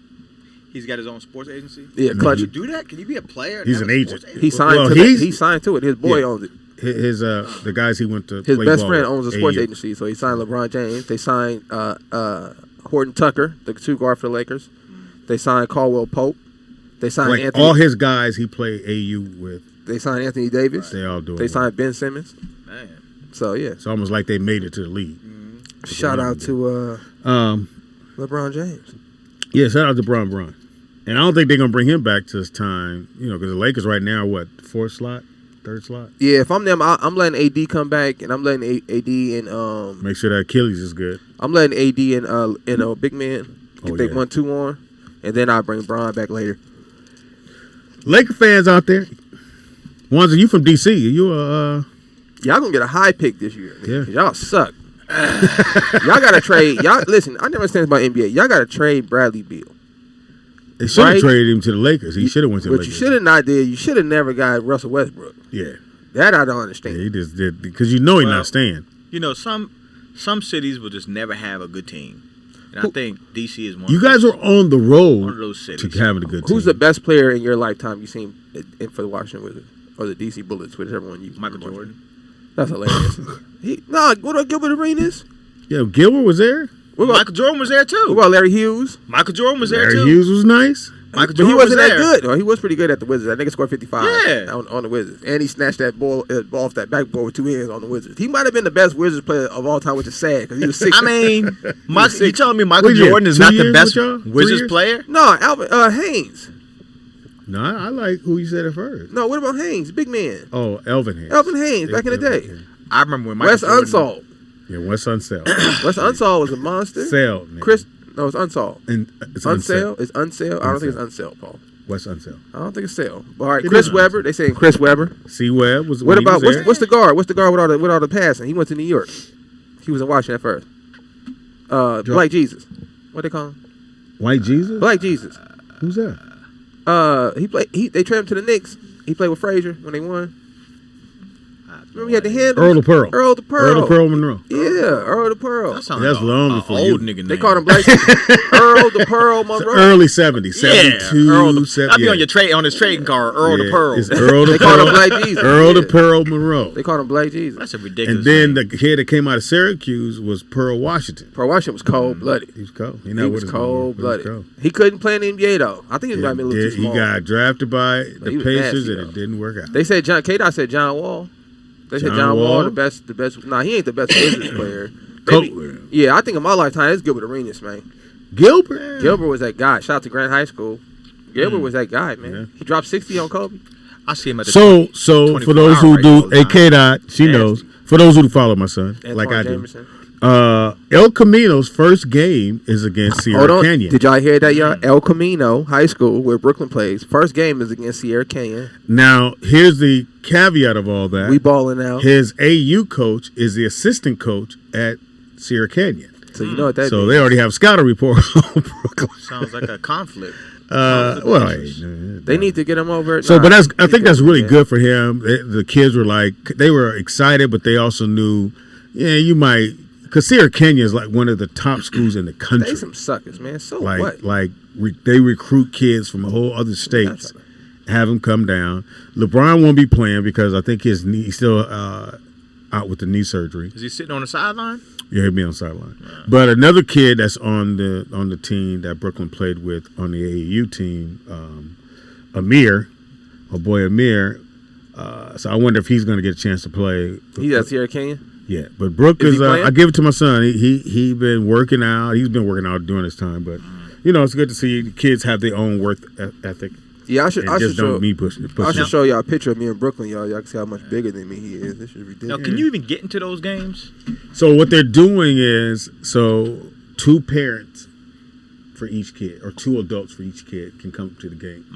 He's got his own sports agency. Yeah, Clutch. Can you do that? Can you be a player? He's an agent. He signed he signed to it. His boy owns it. His the guys he went to. His play best ball friend with, owns a sports AU. agency, so he signed LeBron James. They signed Horton Tucker, the 2 guard for the Lakers. They signed Caldwell Pope. They signed Anthony. All his guys he played AU with. They signed Anthony Davis. They all do. They signed Ben Simmons. Man. So yeah, it's almost like they made it to the league. Shout out to LeBron James. Yeah, shout out to Bron. And I don't think they're gonna bring him back to his time, because the Lakers right now are 4th slot, 3rd slot. Yeah, if I'm them, I'm letting AD come back, and I'm letting AD and make sure that Achilles is good. I'm letting AD and big man get they 1-2 on, and then I bring Bron back later. Laker fans out there, ones of you from DC, you y'all gonna get a high pick this year. Yeah, y'all suck. Y'all gotta trade. Y'all listen. I never understand about NBA. Y'all gotta trade Bradley Beal. They should have traded him to the Lakers. He should have went to the Lakers. But you should have not did. You should have never got Russell Westbrook. Yeah, that I don't understand. Yeah, he just did because he's not staying. Some cities will just never have a good team, and I think DC is one. You guys are on the road one of those cities. to having a good team. Who's the best player in your lifetime you seen for the Washington Wizards or the DC Bullets, whichever one you? Michael Jordan. That's hilarious. What about Gilbert Arenas? Yeah, Gilbert was there. Michael Jordan was there too. What about Larry Hughes? Michael Jordan was there too. Larry Hughes was nice. Michael But Jordan he wasn't was that there. good. Or he was pretty good at the Wizards. I think he scored 55 Yeah. on the Wizards. And he snatched that ball off that backboard with 2 hands on the Wizards. He might have been the best Wizards player of all time, which is sad because he was 6. I mean, you telling me Michael Jordan is not the best Wizards player? No, Alvin Haynes. No, I like who you said at first. No, what about Haynes? Big man. Oh, Elvin Haynes. Elvin Haynes, back in the day. Yeah. I remember when Michael Wes Jordan. Unseld. Yeah, Wes Unseld. Wes Unseld was a monster. Sell. No, it's Unseld. And it's Unseld? It's Unseld? I don't think it's Unseld, Paul. Wes Unseld. I don't think it's Sale. All right, Chris Webber. They saying Chris Webber. C. Webb was. What about what's the guard? What's the guard with all the passing? He went to New York. He was in Washington at first. Black Jesus. What they call him? White Jesus. Black Jesus. Who's that? He played. They traded him to the Knicks. He played with Frazier when they won. Remember he had the handles? Earl the Pearl. Earl the Pearl. Earl the Pearl Monroe. Yeah, Earl the Pearl. That sounds That's like long before old you. nigga name. They called him Black Earl the Pearl Monroe. Early 70s. 72. Earl I'll be on his trading card. Earl the Pearl. It's Earl the They Pearl. called him Black Jesus. Earl the Pearl Monroe. They called him Black Jesus. That's a ridiculous. And then name. the kid that came out of Syracuse was Pearl Washington. Pearl Washington was cold blooded. He was cold. He was cold blooded. He couldn't play in the NBA though. I think he might be a little too small. He got drafted by But he the was Pacers nasty, and though. it didn't work out. They said K-Dot said John Wall. They said John Wall the best. Nah, he ain't the best Wizards player. Yeah, I think in my lifetime it's Gilbert Arenas, man. Gilbert was that guy. Shout out to Grant High School. Gilbert was that guy, man. Yeah. He dropped 60 on Kobe. I see him at the So for those who do, a K-Dot, she knows. For those who follow my son, like I do. El Camino's first game is against Sierra Canyon. Did y'all hear that, y'all? El Camino High School, where Brooklyn plays, first game is against Sierra Canyon. Now, here's the caveat of all that. We balling out. His AU coach is the assistant coach at Sierra Canyon. So you know what that So means. they already have scouting report on Brooklyn. Sounds like a conflict. Well, they need to get him over. So, but I think that's really good for him. The kids were like, they were excited, but they also knew, you might, because Sierra Kenya is like one of the top schools in the country. They some suckers, man. So like, what? They recruit kids from a whole other states, have them come down. LeBron won't be playing because I think his knee, he's still out with the knee surgery. Is he sitting on the sideline? Yeah, he'll be on the sideline. But another kid that's on the team that Brooklyn played with on the AAU team, Amir, my boy Amir. So I wonder if he's going to get a chance to play. He's at Sierra Kenya? Yeah, but Brooke is I give it to my son. He been working out. He's been working out during his time, but it's good to see the kids have their own work ethic. Yeah, I should show y'all a picture of me in Brooklyn, y'all. Y'all can see how much bigger than me he is. This is ridiculous. Now, can you even get into those games? So what they're doing is, 2 parents for each kid, or 2 adults for each kid can come to the games.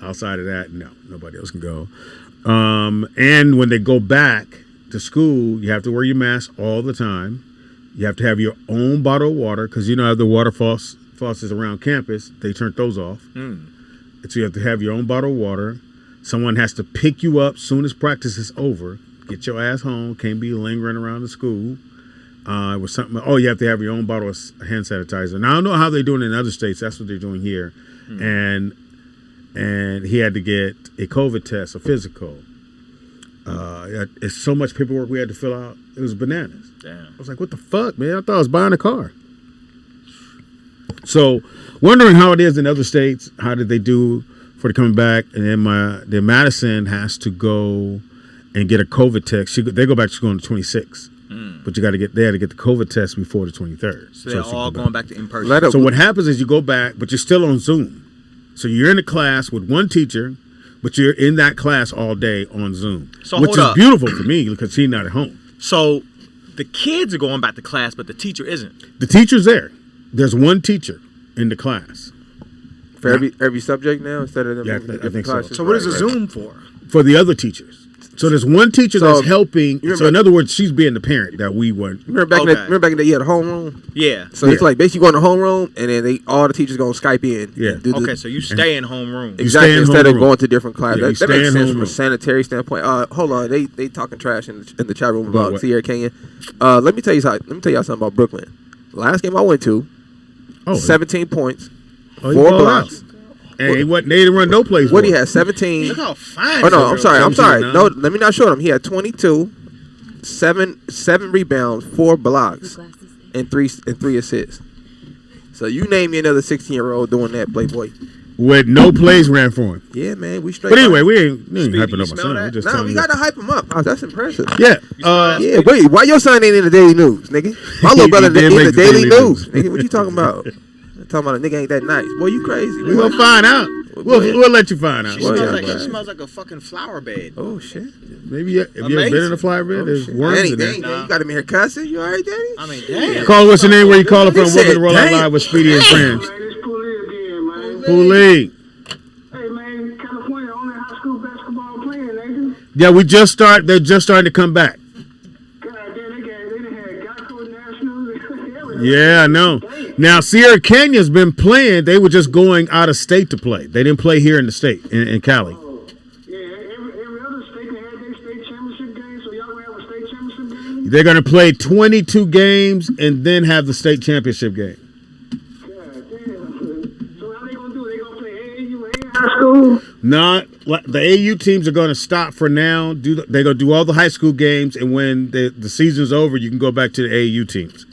Outside of that, no, nobody else can go. And when they go back to school, you have to wear your mask all the time. You have to have your own bottle of water, because the water faucets around campus, they turned those off. So you have to have your own bottle of water. Someone has to pick you up soon as practice is over. Get your ass home. Can't be lingering around the school. It was something. Oh, you have to have your own bottle of hand sanitizer. Now I don't know how they're doing it in other states. That's what they're doing here. And he had to get a COVID test, a physical. It's so much paperwork we had to fill out. It was bananas. Damn. I was like, what the fuck, man? I thought I was buying a car. So, wondering how it is in other states. How did they do for the coming back? And then Madison has to go and get a COVID test. They go back to school on the 26th. But they had to get the COVID test before the 23rd. So they're all going back to in person. So what happens is you go back, but you're still on Zoom. So you're in a class with one teacher, but you're in that class all day on Zoom, which is beautiful for me because he's not at home. So the kids are going back to class, but the teacher isn't. The teacher's there. There's one teacher in the class. For every subject now, instead of them moving to different classes? So what is a Zoom for? For the other teachers. So there's one teacher that's helping. So in other words, she's being the parent that we weren't. Remember back in the day, you had a homeroom? Yeah. So it's like basically going to homeroom, and then all the teachers going to Skype in. Yeah. Okay, so you stay in homeroom. Exactly, instead of going to different classes. That makes sense from a sanitary standpoint. Hold on, they talking trash in the chat room about Sierra Kenya. Let me tell y'all something about Brooklyn. Last game I went to, 17 points, 4 blocks. And they didn't run no plays. What he had 17. Look how fine. Oh no, I'm sorry. No, let me not show him. He had 22, 7 rebounds, 4 blocks, and 3 assists. So you name me another 16-year-old doing that, Playboy. With no plays ran for him. Yeah, man, we straight. But anyway, we ain't hyping up my son. We gotta hype him up. Oh, that's impressive. Yeah. Yeah. Wait, why your son ain't in the Daily News, nigga? My little brother in the Daily News, nigga. What you talking about? Talking about a nigga ain't that nice. Boy, you crazy. We'll find out. We'll let you find out. She smells like a fucking flower bed. Oh shit. Maybe if you ever been in a flower bed, there's worms in there. You got him here cussing. You alright, Daddy? I mean, damn. Call what's the name where you call it from? Welcome to Roll Out Live with Speedy and Friends. Poolie. Hey man, California only high school basketball playing, nigga. Yeah, they're just starting to come back. Yeah, I know. Now, Sierra Kenya's been playing. They were just going out of state to play. They didn't play here in the state, in Cali. Yeah, every other state, they had their state championship game, so y'all going to have a state championship game? They're going to play 22 games and then have the state championship game. God damn. So how they going to do it? They going to play AAU and high school? Not the AU teams are going to stop for now. They're going to do all the high school games, and when the season's over, you can go back to the AU teams.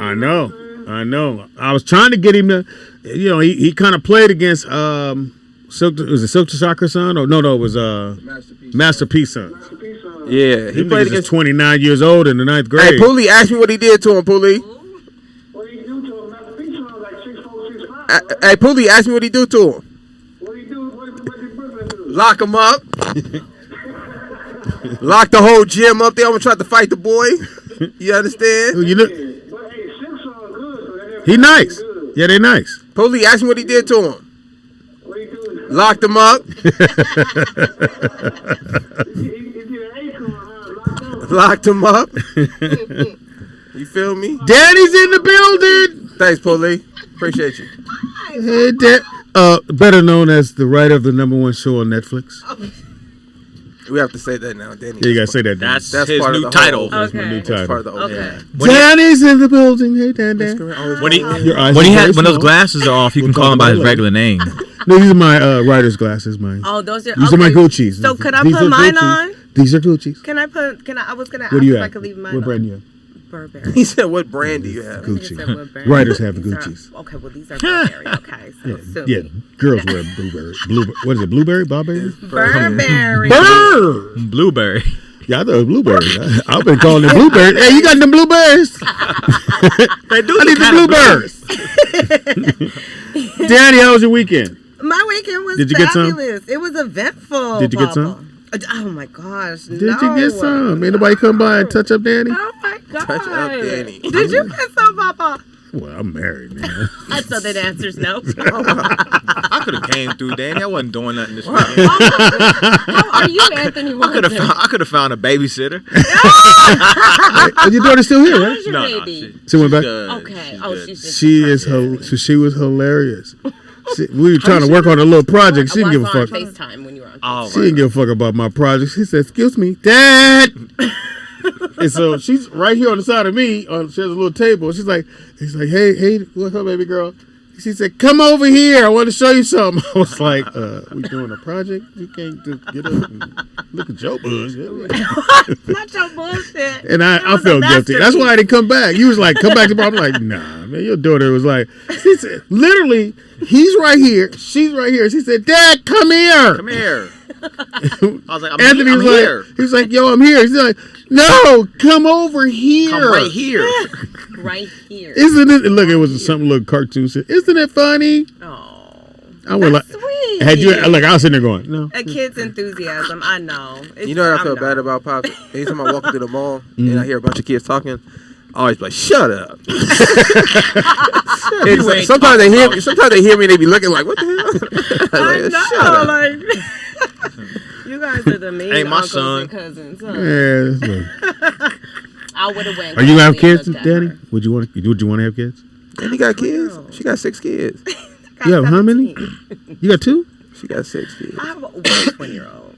I know. I was trying to get him to, he kind of played against Silk. Was it Silk to Soccer Son? Or no, it was Masterpiece Son. Yeah, he played against 29 years old in the 9th grade. Hey, Poolie, ask me what he did to him, Poolie. What did he do to him? Masterpiece Son was like 6'4", 6'5". Hey, Poolie, ask me what he do to him. What did he do? What did Brooklyn do? Lock him up. Lock the whole gym up there. I'm gonna try to fight the boy. You understand? He nice. Yeah, they nice. Poolie, ask me what he did to him. Locked him up. Locked him up. You feel me? Daddy's in the building. Thanks, Paulie. Appreciate you. Hey, better known as the writer of the #1 show on Netflix. We have to say that now, Danny. Yeah, you gotta say that. That's That's his part new of the title. whole- That's my new title. Part of the whole Danny's in the building. Hey, Dan. When he Your eyes are very when those small. glasses are off, you can We'll call him talk by about his it regular name. No, these are my writer's glasses. Mine. Oh, those are. These are my Gucci's. So could I These put are mine Gucci's. on? These are Gucci's. Can I put? I was gonna ask What do you if I have? could leave mine. What on. brand do you have? Burberry. He said, "What brand do you have?" Gucci. Said what brand. Writers have the These are- Gucci's. Okay, well these are Burberry. Okay, so sue Yeah, me. girls wear blueberry. What is it? Blueberry? Barberry? Burberry. Blueberry. Yeah, I thought it was blueberry. I've been calling it blueberry. Hey, you got them blueberries? They do. I need the blueberries. Danny, how was your weekend? My weekend was Did you get some? fabulous. It was eventful. Did you get Papa. some? Oh my gosh! Did you get some? Ain't nobody come by and touch up Danny? Oh my god! Touch up Danny. Did you get some, Papa? Well, I'm married, man. So that answer's no. I could have came through, Danny. I wasn't doing nothing this weekend. How are you, Anthony? I could have found a babysitter. But your daughter's still here, right? Where's your No, baby? She went back. Okay. Oh, she's just. She is. She was hilarious. We were trying to work on a little project. She didn't give a fuck. FaceTime when you were on. Oh, She didn't give a fuck about my project. She said, "Excuse me, Dad." And so she's right here on the side of me. She has a little table. He's like, hey, what's up, baby girl? She said, "Come over here. I want to show you something." I was like, "We doing a project? You can't just get up and look at your bullshit." Not your bullshit. And I felt guilty. That's why I didn't come back. He was like, "Come back tomorrow." I'm like, "Nah, man." Your daughter was like, she said, literally, he's right here. She's right here. She said, "Dad, come here." Come here. I was like, Anthony's I'm like, here. he's like, "Yo, I'm here." He's like, "No, come over here." Come right here. Right here. Isn't it? Look, it was something little cartoon shit. Isn't it funny? Oh, I was like, sweet. had you? Look, I was sitting there going, "No." A kid's enthusiasm. I know. You know what I feel bad about, Pops? Anytime I walk through the mall and I hear a bunch of kids talking, I always be like, "Shut up." It's like, sometimes they hear me. Sometimes they hear me and they be looking like, "What the hell?" I Like, know. "Shut up." Like, you guys are the mean Hey, my uncles son. and cousins. Huh? Yeah, I would have went. are you gonna have crazy kids, and looked at Daddy? her. Would you want to have kids? And he got kids. She got 6 kids. You have how many? You got 2? She got 6 kids. I have a 20-year-old.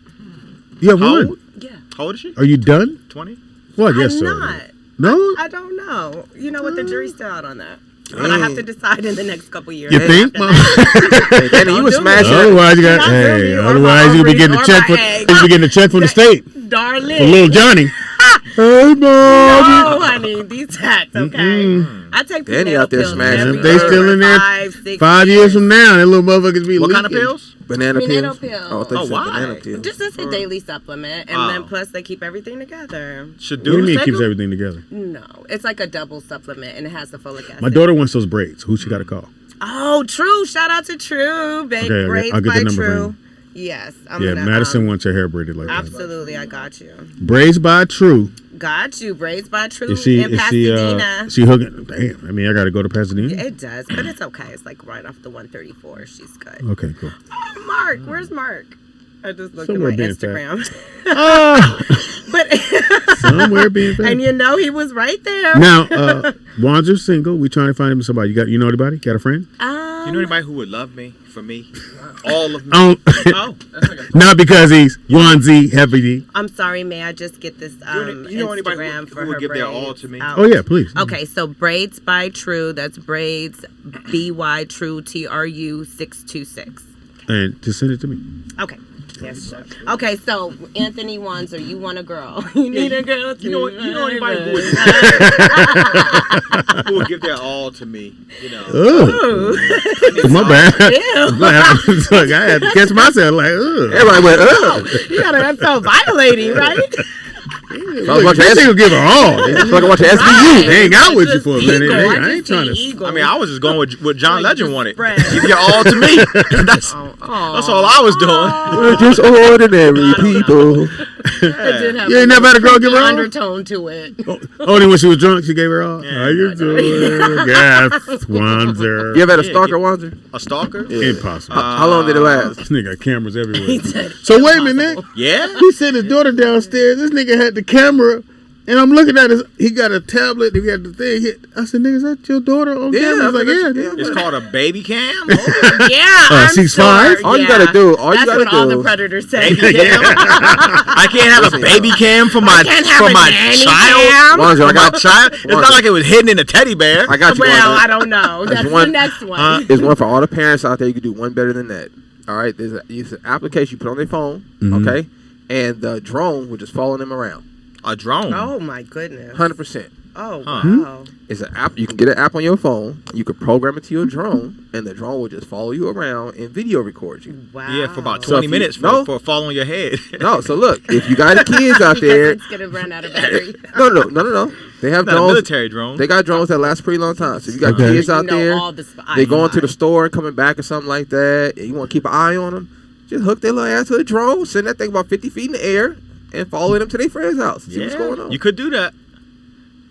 You have How 1. old? Yeah. How old is she? Are you done? 20. Well, yes, I'm sir. not. No. I don't know. You know what? The jury's still out on that. But I have to decide in the next couple years. You think, Mom? Hey, Danny, you was smashing. Otherwise, you got. Hey, otherwise you be getting a check. You be getting a check from the state Darling. for little Johnny. Hey, Mom. No, honey. These hats, okay? I take Danny out there smashing. every They day still for in there 5 years from now. That little motherfuckers be What leaking. kind of pills? Banana Banana pills. pills. Oh, I thought you said why? banana pills. Just as a daily supplement, and then plus they keep everything together. Should What do you dudes mean take keeps them? everything together? No, it's like a double supplement, and it has the folic acid. My daughter wants those braids. Who she got to call? Oh, True! Shout out to True, big Okay, braids I'll get by the number for True. you. Yes, Yeah, Madison wants her hair braided like that. Absolutely, I got you. Braids by True. Got you. Braids by True Is she? in Is Pasadena. she hooking? Damn. I mean, I got to go to Pasadena. Yeah, it does, but it's okay. It's like right off the 134. She's good. Okay, cool. Oh, Mark, where's Mark? I just looked Somewhere at my being fat. Instagram. But somewhere being fat. And you know he was right there. Now, Wanzer's single. We trying to find him somebody. You know anybody? Got a friend? You know anybody who would love me for me? All of me. Oh, That's like a not because he's onesie heavy. I'm sorry, may I just get this you know anybody Instagram who for would her give their braids all to me? out. Oh yeah, please. Okay, so Braids by True. That's Braids BY True TRU 626. And just send it to me. Okay. Yes, sure. Okay, so Anthony Wanzer, you want a girl. You need a girl too. You know anybody who would, who would give their all to me? You know. Ooh. My bad. Look, I had to catch myself like, ugh. Everybody went, ugh. You gotta that felt violating, right? Look, that nigga give her all. Fucking watch SVU. Hang out with you for a minute. I ain't trying to. I mean, I was just going with what John Legend wanted. Give your all to me. That's all I was doing. We're just ordinary people. You ain't never had a girl give her all? Undertone to it. Only when she was drunk, she gave her all. How you doing? Yes, Wanzer. You ever had a stalker, Wanzer? A stalker? Impossible. How long did it last? This nigga got cameras everywhere. So wait a minute. Yeah? He sent his daughter downstairs. This nigga had the camera And I'm looking at his. He got a tablet. He got the thing. I said, "Nigga, is that your daughter on camera?" He's like, "Yeah." It's called a baby cam. She's 5. All you gotta do. That's what all the predators say. Baby cam. I can't have a baby cam for my child. Lonzo, I got child. It's not like it was hidden in a teddy bear. I got you. Well, I don't know. That's the next one. There's one for all the parents out there. You can do one better than that. All right. There's an application you put on their phone. Okay. And the drone will just follow them around. A drone? Oh my goodness. 100%. Oh wow. It's an app. You can get an app on your phone. You can program it to your drone, and the drone will just follow you around and video record you. Wow. Yeah, for about 20 minutes for following your head. No, so look, if you got kids out there, it's gonna run out of battery. No. They have drones. Military drone. They got drones that last a pretty long time. So if you got kids out there, they going to the store and coming back or something like that, and you want to keep an eye on them, just hook their little ass to a drone, send that thing about 50 feet in the air, and follow them to their friend's house. See what's going on. You could do that.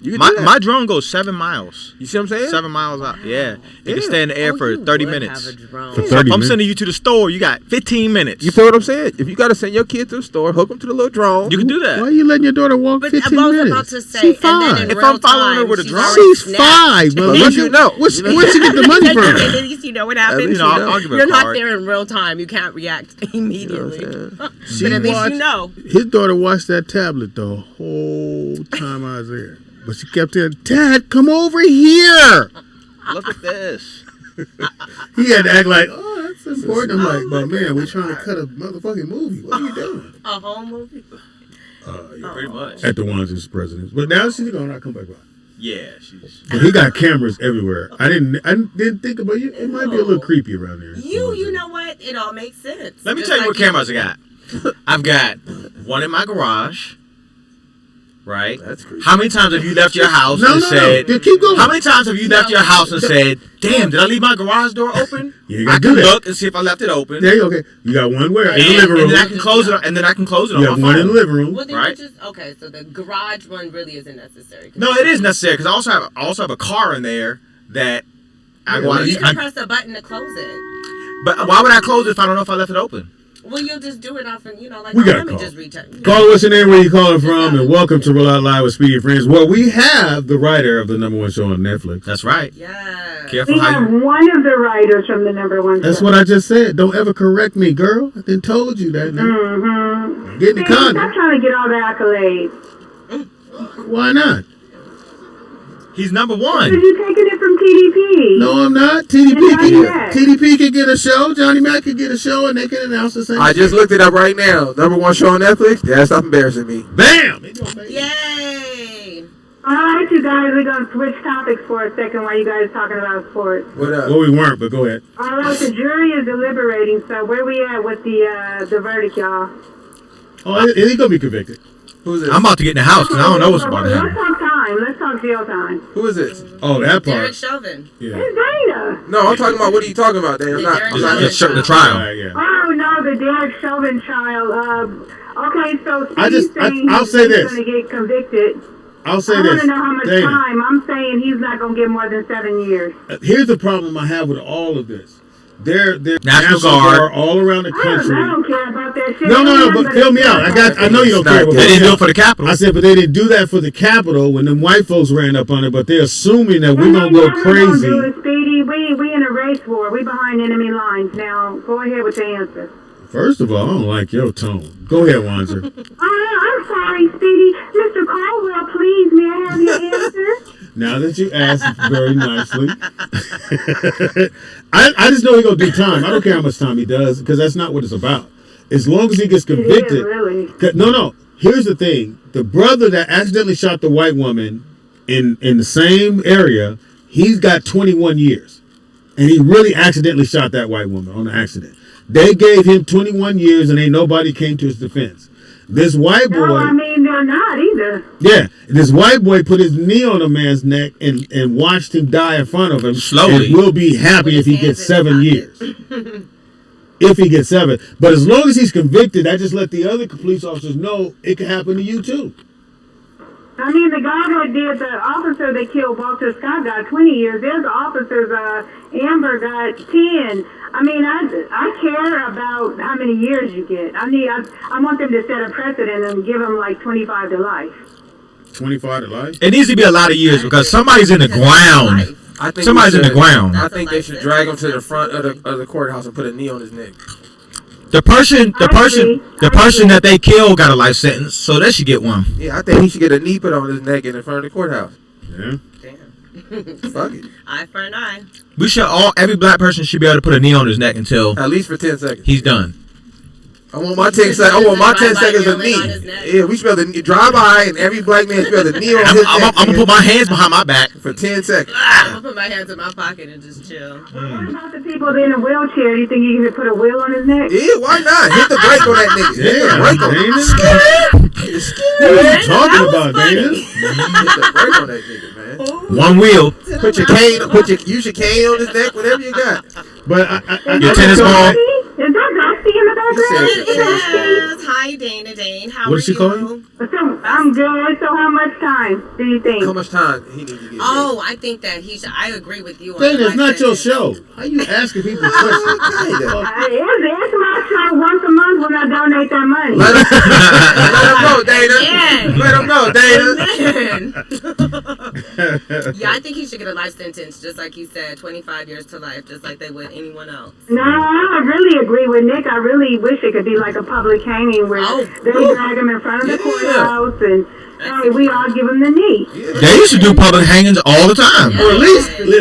My drone goes 7 miles. You see what I'm saying? 7 miles out. Yeah. It can stay in the air for 30 minutes. For 30 I'm sending you to the store, you got 15 minutes. You feel what I'm saying? If you got to send your kid to the store, hook them to the little drone. You can do that. Why are you letting your daughter walk 15 minutes? I was about to say, She's 5. If I'm following her with a drone, she's 5. But at least you know. Where'd she get the money from? At least you know what happens. I'll give her You're a not card. there in real time. You can't react immediately. But She at least watched- you know. His daughter watched that tablet the whole time I was there. But she kept saying, "Dad, come over here." Look at this. He had to act like, "Oh, that's important." I'm like, "But man, we're trying to cut a motherfucking movie. What are you doing?" A whole movie? Yeah, pretty much. At the ones as presidents. But now she's going to come back by. Yeah, she's. But he got cameras everywhere. I didn't think about it. It might be a little creepy around there. You know what? It all makes sense. Let me tell you what cameras I got. I've got one in my garage. Right? That's creepy. How many times have you left your house and said? No. Keep going. How many times have you left your house and said, "Damn, did I leave my garage door open?" You I gotta can do that. look and see if I left it open. There you go. Okay. You got one where in the And living room. then I can close it. And then I can close it on You my have one phone. in the living room. Well, then right? okay, so the garage one really isn't necessary. No, it is necessary because I also have a car in there that I want. You can press a button to close it. But why would I close it if I don't know if I left it open? Well, you'll just do it often, like, We got let me call. just return. Call, what's your name, where you calling from, and welcome to Roll Out Live with Speedy and Friends. Well, we have the writer of the #1 show on Netflix. That's right. Yeah. Careful We how have you. one of the writers from the #1 That's show. what I just said. Don't ever correct me, girl. I done told you that. Now. Mm-hmm. Get in the Stop condom. trying to get all the accolades. Why not? He's number Because one. you're taking it from TDP. No, I'm not. TDP can get a show. Johnny Mac can get a show, and they can announce the same. I just looked it up right now. #1 show on Netflix. Yeah, stop embarrassing me. Bam! Yay! All right, you guys, we're going to switch topics for a second while you guys are talking about sports. What up? Well, we weren't, but go ahead. All right, the jury is deliberating, so where we at with the verdict, y'all? Oh, he's going to be convicted. Who's this? I'm about to get in the house because I don't know what's about to Let's happen. talk time. Let's talk jail time. Who is this? Oh, that Derek part. Chauvin. Yeah. It's Dana. No, I'm talking about what are you talking about, Dan? I'm not. Derek I'm not Just shut the trial. Yeah. Oh, no, the Derek Chauvin trial. Okay, so I'll say this. he's going to get convicted. I'll say I this. want to know how much Dana, time. I'm saying he's not going to get more than 7 years. here's the problem I have with all of this. They're National Guard all around the country. I don't care about that shit. No, but fill me out. I know you don't care. But They didn't do it for the Capitol. I said, but they didn't do that for the Capitol when them white folks ran up on it. But they're assuming that we're gonna go crazy. Do it, Speedy. We in a race war. We behind enemy lines now. Go ahead with the answer. First of all, I don't like your tone. Go ahead, Wanzer. I'm sorry, Speedy. Mr. Caldwell, please, may I have your answer? Now that you asked very nicely, I just know he's gonna do time. I don't care how much time he does because that's not what it's about. As long as he gets convicted. It is, really. No. Here's the thing: the brother that accidentally shot the white woman in the same area, he's got 21 years, and he really accidentally shot that white woman on accident. They gave him 21 years, and ain't nobody came to his defense. This white boy. No, I mean, they're not either. Yeah, this white boy put his knee on a man's neck and watched him die in front of him. Slowly. And we'll be happy if he gets 7 years. If he gets 7. But as long as he's convicted, I just let the other police officers know it can happen to you too. I mean, the guy that did, the officer that killed Walter Scott got 20 years. There's officers, Amber got 10. I mean, I care about how many years you get. I want them to set a precedent and give them like 25 to life. 24 to life? It needs to be a lot of years because somebody's in the ground. I think Somebody's in the ground. I think they should drag him to the front of the courthouse and put a knee on his neck. The person that they killed got a life sentence, so they should get one. Yeah, I think he should get a knee put on his neck in front of the courthouse. Yeah. Fuck it. Eye for an eye. We should every black person should be able to put a knee on his neck until at least for 10 seconds. He's done. I want my 10 seconds. I want my 10 seconds of knee. Yeah, we should be able to drive by and every black man should be able to knee on his neck. I'm gonna put my hands behind my back for 10 seconds. I'm gonna put my hands in my pocket and just chill. What about the people in a wheelchair? Do you think you could put a wheel on his neck? Yeah, why not? Hit the brake on that nigga. Hit the brake on him. What are you talking about, Dana? Hit the brake on that nigga, man. One wheel. Put your cane on his neck, whatever you got. But your tennis ball. Is that Dusty in the background? Yes. Hi, Dane. How What are did she you? call you? I'm good. So how much time do you think? How much time he needs to get? Oh, I think that he should. I agree with you. Dana, it's not your show. How you asking people questions? It's my show once a month when I donate that money. Let him go, Dana. Yeah, I think he should get a life sentence, just like you said, 25 years to life, just like they would anyone else. No, I really agree with Nick. I really wish it could be like a public hanging where they drag him in front of the courthouse and hey, we all give him the knee. They used to do public hangings all the time. Or at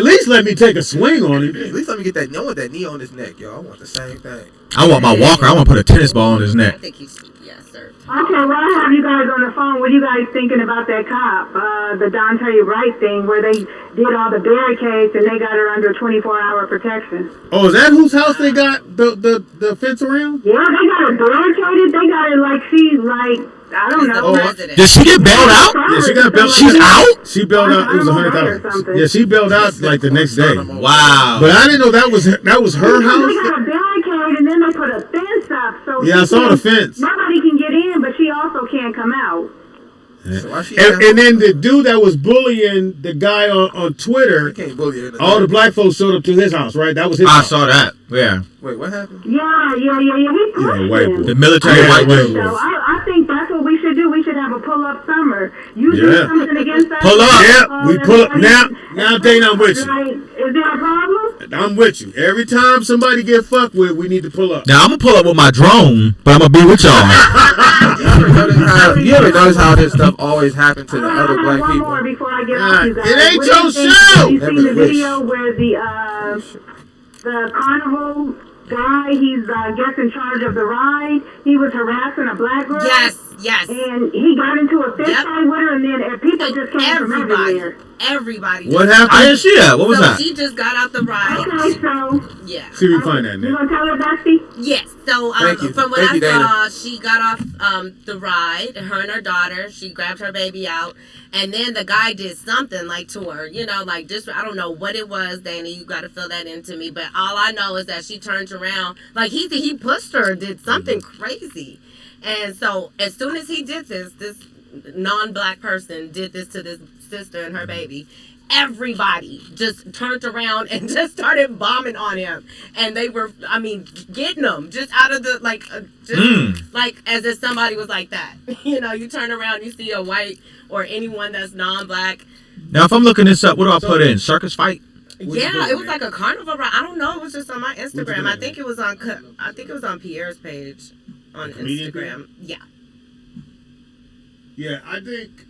least let me take a swing on him. At least let me get that. I want that knee on his neck, yo. I want the same thing. I want my walker. I want to put a tennis ball on his neck. I think he should. Yes, sir. Okay, well, I have you guys on the phone. What are you guys thinking about that cop, the Dante Wright thing, where they did all the barricades and they got her under 24-hour protection? Oh, is that whose house they got the fence around? Yeah, they got her barricaded. They got her like she's like, I don't know. Did she get bailed out? Yeah, she got bailed. She's out? She bailed out. It was $100,000. Yeah, she bailed out like the next day. Wow. But I didn't know that was her They house. got a barricade and then they put a fence up. So Yeah, I saw the fence. Nobody can get in, but she also can't come out. And then the dude that was bullying the guy on Twitter, all the black folks showed up to his house, right? That was his house. I saw that. Yeah. Wait, what happened? Yeah. He pushed white him. boy. The military white boy. So I think that's what we should do. We should have a pull-up summer. You do something against us. Pull up. Yeah, we pull up. Now, Dana, I'm with you. Like, is there a problem? I'm with you. Every time somebody get fucked with, we need to pull up. Now I'm gonna pull up with my drone, but I'm gonna be with y'all. You ever notice how this stuff always happens to the other black people? One more before I get off you guys. It ain't What your do you think? show. Have you seen the video where the carnival guy, he's I guess in charge of the ride, he was harassing a black girl? Yes. And he got into a fist fight with her, and then people just came from everywhere. Everybody. What happened? I didn't see that. What was so that? She just got out the ride. Okay, so yeah. See, we find that, you Nick. gonna tell her, Dusty? Yes. So Thank you. from what Thank you, I saw, she got off the ride. Her and her daughter. She grabbed her baby out, and then the guy did something like to her. You know, like just I don't know what it was, Dana. You got to fill that into me. But all I know is that she turned around, like he pushed her, did something crazy. And so as soon as he did this non-black person did this to this sister and her baby, everybody just turned around and just started bombing on him. And they were, getting him just out of the, like as if somebody was like that. You know, you turn around, you see a white or anyone that's non-black. Now, if I'm looking this up, what do I put in? Circus fight? Yeah, it was like a carnival ride. I don't know. It was just on my Instagram. I think it was on Pierre's page on Instagram. Yeah. Yeah, I think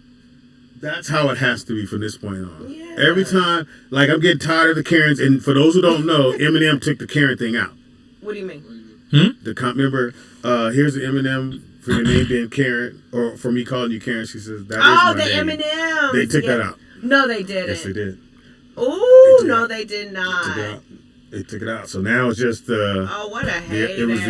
that's how it has to be from this point on. Yeah. Every time, like I'm getting tired of the Karens, and for those who don't know, Eminem took the Karen thing out. What do you mean? Remember, here's the Eminem for your name being Karen, or for me calling you Karen. She says that is my name. Eminem. They took that out. No, they didn't. Yes, they did. Ooh, no, they did not. They took it out. So now it's just. Oh, what a hater! It was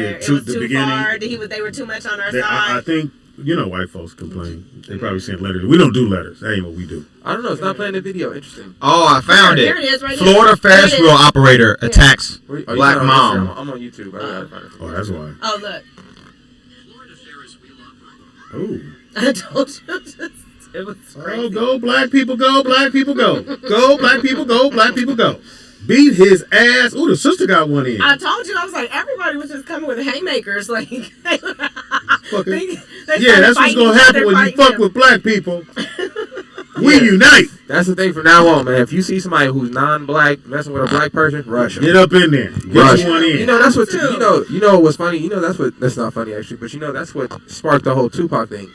the too beginning. far. They were too much on our side. I think. You know, white folks complain. They probably sent letters. We don't do letters. That ain't what we do. I don't know. It's not playing the video. Interesting. Oh, I found it. Here it is, right Florida Ferris wheel operator attacks black mom. I'm on YouTube. I gotta find it. Oh, that's why. Oh, look. Oh. I told you. It was crazy. Oh, go black people, go black people, go. Go black people, go black people, go. Beat his ass. Ooh, the sister got one in. I told you. I was like, everybody was just coming with haymakers. Like, yeah, that's what's going to happen when you fuck with black people. We unite. That's the thing from now on, man. If you see somebody who's non-black messing with a black person, rush them. Get up in there. Get one in. You know that's what. You know what's funny. You know that's not funny actually, but you know that's what sparked the whole Tupac thing.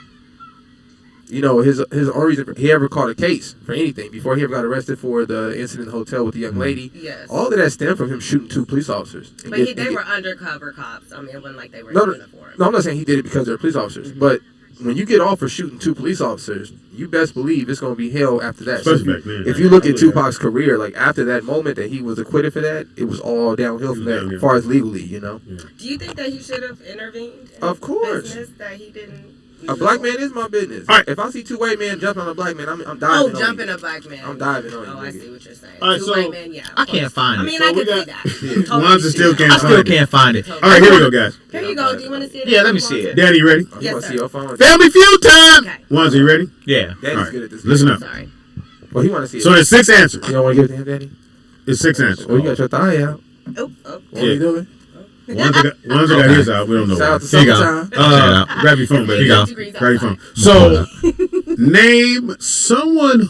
You know his only reason he ever caught a case for anything before he ever got arrested for the incident in the hotel with the young lady. Yes. All of that stemmed from him shooting 2 police officers. But they were undercover cops. I mean, it wasn't like they were in uniform. No, I'm not saying he did it because they're police officers, but when you get off for shooting 2 police officers, you best believe it's going to be hell after that. Especially back then. If you look at Tupac's career, like after that moment that he was acquitted for that, it was all downhill from that, as far as legally, you know. Do you think that he should have intervened? Of course. Business that he didn't. A black man is my business. All right. If I see 2 white men jumping on a black man, I'm diving on you. Jumping a black man. I'm diving on you. Oh, I see what you're saying. All right, 2 so white men, yeah. I can't find it. I mean, I can see that. Wanza still can't I still can't find it. All right, here we go, guys. Here you go. Do you want to see it? Yeah, let me see it. Daddy, you ready? Yes, sir. Your phone. Family Feud time. Okay. Wanza, you ready? Yeah. Daddy's All right. good at this. Listen up. Sorry. Well, he want to see it. So there's 6 answers. You don't want to give it to him, Daddy? It's 6 answers. Well, you got your thigh out. Oh. What are you doing? Wanza got his out. We don't know. Shout out Why. to Here you go. summertime. Grab your phone, baby. Here you go. Grab your phone. So, name someone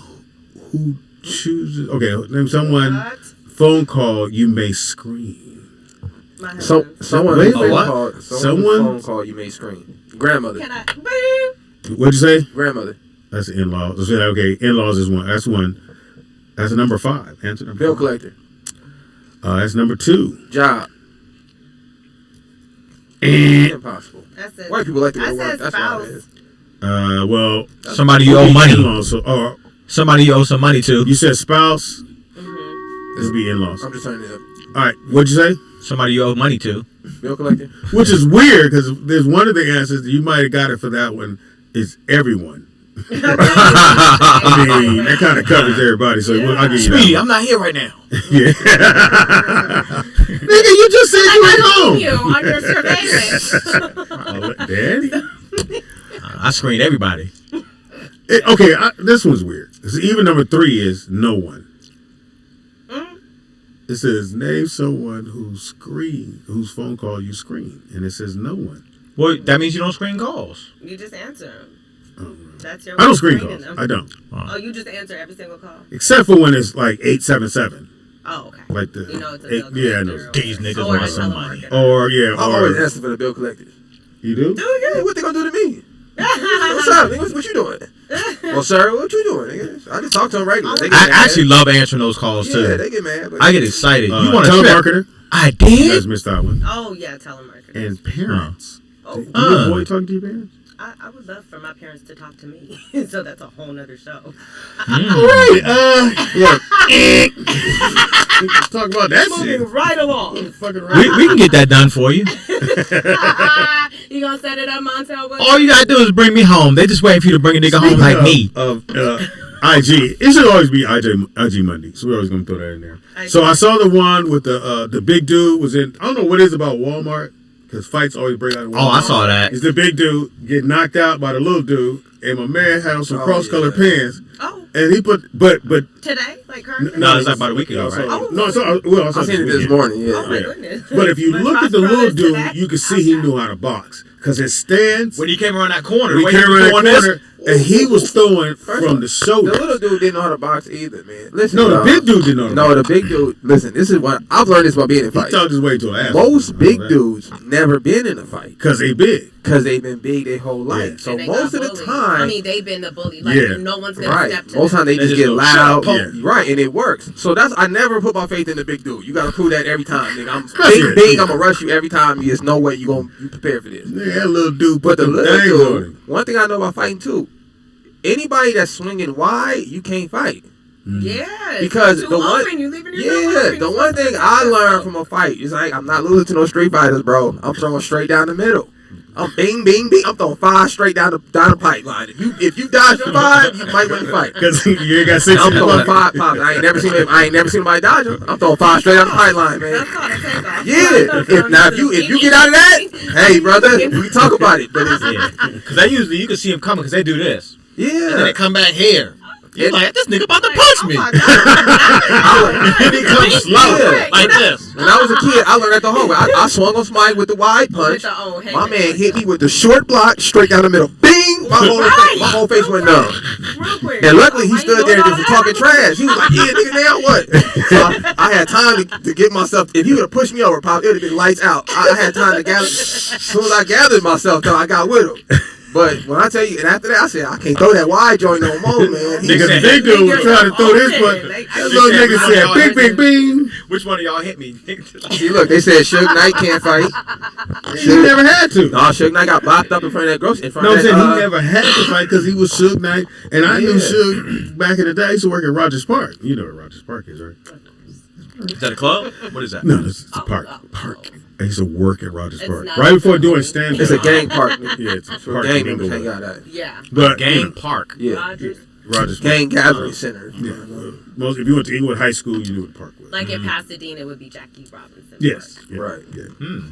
who chooses. Okay, name someone phone call you may screen. Someone Wait, phone what? call. Someone- phone call you may scream. Grandmother. Can I? What'd you say? Grandmother. That's in-laws. Okay, in-laws is one. That's one. That's number 5. Answer number Bill 5. collector. That's number 2. Job. And Impossible. That's it. White people like to go I to work. said That's why it spouse. is. well, Somebody you owe money. in-laws. So, Somebody you owe some money to. you said spouse. Mm-hmm. This would be in-laws. I'm just turning it up. All right, what'd you say? Somebody you owe money to. Bill collector. Which is weird because there's one of the answers that you might have got it for that one is everyone. I mean, that kind of covers everybody. So I'll give you Speedy, that. I'm not here right now. Yeah. Nigga, you just said you ain't home. You under surveillance. Oh, Daddy. I screen everybody. Okay, this one's weird. So even number 3 is no one. It says name someone whose phone call you screen, and it says no one. Well, that means you don't screen calls. You just answer them. That's your. I don't screen screening calls. them. I don't. Oh, you just answer every single call. Except for when it's like 877. Oh, okay. Like the You know it's a bill yeah, I know. collector These niggas or want a some money. telemarketer. I'm always asking for the bill collectors. You do? Dude, yeah. What they gonna do to me? What's up, nigga? What you doing? Well, sir, what you doing, nigga? I just talk to them regularly. They get I mad. actually love answering those calls too. Yeah, they get mad. But I get excited. You want telemarketer? I You did. guys missed that one. Oh yeah, telemarketer. And parents. Oh. Do you avoid talking to your parents? I would love for my parents to talk to me. So that's a whole nother show. All right. Let's talk about that shit. Moving right along. We can get that done for you. You gonna set it up, Montel? All you gotta do is bring me home. They just waiting for you to bring a nigga home like me. Of IG, it should always be IG Monday, so we're always gonna throw that in there. So I saw the one with the big dude was in. I don't know what it is about Walmart because fights always break out. At Walmart. Oh, I saw that. It's the big dude get knocked out by the little dude, and my man had on some cross-colored pants. Oh. And he put but Today, like currently. No, it's like about a week ago, right? Oh, no, I saw I seen it this morning. Yeah. Oh my goodness. But if you But look at the Ross little Brothers dude, today? you can see he knew how to box because his stance. When he came around that corner, He the way came he was around throwing that this, corner, and he was throwing from the shoulder. The little dude didn't know how to box either, man. Listen, No, the big dude didn't know how to No, box. the big dude. Listen, this is what I've learned this by being in He fights. talked his way to an ass. Most big dudes nenever been in a fight because they big. Because they've been big their whole life. Yeah. So And they most got of the bullied. time, I mean, they've been the bully. Like Yeah. no one's gonna right? step to Most them. time they just get go, loud, "Shut up, right? And it works. So I never put my faith in the big dude. You got to prove that every time, nigga. I'm Especially- big. I'm gonna rush you every time. There's no way you prepare for this. Yeah, that little dude But put the the little things on dude, him. one thing I know about fighting too, anybody that's swinging wide, you can't fight. Yeah, Because too the one, open, you leaving yourself open. the one thing I learned from a fight is like I'm not losing to no street fighters, bro. I'm throwing straight down the middle. I'm bing, bing, bing. I'm throwing 5 straight down the pipeline. If you dodge the 5, you might win the fight. Because you ain't got 6. I'm throwing 5. I ain't never seen anybody dodge them. I'm throwing 5 straight down the pipeline, man. That's called a takeoff. Yeah. If you get out of that, hey brother, we talk about it. But it's, because they usually you can see them coming because they do this. And then yeah. they come back here. You're like, this nigga about to punch me. And he comes slow like this. When I was a kid, I learned at the home. I swung on somebody with the wide punch. My man hit me with the short block straight down the middle. Bing! My whole face went numb. And luckily, he stood there just talking trash. He was like, yeah, nigga, now what? So I had time to get myself. If he would have pushed me over, Pop, it would have been lights out. I had time to gather. As soon as I gathered myself, though, I got with him. But when I tell you, and after that, I said, I can't throw that wide joint no more, man. Nigga, the big dude was trying to throw his butt. That little nigga said, bing, bing, bing. Which one of y'all hit me? See, look, they said Suge Knight can't fight. He never had to. No, Suge Knight got locked up in front of that grocery. No, I'm saying he never had to fight because he was Suge Knight. And I knew Suge back in the day. I used to work at Rogers Park. You know what Rogers Park is, right? Is that a club? What is that? No, it's a park. Park. I used to work at Rogers Park. Right before doing stand-up. It's a gang park. Yeah, it's a park. Gang members hang out at. Yeah. But, gang park. Yeah. Rogers Gang gathering center. Yeah. Most, if you went to Inglewood High School, you knew what the park was. Like in Pasadena, it would be Jackie Robinson. Yes. Yeah. Right. Yeah.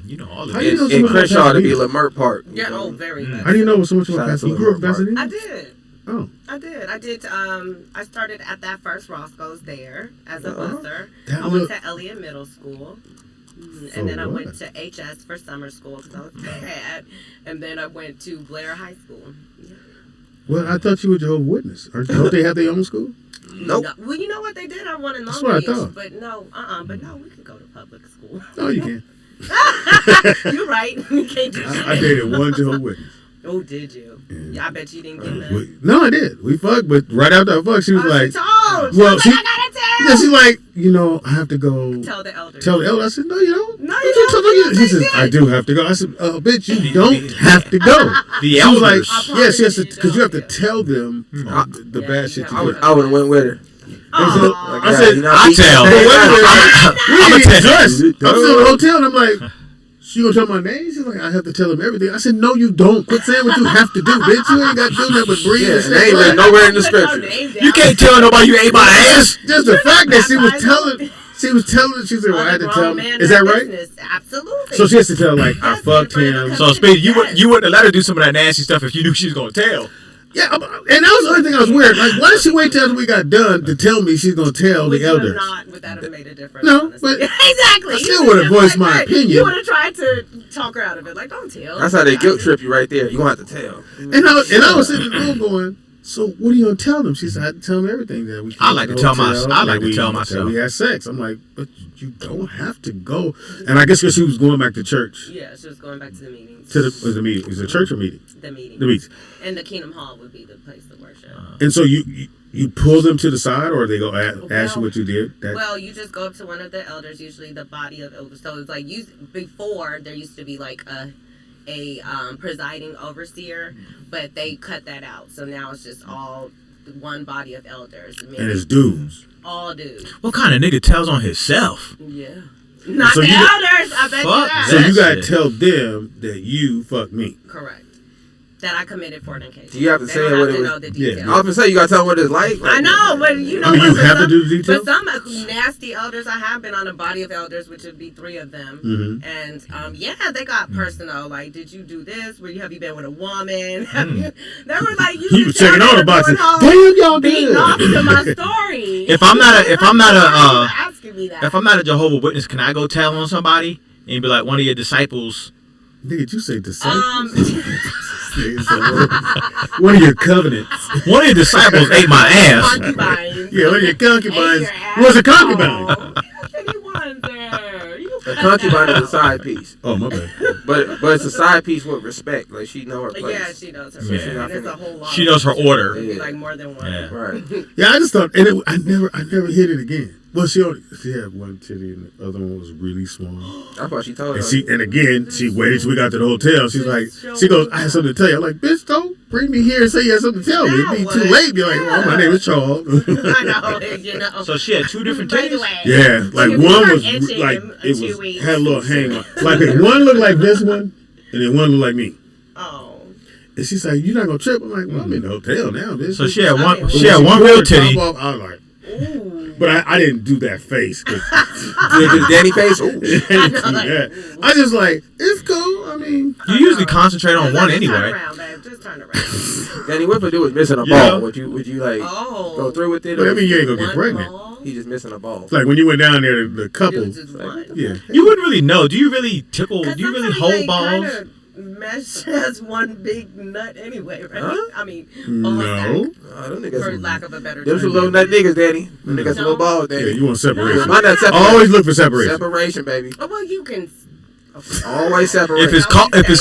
You know all of How do you know in so much Crenshaw, about to be Pasadena? Lamert Park. Yeah, oh, very much. How do you know so much about Shout out to Pasadena? You grew up in Lamert Pasadena? I did. Oh. I did. I started at that first Roscoe's there as a busser. That I went look- to Elliott Middle School. And then I went to HS for summer school because I was bad. And then I went to Blair High School. Yeah. Well, I thought you were Jehovah's Witness. Don't they have their own school? Nope. No, well, you know what? They did have one in Long That's what I Beach. thought. But no, we could go to public school. No, you can't. You're right. You can't do that. I dated one Jehovah's Witness. Oh, did you? Yeah, I bet you didn't get that. No, I did. We fucked, but right after I fucked, she was like, She told. well, She was like, I gotta tell. yeah, she's like, I have to go Tell the elders. tell the elder. I said, no, you don't. No, you don't. She says, I do have to go. I said, bitch, you don't have to go. The she was elders. like, yes, yes, because you have to tell them the bad shit you do. I would have went with her. I said, I tell. but wait a minute, we didn't get dressed. I'm still in the hotel, and I'm like, she gonna tell my name? She's like, I have to tell him everything. I said, no, you don't. Quit saying what you have to do, bitch. You ain't got to do nothing but breathe and They ain't written nowhere in the scripture. You can't tell nobody you ate my ass. Just the fact that she was telling, she said, well, I had to tell him. Is that right? Absolutely. So she has to tell, like, I fucked him. So, Speedy, you wouldn't have let her do some of that nasty stuff if you knew she was going to tell. Yeah, and that was the only thing I was weird. Like, why did she wait till we got done to tell me she's gonna tell the elders? Would that have made a difference? No, but exactly. I still would have voiced my opinion. You would have tried to talk her out of it. Like, don't tell. That's how they guilt trip you right there. You gonna have to tell. And I was sitting in the room going, so what are you gonna tell them? She said, I had to tell them everything that we. I like to tell myself. We had sex. I'm like, but you don't have to go. And I guess because she was going back to church. Yeah, she was going back to the meetings. Was the meeting? Was it church or meeting? The meeting. The meeting. And the Kingdom Hall would be the place to worship. And so you pull them to the side, or they go ask you what you did? Well, you just go up to one of the elders, usually the body of elders. So it's like before there used to be like a presiding overseer, but they cut that out. So now it's just all one body of elders. And it's dudes. All dudes. What kind of nigga tells on himself? Yeah. Not the elders. I bet you that. So you gotta tell them that you fucked me. Correct. That I committed fornication. Do you have to say what it was? Yeah. I was gonna say you gotta tell them what it's like. I know, but you know. I mean, you have to do the details. But some nasty elders, I have been on a body of elders, which would be 3 of them, and they got personal. Like, did you do this? Have you been with a woman? They were like, you were checking all the boxes. Damn, y'all beating off to my story. If I'm not a Jehovah's Witness, can I go tell on somebody and be like, one of your disciples? Did you say disciples? One of your covenants. One of your disciples ate my ass. Yeah, one of your concubines was a concubine. A concubine is a side piece. Oh, my bad. But it's a side piece with respect. Like, she know her place. Yeah, she knows her place. There's a whole lot. She knows her order. It'd be like more than one. Yeah. Right. Yeah, I just thought, and I never hit it again. Well, she had one titty, and the other one was really small. That's what she told and her. And again, she waited till we got to the hotel. She's like, she goes, I had something to tell you. I'm like, bitch, don't bring me here and say you had something to tell me. It'd be too late. Be like, well, my name is Charles. I know, you know. So she had 2 different titties? Yeah, like one was like had a little hang on. Like one looked like this one, and then one looked like me. Oh. And she's like, "You're not gonna trip?" I'm like, "Well, I'm in the hotel now, bitch." So she had one real titty. I was like, But I didn't do that face. Did you do the Danny face? I didn't do that. I just like, it's cool. I mean, you usually concentrate on one anyway. Turn around, babe. Just turn around. Danny, what if a dude was missing a ball? Would you like go through with it? But I mean, you ain't gonna get pregnant. He's just missing a ball. It's like when you went down there, the couple. Yeah. You wouldn't really know. Do you really tickle? Do you really hold balls? Mesh as one big nut anyway, right? Huh? I mean, No. for lack of a better term. There's some little nut niggas, Danny. Them niggas some little balls, Danny. Yeah, you want separation. Why not separation? Always look for separation. Separation, baby. Oh, well, you can. Always separate. If it's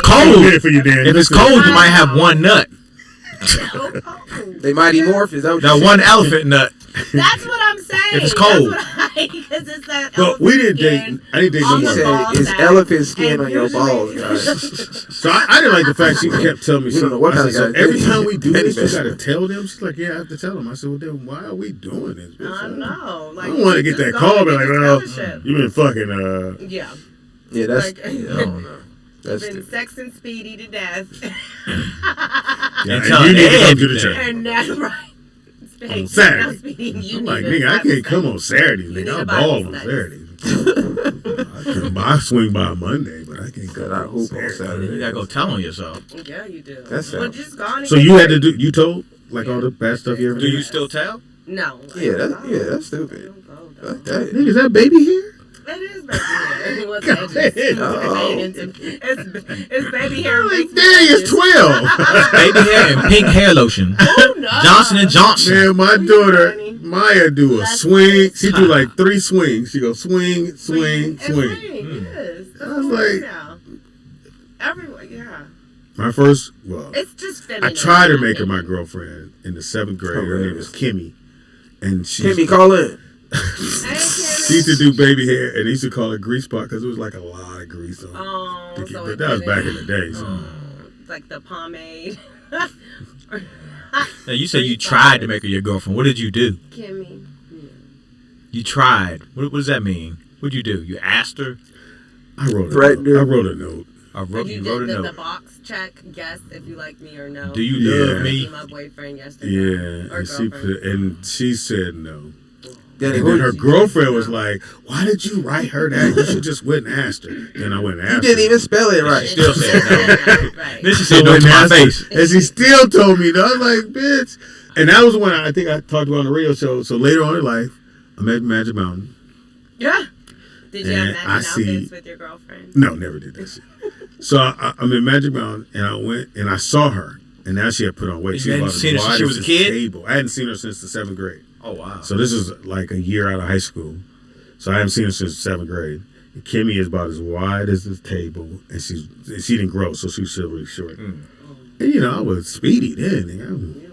cold, for you, Dan. If it's cold, you might have one nut. They mighty morph. Is that what that one elephant nut? That's what I'm saying. If it's cold. Because it's that. But we didn't date. I didn't date no She more. said it's elephant skin on your balls, guys. So I didn't like the fact she kept telling me. You don't know what kind of so guy every this time we do is. this, you gotta tell them. She's like, yeah, I have to tell them. I said, well, then why are we doing this? Bitch? I know. Like, I don't want to get that call, but like, well, you been fucking. Yeah. Yeah, that's. Like, I don't know. That's been sexing Speedy to death. Yeah, and you need to come to the church. And that's right. On Saturday. I'm like, nigga, I can't come on Saturdays, nigga. I ball on Saturdays. I swing by Monday, but I can't come on Saturday. You gotta go tell on yourself. Yeah, you do. That's well, just go on and so get you had married. to do, you told, like all the bad stuff you ever Do did? you still tell? No. Yeah, that's stupid. Nigga, is that baby hair? It is baby hair. What's it's baby hair. Like, dang, it's 12. Baby hair and pink hair lotion. Oh, no. Johnson and Johnson. Man, my daughter, Maya, do a swing. She do like 3 swings. She go swing, swing, swing. Yes. I was like, now. Everyone, yeah. my first, well, It's just feminine. I tried to make her my girlfriend in the 7th grade. Her name was Kimmy. And she Kimmy, call in. She used to do baby hair, and they used to call it grease spot because it was like a lot of grease on it. So But that was back in the day. So. Like the pomade. Now, you said you tried to make her your girlfriend. What did you do? Kimmy. You tried. What does that mean? What'd you do? You asked her? I wrote a note. I wrote a note. You wrote a did note. the box check, yes, if you like me or no. Do you love me? Be my boyfriend, yes or no. Yeah, Or and she said no. Danny, and then her girlfriend was like, "Why did you write her that? You should just went and asked her." Then I went and asked her. You didn't even spell it right. She still said no. Right. Then she said no to my face. And she still told me no. I was like, bitch. And that was when I think I talked about on the radio show. So later on in life, I'm at Magic Mountain. Yeah. Did you And have I matching see- outfits with your girlfriend? No, never did that shit. So I'm in Magic Mountain, and I went and I saw her, and now she had put on weight. You hadn't seen her since she was a kid? Table. I hadn't seen her since the 7th grade. Oh, wow. So this is like a year out of high school. So I haven't seen her since the 7th grade. And Kimmy is about as wide as this table, and she didn't grow, so she was still really short. And I was speedy then.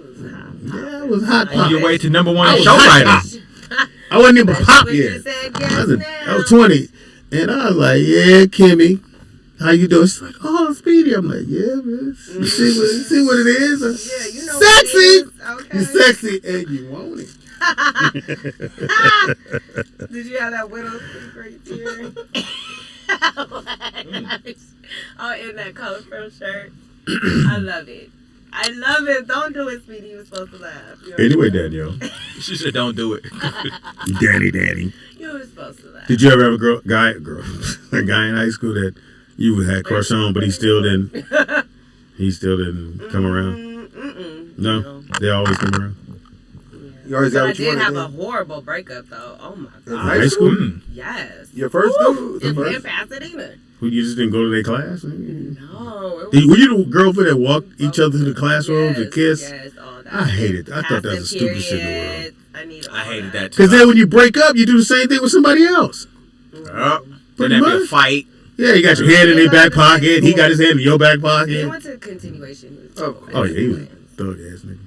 I was hot. On your way to #1 I was show hot. writer. I wasn't even pop what you yet. said, I was 20, and I was like, "Yeah, Kimmy, how you doing?" She's like, "Oh, Speedy." I'm like, "Yeah, bitch. You see what it is? Yeah, you know Sexy. what it is. Okay. You're sexy, and you want it." Did you have that widow's secret tear? Oh, in that colorful shirt. I love it. I love it. Don't do it, Speedy. You were supposed to laugh. Anyway, Danielle. She said don't do it. Danny. You were supposed to laugh. Did you ever have a guy in high school that you had crush on, but he still didn't come around? No, they always come around. You always got I what you did wanted. have a then? horrible breakup, though. Oh, my In God. high school? Yes. Your first dude? The In first? Pasadena. Who, you just didn't go to their class? No. Were you the girlfriend that walked each other to the classrooms and kiss? Yes, all that. I hated it. I thought that was the stupidest shit in the world. I hated that too. Because then when you break up, you do the same thing with somebody else. Then Pretty there'd be a much. fight. Yeah, you got your hand in their back pocket. He got his hand in your back He pocket. went to continuation. Oh, yeah, he was a thug ass nigga.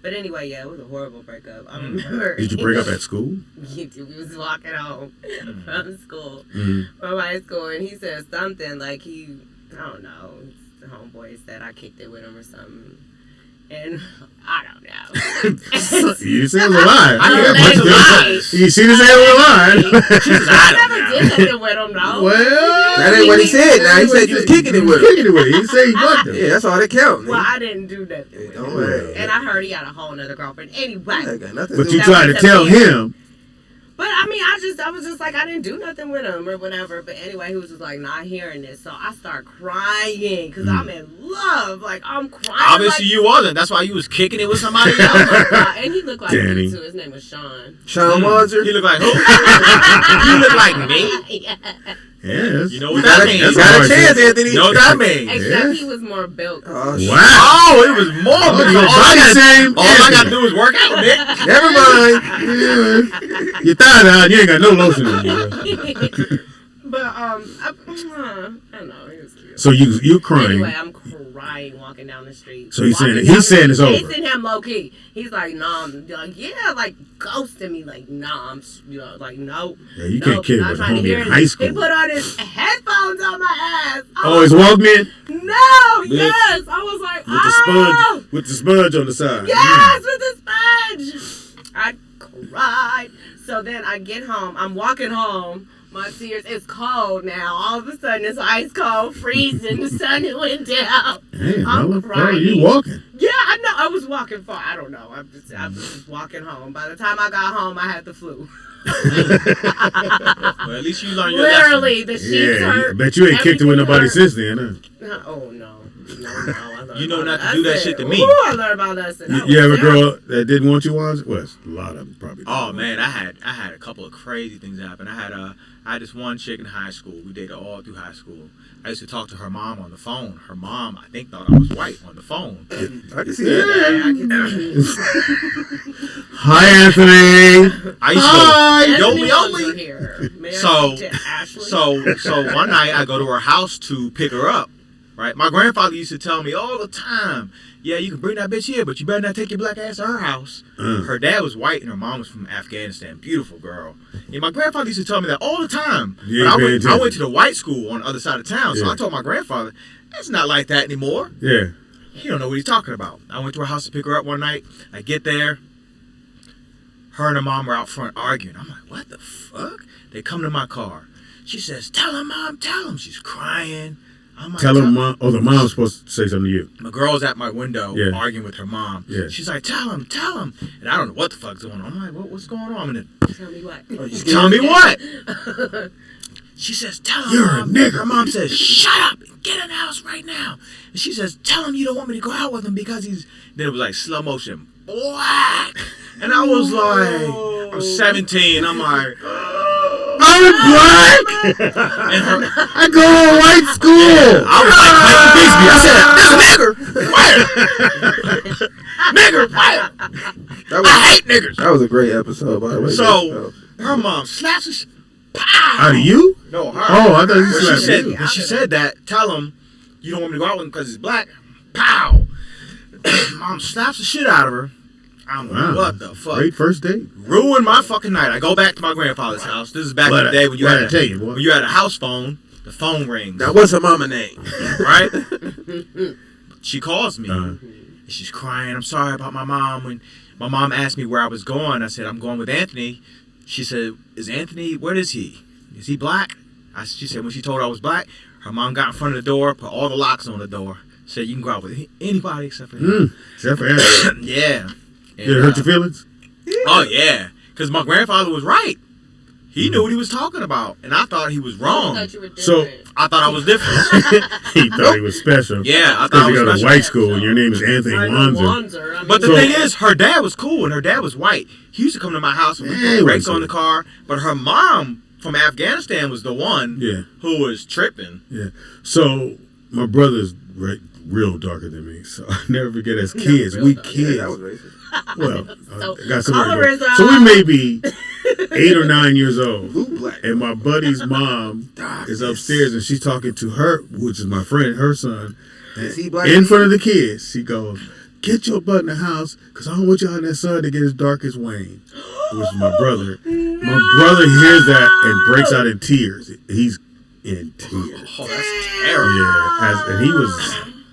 But anyway, yeah, it was a horrible breakup. I remember. Did you break up at school? We was walking home from school, Mhm. from high school, and he said something like I don't know, the homeboy said I kicked it with him or something. And I don't know. You say it was a lie. Allegedly. You see this say it was a lie. I never did nothing with him, no. Well, that ain't what he said. Now he said you was kicking it with him. Kicking it with him. He said he fucked him. Yeah, that's all that counts. Well, I didn't do nothing with him. And I heard he had a whole nother girlfriend. Anyway. But you tried to tell him. But I mean, I was just like, I didn't do nothing with him or whatever. But anyway, he was just like not hearing this. So I start crying because I'm in love. Like, I'm crying. Obviously, you wasn't. That's why you was kicking it with somebody else. And he looked like me too. His name was Sean. Sean Wanzer? You look like who? You look like me? Yeah. Yes. You know what that means? You got a chance, Anthony. You know what that means? Except he was more built. Wow. Oh, it was more. All I got to do is work out, Nick. Never mind. Yeah. Your thighs out. You ain't got no lotion on you. But I don't know. He was cute. So you crying. Anyway, I'm crying walking down the street. So he's saying it's over. He's in him low key. He's like, nah, like, yeah, like ghosting me, like, nah, I'm, like, nope. Yeah, you can't kid with a homie in high school. He put on his headphones on my ass. Oh, his Walkman? No, yes. I was like, with the sponge on the side. Yes, with the sponge. I cried. So then I get home. I'm walking home. My tears, it's cold now. All of a sudden, it's ice cold, freezing. The sun went down. Damn, I'm crying. You walking? Yeah, I know. I was walking far. I don't know. I was just walking home. By the time I got home, I had the flu. Well, at least you learned your Literally, lesson. the sheets hurt. I bet you ain't kicked it with nobody since then, huh? Oh, no. You know not to do that shit to me. Ooh, I learned my lesson. You have a girl that didn't want you once? Well, a lot of them probably. Oh man, I had a couple of crazy things happen. I had this one chick in high school. We dated all through high school. I used to talk to her mom on the phone. Her mom, I think, thought I was white on the phone. I can see that. Hi, Anthony. I used to go. So one night I go to her house to pick her up. Right, my grandfather used to tell me all the time, yeah, you can bring that bitch here, but you better not take your black ass to her house. Her dad was white and her mom was from Afghanistan. Beautiful girl. And my grandfather used to tell me that all the time. Yeah, but I went to the white school on the other side of town, so I told my grandfather, it's not like that anymore. Yeah. He don't know what he's talking about. I went to her house to pick her up one night. I get there. Her and her mom were out front arguing. I'm like, what the fuck? They come to my car. She says, tell him, Mom, tell him. She's crying. I'm like, tell him, Mom. Oh, the mom's supposed to say something to you. My girl's at my window arguing with her mom. Yeah. She's like, tell him. And I don't know what the fuck's going on. I'm like, what's going on? Tell me what? Tell me what? She says, tell him. You're a nigger. Her mom says, shut up and get in the house right now. And she says, tell him you don't want me to go out with him because he's... Then it was like slow motion. Black. And I was like, I'm 17. I'm like... I'm black. And I go to white school. I was like, I said, this nigger. Nigger, what? I hate niggers. That was a great episode, by the way. So her mom slaps us. Out of you? No, her. Oh, I thought you slapped you. When she said that, tell him you don't want me to go out with him because he's black. Pow. Mom slaps the shit out of her. I'm like, what the fuck? Great first date. Ruined my fucking night. I go back to my grandfather's house. This is back in the day when you had a house phone. The phone rings. Now, what's her mama name? Right? She calls me. And she's crying. I'm sorry about my mom. When my mom asked me where I was going, I said, I'm going with Anthony. She said, is Anthony, where is he? Is he black? She said, when she told her I was black, her mom got in front of the door, put all the locks on the door, said, you can go out with anybody except for him. Except for Anthony. Yeah. Did it hurt your feelings? Oh, yeah. Because my grandfather was right. He knew what he was talking about. And I thought he was wrong. So I thought I was different. He thought he was special. Yeah, I thought I was you go to special. white school and your name is Anthony Wanzer. But the thing is, her dad was cool and her dad was white. He used to come to my house and put brakes on the car. But her mom from Afghanistan was the one who was tripping. Yeah. So my brother's real darker than me. So I never forget as kids. We kids. That was racist. Well, got colorism. so we may be 8 or 9 years old, and my buddy's mom is upstairs, and she's talking to her, which is my friend, her son, in front of the kids. She goes, "Get your butt in the house, cause I don't want y'all in that sun to get as dark as Wayne," which is my brother. My brother hears that and breaks out in tears. He's in tears. Oh, that's terrible. Yeah, and he was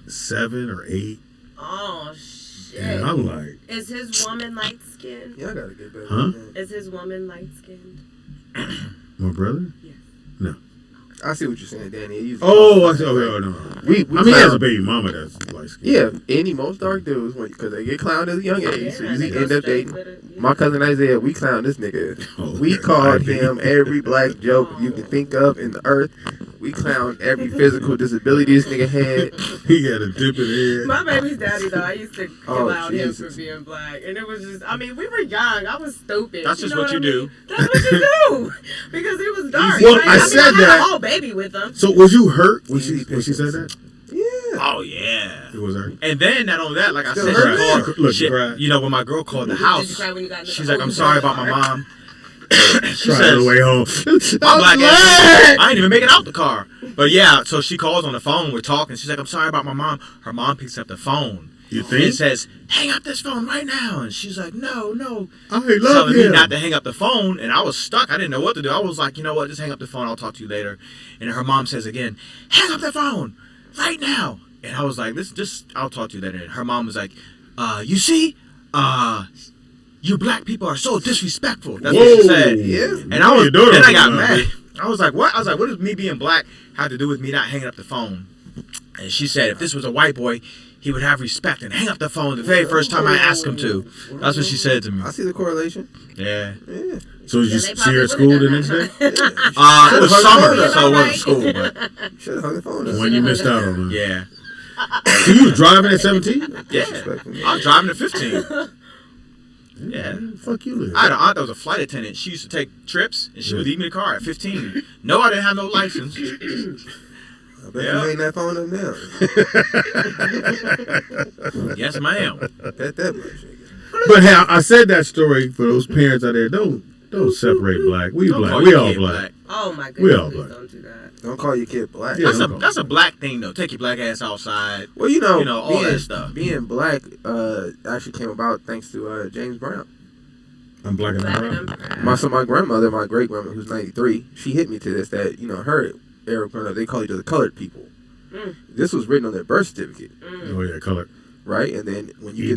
7 or 8. Oh shit. And I'm like, is his woman light skinned? Yeah, I gotta get better. huh? Is his woman light skinned? My brother? Yes. No. I see what you're saying, Danny. Oh, I see. Okay, no. We I mean, he has a baby mama that's light skinned. Yeah, any most dark dudes, because they get clowned at a young age, so you end up dating. My cousin Isaiah, we clowned this nigga. We called him every black joke you can think of in the earth. We clowned every physical disability this nigga had. He got a dip in the head. My baby's daddy, though, I used to clown him for being black. And it was just, I mean, we were young. I was stupid. That's just what you do. That's what you do. Because he was dark. Well, I said had that. a whole baby with him. So was you hurt when she said that? Yeah. Oh yeah. It was her. And then not only that, like I Still said, hurt. she called. Look, She, cried. you know, when my girl called the Did house, you cry when you got in the she's like, "I'm sorry about my mom." She Cried on the way home. My black ass, I ain't even making out the car. But yeah, so she calls on the phone. We're talking. She's like, "I'm sorry about my mom." Her mom picks up the phone. You think? And says, "Hang up this phone right now." And she's like, "No, no." I love telling me him. not to hang up the phone. And I was stuck. I didn't know what to do. I was like, you know what? Just hang up the phone. I'll talk to you later. And her mom says again, "Hang up the phone right now." And I was like, I'll talk to you later. And her mom was like, "You see, you black people are so disrespectful." That's what she said. Yeah. And then I got mad. I was like, what? I was like, what does me being black have to do with me not hanging up the phone? And she said, if this was a white boy, he would have respect and hang up the phone the very first time I asked him to. That's what she said to me. I see the correlation. Yeah. Yeah. So did you see her at school the next day? It was summer, so it wasn't school. But should have hung the phone up. When you missed out on it. yeah. So you was driving at 17? Yeah. I was driving at 15. Yeah. Fuck you, live. I had an aunt that was a flight attendant. She used to take trips, and she would leave me the car at 15. No, I didn't have no license. I bet you ain't that phone up now. Yes, ma'am. Bet that much. But hey, I said that story for those parents out there. Don't separate black. We Don't black. call We your all kid black. Oh my goodness. We all please black. Don't do that. Don't call your kid black. Yeah, That's a black thing, though. Take your black ass outside. Well, you know all that stuff. Being black actually came about thanks to James Brown. I'm black and I'm brown. My grandmother, my great grandmother, who's 93, she hit me to this that her era growing up, they call each other colored people. This was written on their birth certificate. Oh yeah, colored. Right, and then when you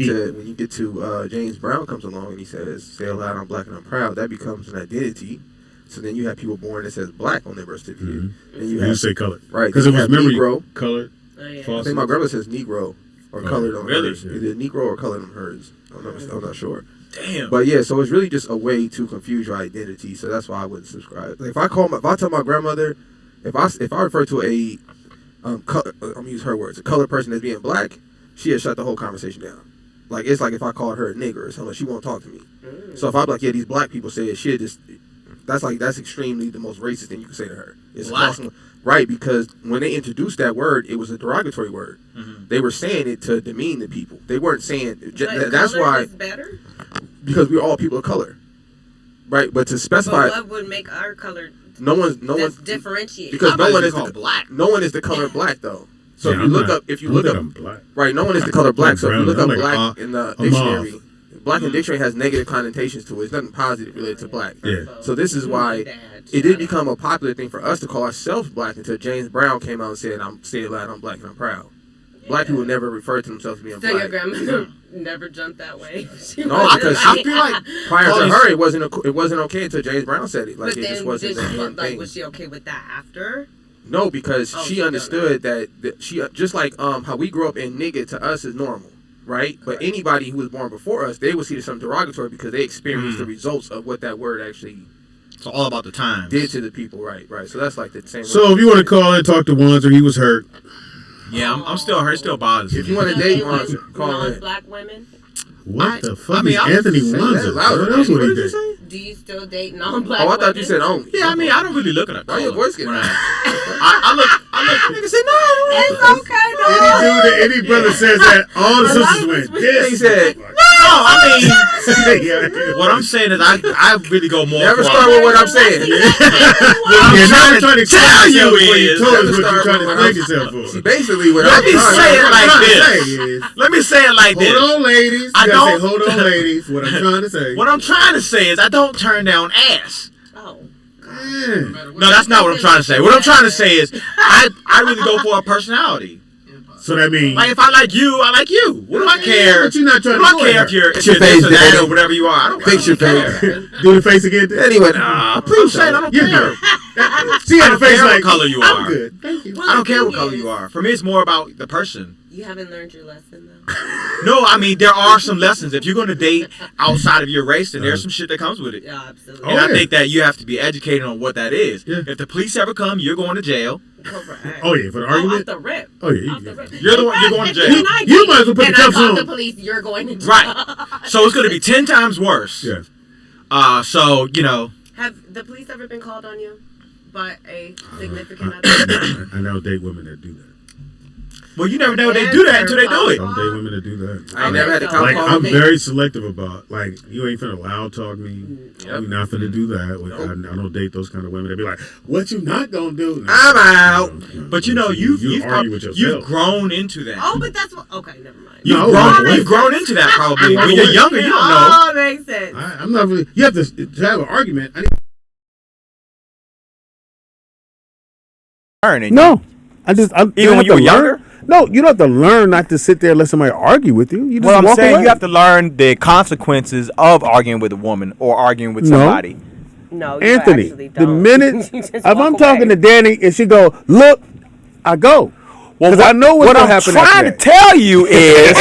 get to James Brown comes along and he says, "Say aloud, I'm black and I'm proud." That becomes an identity. So then you have people born that says black on their birth certificate, and you say colored, right? Because it was memory Negro, colored. Oh, yeah. I think my grandma says Negro or colored on really? hers. Either Negro or colored on hers. I'm not sure. Damn. But yeah, so it's really just a way to confuse your identity. So that's why I wouldn't subscribe. Like if I tell my grandmother, if I refer to a I'm gonna use her words, a colored person as being black, she'll shut the whole conversation down. Like it's like if I called her a nigger or something, she won't talk to me. So if I'm like, yeah, these black people say it, she'll just that's extremely the most racist thing you can say to her. It's black. Right, because when they introduced that word, it was a derogatory word. They were saying it to demean the people. They weren't saying that's why. Is better? Because we're all people of color, right? But to specify, But what would make our color? no one's differentiate. because no one is black. No one is the color black though. So Yeah, if you look up, I'm black. right? No one is the color black. So if you look up I'm like, black in the dictionary, black in the dictionary has negative connotations to it. It's nothing positive related to black. Yeah. So this is why it did become a popular thing for us to call ourselves black until James Brown came out and said, "I'm saying loud, I'm black and I'm proud." Black people never refer to themselves as being So black. your grandma never jumped that way. No, because I feel like prior to her, it wasn't okay until James Brown said it. Like But it then just wasn't the thing. was she okay with that after? No, because Oh, she she understood that she just like how we grew up in nigga to us is normal, right? But anybody who was born before us, they would see it as something derogatory because they experienced the results of what that word actually. It's all about the times. Did to the people, right? So that's like the same. So if you want to call in, talk to Wanzer, he was hurt. Yeah, I'm still hurt. It still bothers me. If you want to date Wanzer, call in. Black women. What the fuck mean, is I'm Anthony saying Wanzer? that louder. That's what What he did you did. say? Do you still date non-black Oh, I women? thought you said only. Yeah, I mean, I don't really look at it. Why your voice getting? I look. Nigga said no. It's okay, no. Any brother says that, all the sisters went. Yes. He said. No, I mean, what I'm saying is I really go more. Never for start with what I'm saying. What I'm trying to tell you is. Told us what you're trying to explain yourself for. See, basically, what Let I'm me trying say to it like this. is, Let me say it like this. hold on, ladies. I You gotta don't- say, hold on, ladies. What I'm trying to say. What I'm trying to say is I don't turn down ass. Oh. No, that's not what I'm trying to say. What I'm trying to say is I really go for a personality. So that means like if I like you, I like you. What do I care? But you're not trying what to do I care if you're Fix your this face, or that Daddy. or whatever you are? I don't Fix your care. face. Do the face again. Anyway, I'm saying I don't care. She had a face care like what color you I'm are. good. Thank you. I don't care what color you are. For me, it's more about the person. You haven't learned your lesson though. No, I mean there are some lessons. If you're going to date outside of your race, then there's some shit that comes with it. Yeah, absolutely. And I think that you have to be educated on what that is. Yeah. If the police ever come, you're going to jail. Correct. Oh yeah, for the argument. Off the rip. Oh yeah, Off the rip. You're the one. You're going to jail. You might as well put the and I cuffs call on. the police. You're going to jail. Right. So it's going to be 10 times worse. Yeah. So you know. Have the police ever been called on you by a significant other? I now date women that do that. Well, you never know they do that until they do it. Don't date women that do that. I never had to come Like home I'm with me. very selective about you ain't finna loud talk me. You're not finna do that. I don't date those kind of women. They be like, "What you not gonna do?" No, I'm out. But you know, you've argue with yourself. you've grown into that. Oh, but that's what. Okay, never mind. You've grown into that probably. When you're younger, you don't know. Oh, makes sense. I'm not really. You have to have an argument. No, even when you were younger. No, you don't have to learn not to sit there and let somebody argue with you. You just Well, I'm walk saying away. you have to learn the consequences of arguing with a woman or arguing with somebody. No, you Anthony, actually the don't. minute You just if walk I'm talking away. to Danny and she go, look, I go. Because I know what's what gonna I'm happen. trying to tell you is,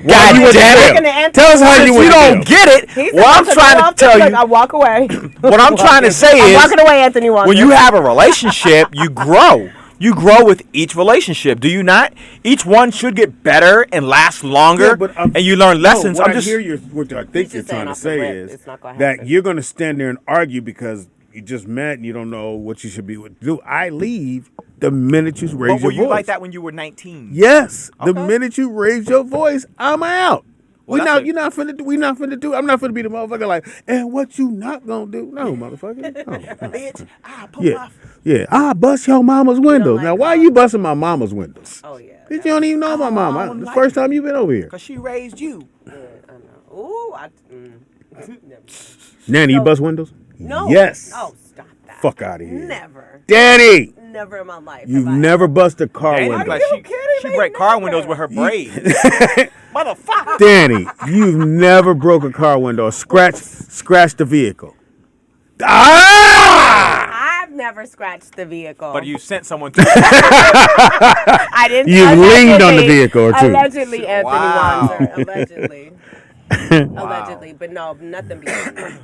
God you damn it, Tell us how since you you want don't to get it. He's What I'm about trying go to off tell cliff. you, I walk away. what I'm trying to say I'm is, walking away, Anthony Walker. when you have a relationship, you grow. You grow with each relationship, do you not? Each one should get better and last longer, and you learn lessons. What I'm just what I think you're trying to say is it's not gonna that happen. you're going to stand there and argue because you just met and you don't know what you should be do. I leave the minute you raise But were your you voice. like that when you were 19? Yes, the minute you raise your voice, I'm out. Well, You're not finna do. We not finna do. I'm not finna be the motherfucker like. And what you not gonna do? No, motherfucker. No. Bitch, I pull Yeah. I bust your mama's windows. Now, why you busting my mama's windows? Oh yeah. Bitch, you don't even know my mama. The first time you been over here. Because she raised you. Ooh, Nanny, you bust windows? No. Yes. Oh, stop that. Fuck out of here. Never. Danny. Never in my life. You've never busted a car Danny, window. like she break car windows with her braids. Motherfucker. Danny, you've never broke a car window or scratched the vehicle. I've never scratched the vehicle. But you sent someone to I didn't. You leaned on the allegedly- vehicle or two. Allegedly, Anthony Wow. Wanzer. Allegedly. Allegedly, but no, nothing beyond.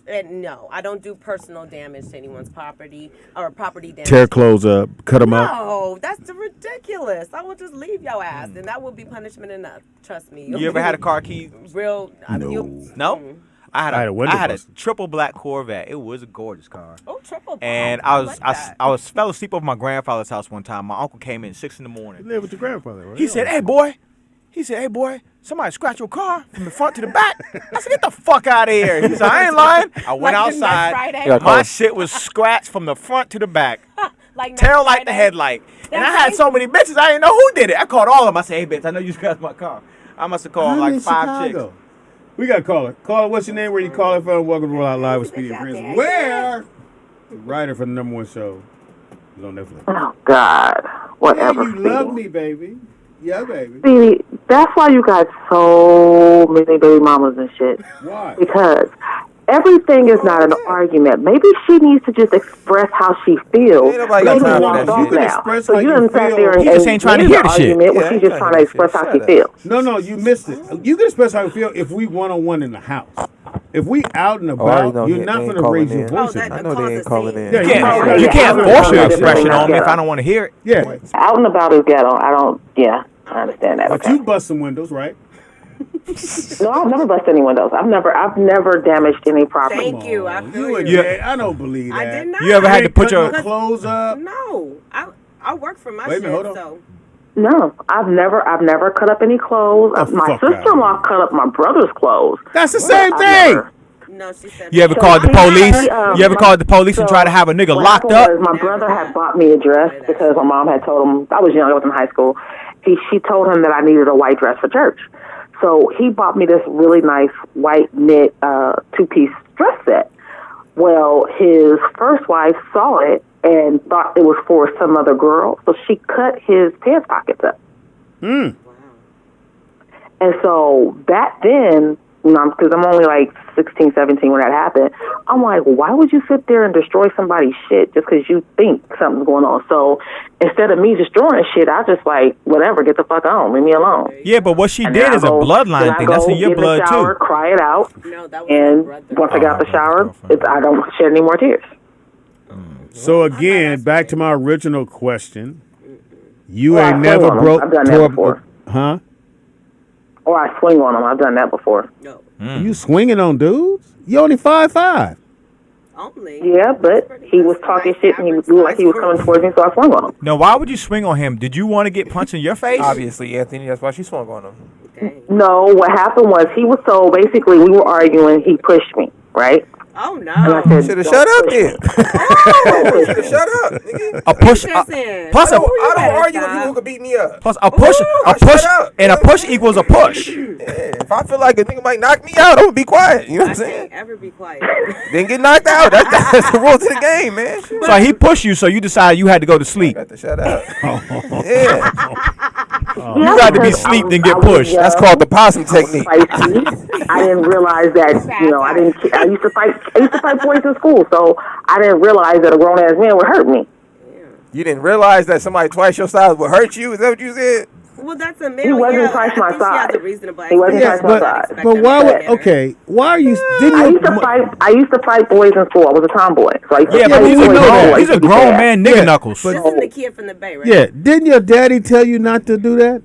And no, I don't do personal damage to anyone's property or property damage. Tear clothes up, cut them up. No, that's ridiculous. I will just leave your ass, and that would be punishment enough. Trust me. You ever had a car key? Real? No. I had a window a triple black Corvette. It was a gorgeous car. Oh, triple black. And I fell asleep over my grandfather's house one time. My uncle came in 6 in the morning. You live with your grandfather, right? He said, "Hey boy," somebody scratched your car from the front to the back. I said, "Get the fuck out of here." He said, "I ain't lying." I went Like the next outside. Friday? My shit was scratched from the front to the back. Like Tail light to headlight. And I had so many bitches, I didn't know who did it. I called all of them. I said, "Hey bitch, I know you scratched my car." I must have called like 5 chicks. We got to call it. Call it. What's your name? Where you call it from? Welcome to Roll Out Live with Speedy and Friends. Where the writer for the #1 show is on Netflix. Oh, God. Whatever. Yeah, you love me, baby. Yeah, baby. See, that's why you got so many baby mamas and shit. Why? Because everything is not an argument. Maybe she needs to just express how she feels. Ain't nobody got time for that shit. You can express So how you you done sat feel. there and He just ain't trying to made hear an the shit. argument when she's just trying to express how she feels. No, you missed it. You can express how you feel if we one-on-one in the house. If we out and about, you're not going to raise your voice. I know they ain't calling in. Yeah, You can't force your expression on me if I don't want to hear it. Yeah. Out and about is ghetto. I understand that. But Okay. you bust some windows, right? No, I've never busted any windows. I've never damaged any property. Thank you. I feel You you. and I don't believe that. I did not. You ever had to put your clothes up? No, I work for my Wait a shit. minute, hold on. So No, I've never cut up any clothes. My sister-in-law cut up my brother's clothes. That's the same thing. no, she said. You ever called the police? You ever called the police and tried to have a nigga locked up? My brother had bought me a dress because my mom had told him, I was young, I was in high school. She told him that I needed a white dress for church. So he bought me this really nice white knit 2-piece dress set. Well, his first wife saw it and thought it was for some other girl, so she cut his pants pockets up. And so back then, because I'm only like 16, 17 when that happened, I'm like, why would you sit there and destroy somebody's shit just because you think something's going on? So instead of me destroying shit, I just like, whatever, get the fuck on, leave me alone. Yeah, but what she did is a bloodline thing. That's in your blood shower, too. Cry it out, and once I got out the shower, I don't shed any more tears. So again, back to my original question. You ain't never broke. I've done that before. Huh? Or I swing on them. I've done that before. You swinging on dudes? You only 5'5". Yeah, but he was talking shit and he looked like he was coming towards me, so I swung on him. Now, why would you swing on him? Did you want to get punched in your face? Obviously, Anthony. That's why she swung on him. No, what happened was we were arguing. He pushed me, right? Oh no! And I said, should have shut up then. Should have shut up. Nigga. A push. Plus, I don't argue with people who can beat me up. Plus, a push equals a push. Yeah, if I feel like a nigga might knock me out, I'm gonna be quiet. You know what I'm saying? Ever be quiet? Then get knocked out. That's the rules of the game, man. So he pushed you, so you decided you had to go to sleep. Got to shut up. Yeah. You got to be asleep then get pushed. That's called the possum technique. I didn't realize that. I used to fight boys in school, so I didn't realize that a grown ass man would hurt me. You didn't realize that somebody twice your size would hurt you? Is that what you said? Well, that's a male. He wasn't twice my size. He wasn't twice my size. But why would? Okay, why are you? I used to fight boys in school. I was a tomboy. So I used to but he's a grown man, nigga knuckles. This is the kid from the Bay, right? Yeah, didn't your daddy tell you not to do that?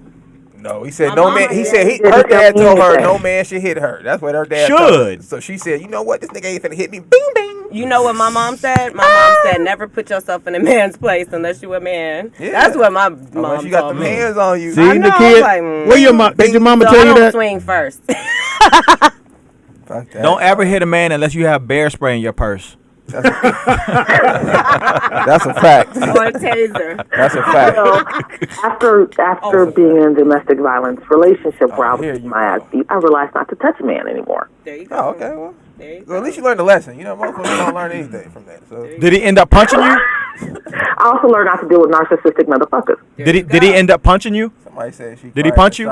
No, he said no man. He said her dad told her no man should hit her. That's what her dad told her. So she said, you know what, this nigga ain't finna hit me. Bing bing. You know what my mom said? My mom said, never put yourself in a man's place unless you a man. Yeah. That's what my mom told me. You got them hands on you. See the kid? Like, where your mom? Did your mama tell you I don't that? swing first. Don't ever hit a man unless you have bear spray in your purse. That's a fact. Or a taser. That's a fact. After being in a domestic violence relationship where I was my ass beat, I realized not to touch a man anymore. There you go. Oh, okay, well at least you learned a lesson. You know, most people don't learn anything from that. So did he end up punching you? I also learned not to deal with narcissistic motherfuckers. Did he end up punching you? Somebody said she. Did he punch you?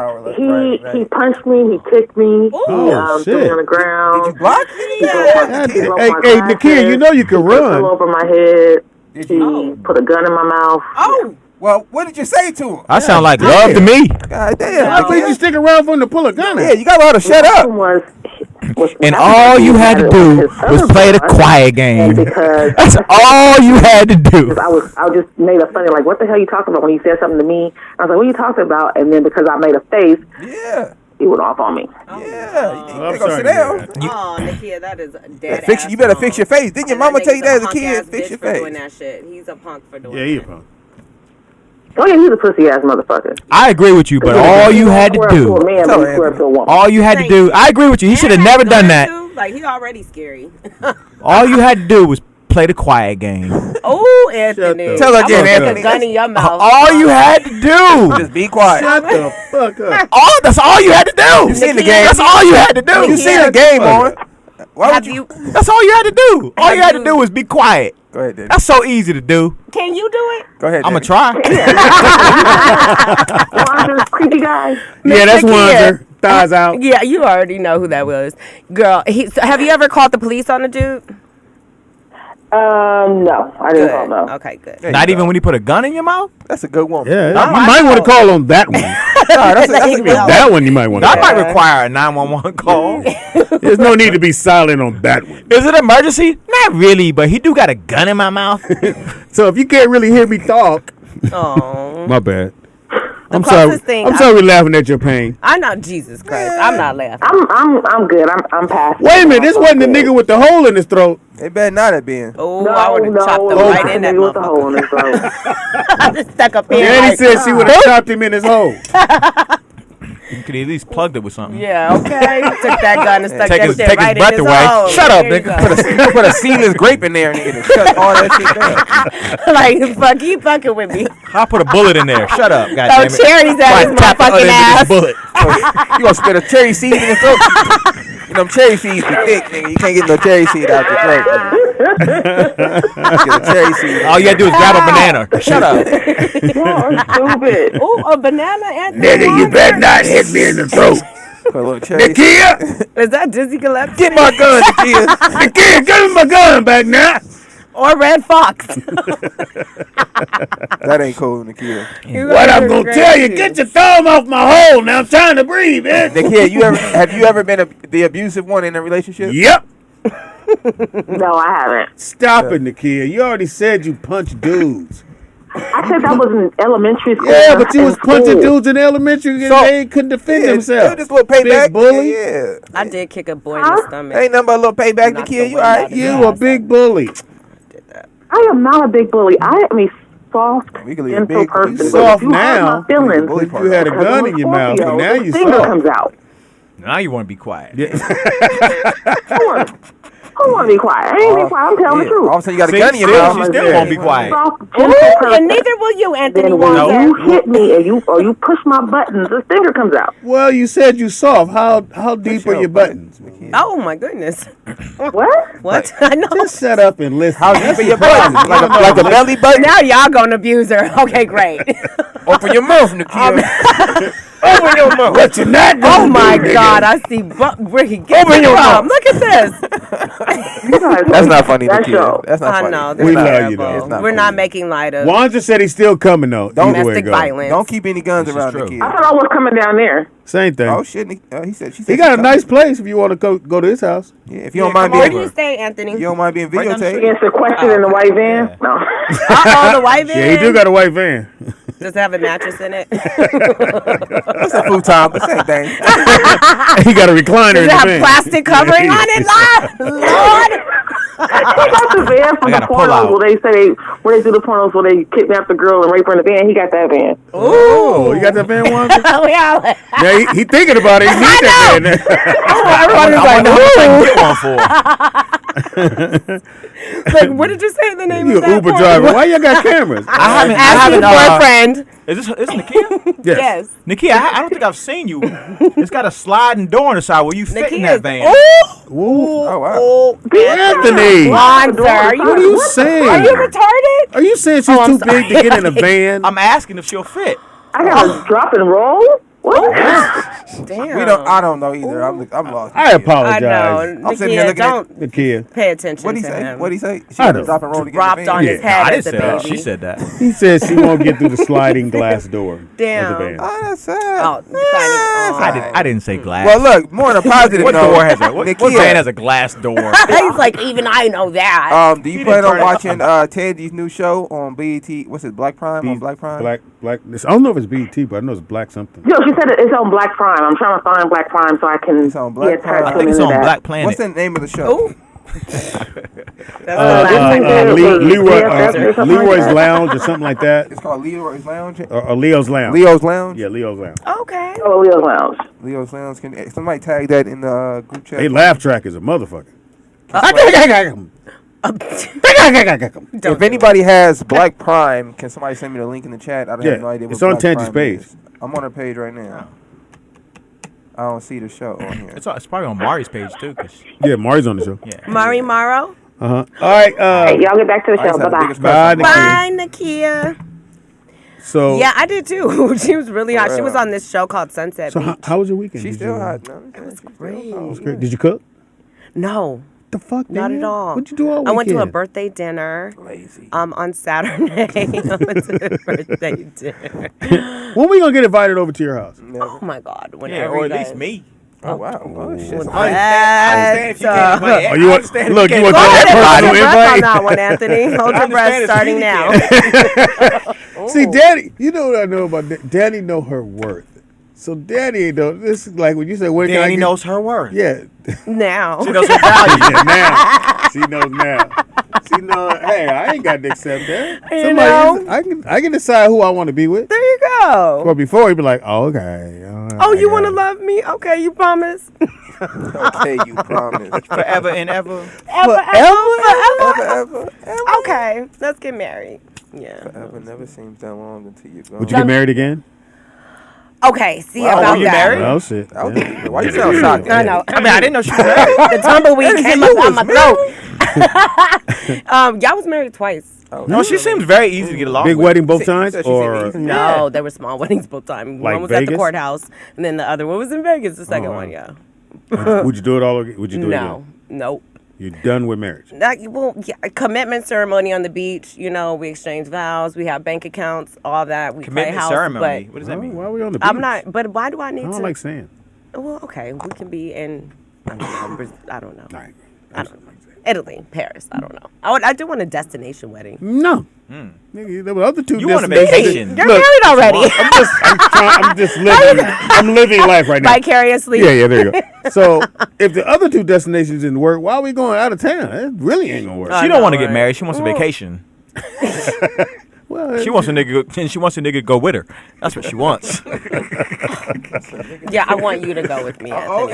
He punched me. He kicked me. He threw me on the ground. Did you block me? Hey, Nakia, you know you can run. He over my head. He put a gun in my mouth. Oh. Well, what did you say to him? I sound like love to me. God damn. I think you stick around for him to pull a gun. Yeah, you got to let her shut up. And all you had to do was play the quiet game. That's all you had to do. I just made a funny, like, what the hell are you talking about when he said something to me? I was like, what are you talking about? And then because I made a face, he went off on me. Yeah, you go sit down. Oh, Nakia, that is dead. You better fix your face. Didn't your mama tell you that as a kid? Fix your face. Doing that shit. He's a punk for doing that. Yeah, he a punk. Oh yeah, he's a pussy ass motherfucker. I agree with you, but all you had to do, all you had to do, I agree with you. He should have never done that. Like, he already scary. All you had to do was play the quiet game. Oh, Anthony. Tell her again, Anthony. A gun in your mouth. All you had to do. Just be quiet. Shut the fuck up. That's all you had to do. You seen the game. That's all you had to do. You seen the game on. Why would you? That's all you had to do. All you had to do was be quiet. Go ahead, Daddy. That's so easy to do. Can you do it? Go ahead, I'm going to try. Wander's creepy guy. Yeah, that's Wander. Thighs out. Yeah, you already know who that was. Girl, so have you ever called the police on a dude? No, I didn't call no. Okay, good. Not even when he put a gun in your mouth? That's a good one. Yeah, you might want to call on that one. That one you might want to That call. might require a 911 call. There's no need to be silent on that one. Is it an emergency? Not really, but he do got a gun in my mouth. So if you can't really hear me talk, my bad. I'm sorry. I'm sorry, laughing at your pain. I know, Jesus Christ. I'm not laughing. I'm good. I'm past. Wait a minute, this wasn't the nigga with the hole in his throat. It better not have been. Oh, I would have chopped him right in that with the hole in his throat. I just stuck up in. Danny said she would have chopped him in his hole. You could at least plugged it with something. Yeah, okay. Took that gun and stuck that shit take right his breath in his away. hole. Shut up, There you nigga. Put a seedless grape in there and nigga shut all that shit down. Like, fuck, you fucking with me. I put a bullet in there. Shut up, Throw goddammit. cherries at his motherfucking ass. Bullet. You gonna spit a cherry seed in your throat? You know, them cherry seeds be thick, nigga. You can't get no cherry seed out your throat. All you gotta do is grab a banana. Shut up. Y'all are stupid. Ooh, a banana and Nigga, you better not hit me in the throat. Nakia! Is that Dizzy Gillespie? Get my gun, Nakia. Nakia, give me my gun back now. Or Red Fox. That ain't cool, Nakia. What I'm gonna tell you, get your thumb off my hole. Now I'm trying to breathe, man. Nakia, have you ever been the abusive one in a relationship? Yep. No, I haven't. Stop it, Nakia. You already said you punch dudes. I said that was in elementary school. Yeah, but you was in school. punching dudes in elementary and they couldn't defend themselves. This little payback. Big bully. Yeah. I did kick a boy in the stomach. Ain't nothing but a little payback, Nakia. You all right? You a big bully. I am not a big bully. I am a soft, gentle person. You soft But if you hurt now. my feelings, If you had a gun in your mouth, but now you finger soft. comes out. Now you want to be quiet. I want to be quiet. I ain't be quiet. I'm telling the truth. All of a sudden you got a gun in your mouth. She still won't be quiet. Soft, Ooh, gentle person. and neither will you, Anthony. Then when Walker. you hit me and you push my buttons, the finger comes out. Well, you said you soft. How deep are your buttons? Oh my goodness. What? What? I know. Just shut up and listen. How deep are your buttons? Like a belly button? Now y'all gonna abuse her. Okay, great. Open your mouth, Nakia. Open your mouth. What you not Oh gonna my do, God! nigga? I see Ricky. Get Open your mouth. Look at this. That's not funny, That Nakia. show. That's not I funny. know. We They're love you, terrible. though. It's not We're funny. not making light of Wanja said he's still coming though. Either way it domestic go. violence. Don't keep any guns around, true. I Nakia. thought I was coming down there. Same thing. Oh shit! He said. She said He got a she nice place if you want to go to his house. Yeah, if you don't mind Where being, do you stay, Anthony? you don't mind being Right down the videotaped. street. Against the question in the white van. No. Uh-oh, the white van. Yeah, he do got a white van. Does it have a mattress in it? It's a futon, but same thing. He got a recliner Does in it the have van. plastic covering on it, Lord? He got the van from the gotta pull pornos out. where they do the pornos where they kidnap the girl and rape her in the van. He got that van. Oh, you got that van, Wanja? Oh, yeah. Yeah, he thinking about it. He need that van. Everybody's I wonder how much I can get one for. like, what did you say the name You of an that Uber porn? driver. Why you got cameras? I haven't. Asking for a friend. Is Nakia? Yes. Nakia, I don't think I've seen you. It's got a sliding door on the side where you fit in that van. Ooh. Oh wow. Oh, Anthony. Bonzer, are What are you saying? Are you retarded? Are you saying she's too big to get in a van? I'm asking if she'll fit. I got to drop and roll? What? Damn. I don't know either. I'm lost. I apologize. I know. I'm sitting here Nakia, looking at The kid. pay attention What he to say? him. What he say? She I got don't to drop and roll to get Dropped in the on van. his head I as didn't a say that. baby. She said that. He said she won't get through the sliding glass door Damn. of the van. Oh, that's sad. Oh, I didn't say glass. Well, look, more on a positive What note. door has a what Nakia, van has a glass door? He's like, even I know that. do you plan on watching Tandy's new show on BET? What's it? Black Prime on Black Prime? Black. I don't know if it's BET, but I know it's Black something. Yo, she said it's on Black Prime. I'm trying to find Black Prime so I can It's on Black Prime. I think it's on Black Planet. What's the name of the show? Ooh. Leroy's Lounge or something like that. It's called Leroy's Lounge. Or Leo's Lounge. Leo's Lounge. Yeah, Leo's Lounge. Okay. Oh, Leo's Lounge. Leo's Lounge. Can somebody tag that in the group chat? They laugh track is a motherfucker. If anybody has Black Prime, can somebody send me the link in the chat? I don't have no idea what it's on Black Tangi's Prime page. is. I'm on her page right now. I don't see the show on here. It's probably on Mari's page too. Yeah, Mari's on the show. Yeah. Mari Morrow. All right. Hey, y'all get back to the show. Bye-bye. Bye, Bye, Nakia. So Yeah, I did too. She was really hot. She was on this show called Sunset So Beach. how was your weekend? She's Did still you- hot. No, It was great. It was great. Did you cook? No, The fuck? not man? at all. What'd you do all weekend? I went to a birthday dinner. Lazy. On Saturday. I went to a birthday dinner. When we gonna get invited over to your house? Oh my God! Yeah, Whenever or you at least guys- me. Oh wow. Oh, shit. Well, I understand if you can't invite. Oh, you want? Look, you want Go ahead that and hold personal your breath on invite? that one, Anthony. Hold your breath understand starting if now. See, Daddy, you know what I know about Daddy? Know her worth. So Daddy ain't know. This is like when you say, "What can I Danny get?" knows her worth. Yeah. Now. She knows her value. Yeah, now. She knows now. She know. Hey, I ain't got to accept that. You know? I can decide who I want to be with. There you go. Or before he'd be like, oh, okay. Oh, you want to love me? Okay, you promise? Okay, you promise. Forever and ever. Forever. Ever. Okay, let's get married. Yeah. Forever never seems that long until you go. Would you get married again? Okay, see Wow, about were you that. married? Oh shit. Why you sound shocked? I know. I mean, I didn't know she was married. The tumbleweed came up on my throat. Y'all was married twice. No, she seems very easy to get along Big with. wedding both times, or No, they were small weddings both times. Like one was at the Vegas? courthouse, and then the other one was in Vegas. The second wow. one, yeah. Would you do it all? Would you do it No, again? nope. You're done with marriage. Well, yeah, commitment ceremony on the beach. You know, we exchange vows. We have bank accounts. All that. We Commitment play house. ceremony. But What does that mean? Why are we on the beach? I'm not. But why do I need I don't to? like sand. Well, okay, we can be in. I don't know. I don't know. Italy, Paris. I don't know. I do want a destination wedding. No. Nigga, the other two. You want a destinations- vacation. You're married already. I'm just living. I'm living life right now. Vicariously. Yeah, there you go. So if the other two destinations didn't work, why are we going out of town? It really ain't gonna work. She don't want to get married. She wants a vacation. Well, She wants a nigga, and she wants a nigga to go with her. That's what she wants. Yeah, I want you to go with me. Anthony.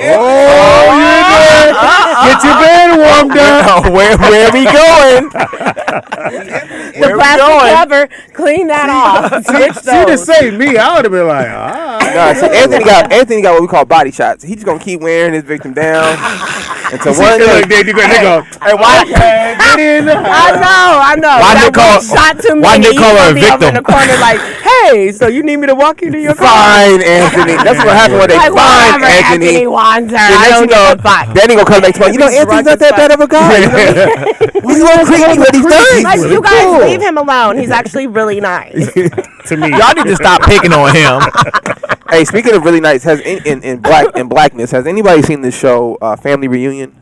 Get your band warmed up. Where are we going? The plastic cover, clean that off. She just say me. I would have been like, Nah, see, Anthony got what we call body shots. He's just gonna keep wearing his victim down until one day. they go. Hey, why? Get in. I know. Why That they call- one shot too why many. they call her a Over in victim? the corner, like, hey, so you need me to walk you to your car? Fine, Anthony. That's what happened when they Like, find whatever Anthony. Anthony wants her. Then I next don't you know, give a fuck. then he gonna come back to me. You know, Anthony's not that bad of a guy. He's a little creepy, but he's nice. Like, you guys leave him alone. He's actually really nice. To me, Y'all need to stop picking on him. Hey, speaking of really nice, has in blackness, has anybody seen this show, Family Reunion,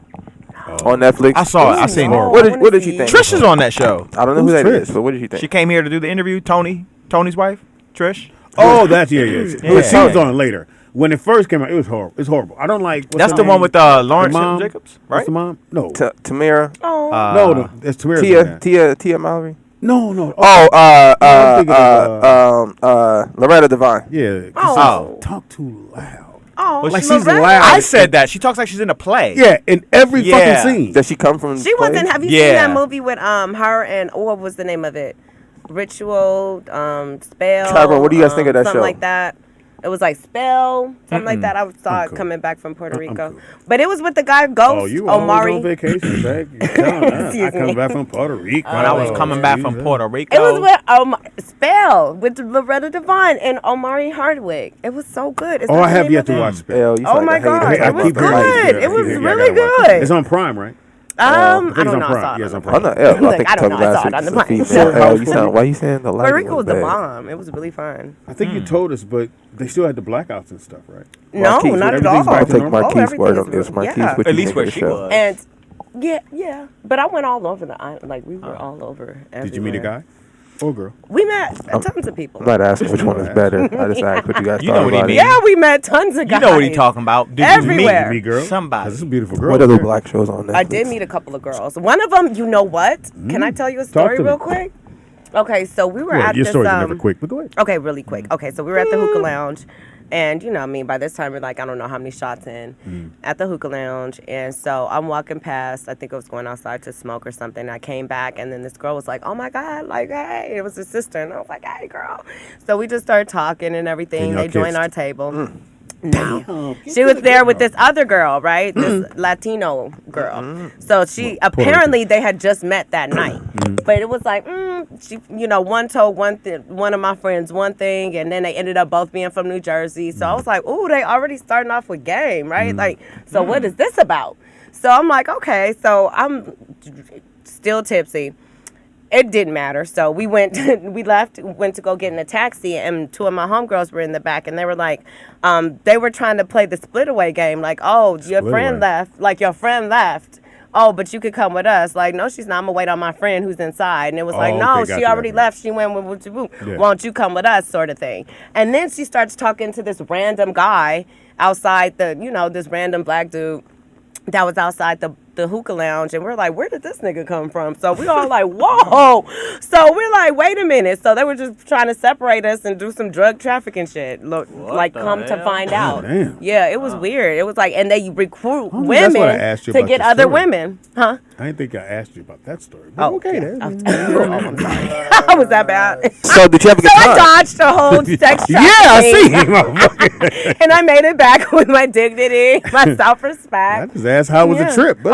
on Netflix? I saw it. I seen her. What did you think? Trish is on that show. I don't know who Who's that Trish? is, but what did you think? She came here to do the interview. Tony's wife, Trish. Oh, that's yeah. She was Yeah. on later. When it first came out, it was horrible. It's horrible. I don't like. what's That's her the one name? with Lawrence The mom? Jacobs, What's right? the mom? No, Tamira. no, that's Tamira's Tia Mallory. No. Oh, I'm thinking of, Loretta Devine. yeah. Oh. Talk too loud. Oh, Like she's Loretta. loud. I said that. She talks like she's in a play. Yeah, in every Yeah. fucking scene. Does she come from? She wasn't. plays? Have you seen Yeah. that movie with her and what was the name of it? Ritual, Spell. Trevor, what do you guys think of that something show? like that. It was like Spell, something like that. I saw it coming back from Puerto Rico, cool. but it was with the guy Ghost Oh, you Omari. always on vacation, back. You telling us. I Excuse come me. back from Puerto Rico. When I was coming back from Jesus. Puerto Rico. It was with Spell with Loretta Devine and Omari Hardwick. It was so good. Is Oh, that I the have name yet of to it? watch Spell. Hell, you Oh sound my like a God, hater. it was keep hearing good. it. It was Yeah, I really gotta watch it. good. It's on Prime, right? I don't it's know. on I Prime. saw it. Yeah, it's on I Prime. know. I Look, think I don't know. I saw it on the plane. Why you saying the light? Puerto Rico was the bad? bomb. It was really fun. I think you told us, but they still had the blackouts and stuff, right? No, Marquise, not at everything's all. back I'll to take normal. Marquise' everything word is on this. real- Marquise, yeah. what At you least think where of the she show? was. And yeah. But I went all over the island. Like we were all over. Did you meet a everywhere. guy or girl? We met tons of people. I'm not asking which one is better. I just asked what you guys You know thought what he about it. means. Yeah, we met tons of You guys. know what he talking about. Did Everywhere. Meet girl? Somebody. This is a beautiful girl. What other there. black shows on Netflix? I did meet a couple of girls. One of them, you know what? Can I tell you a story to me. real quick? Okay, so we were Yeah, at your this. stories are never quick, but go ahead. Okay, really quick. Okay, so we were at the hookah lounge, and you know, I mean, by this time we're like, I don't know how many shots in at the hookah lounge, and so I'm walking past. I think I was going outside to smoke or something. I came back, and then this girl was like, "Oh my God, like, hey!" It was her sister, and I was like, "Hey, girl." So we just started talking and everything. And They y'all joined kissed. our table. No. She was there with this other girl, right? This Latino girl. So she apparently they had just met that night. But it was like, she, you know, one told one of my friends one thing, and then they ended up both being from New Jersey. So I was like, ooh, they already starting off with game, right? Like, so what is this about? So I'm like, okay, so I'm still tipsy. It didn't matter. So we went to go get in a taxi, and two of my homegirls were in the back, and they were like, they were trying to play the split away game, like, oh, your friend left, like your friend left. Oh, but you could come with us. Like, no, she's not. I'm gonna wait on my friend who's inside. And it was like, no, she already left. She went with Woo. Yeah. Won't you come with us, sort of thing. And then she starts talking to this random guy outside this random black dude that was outside the hookah lounge, and we're like, where did this nigga come from? So we all like, whoa. So we're like, wait a minute. So they were just trying to separate us and do some drug trafficking shit. Look, like, come to find out. Damn. Yeah, it was weird. It was like, and they recruit I don't think that's what I women asked you to about get the other story. women. Huh? I didn't think I asked you about that story. But okay, yeah. then. I'm sorry. Was that bad? So did you have a good So time? I dodged a whole sex trafficking. Yeah, I see. And I made it back with my dignity, my self-respect. I just asked how was the trip. But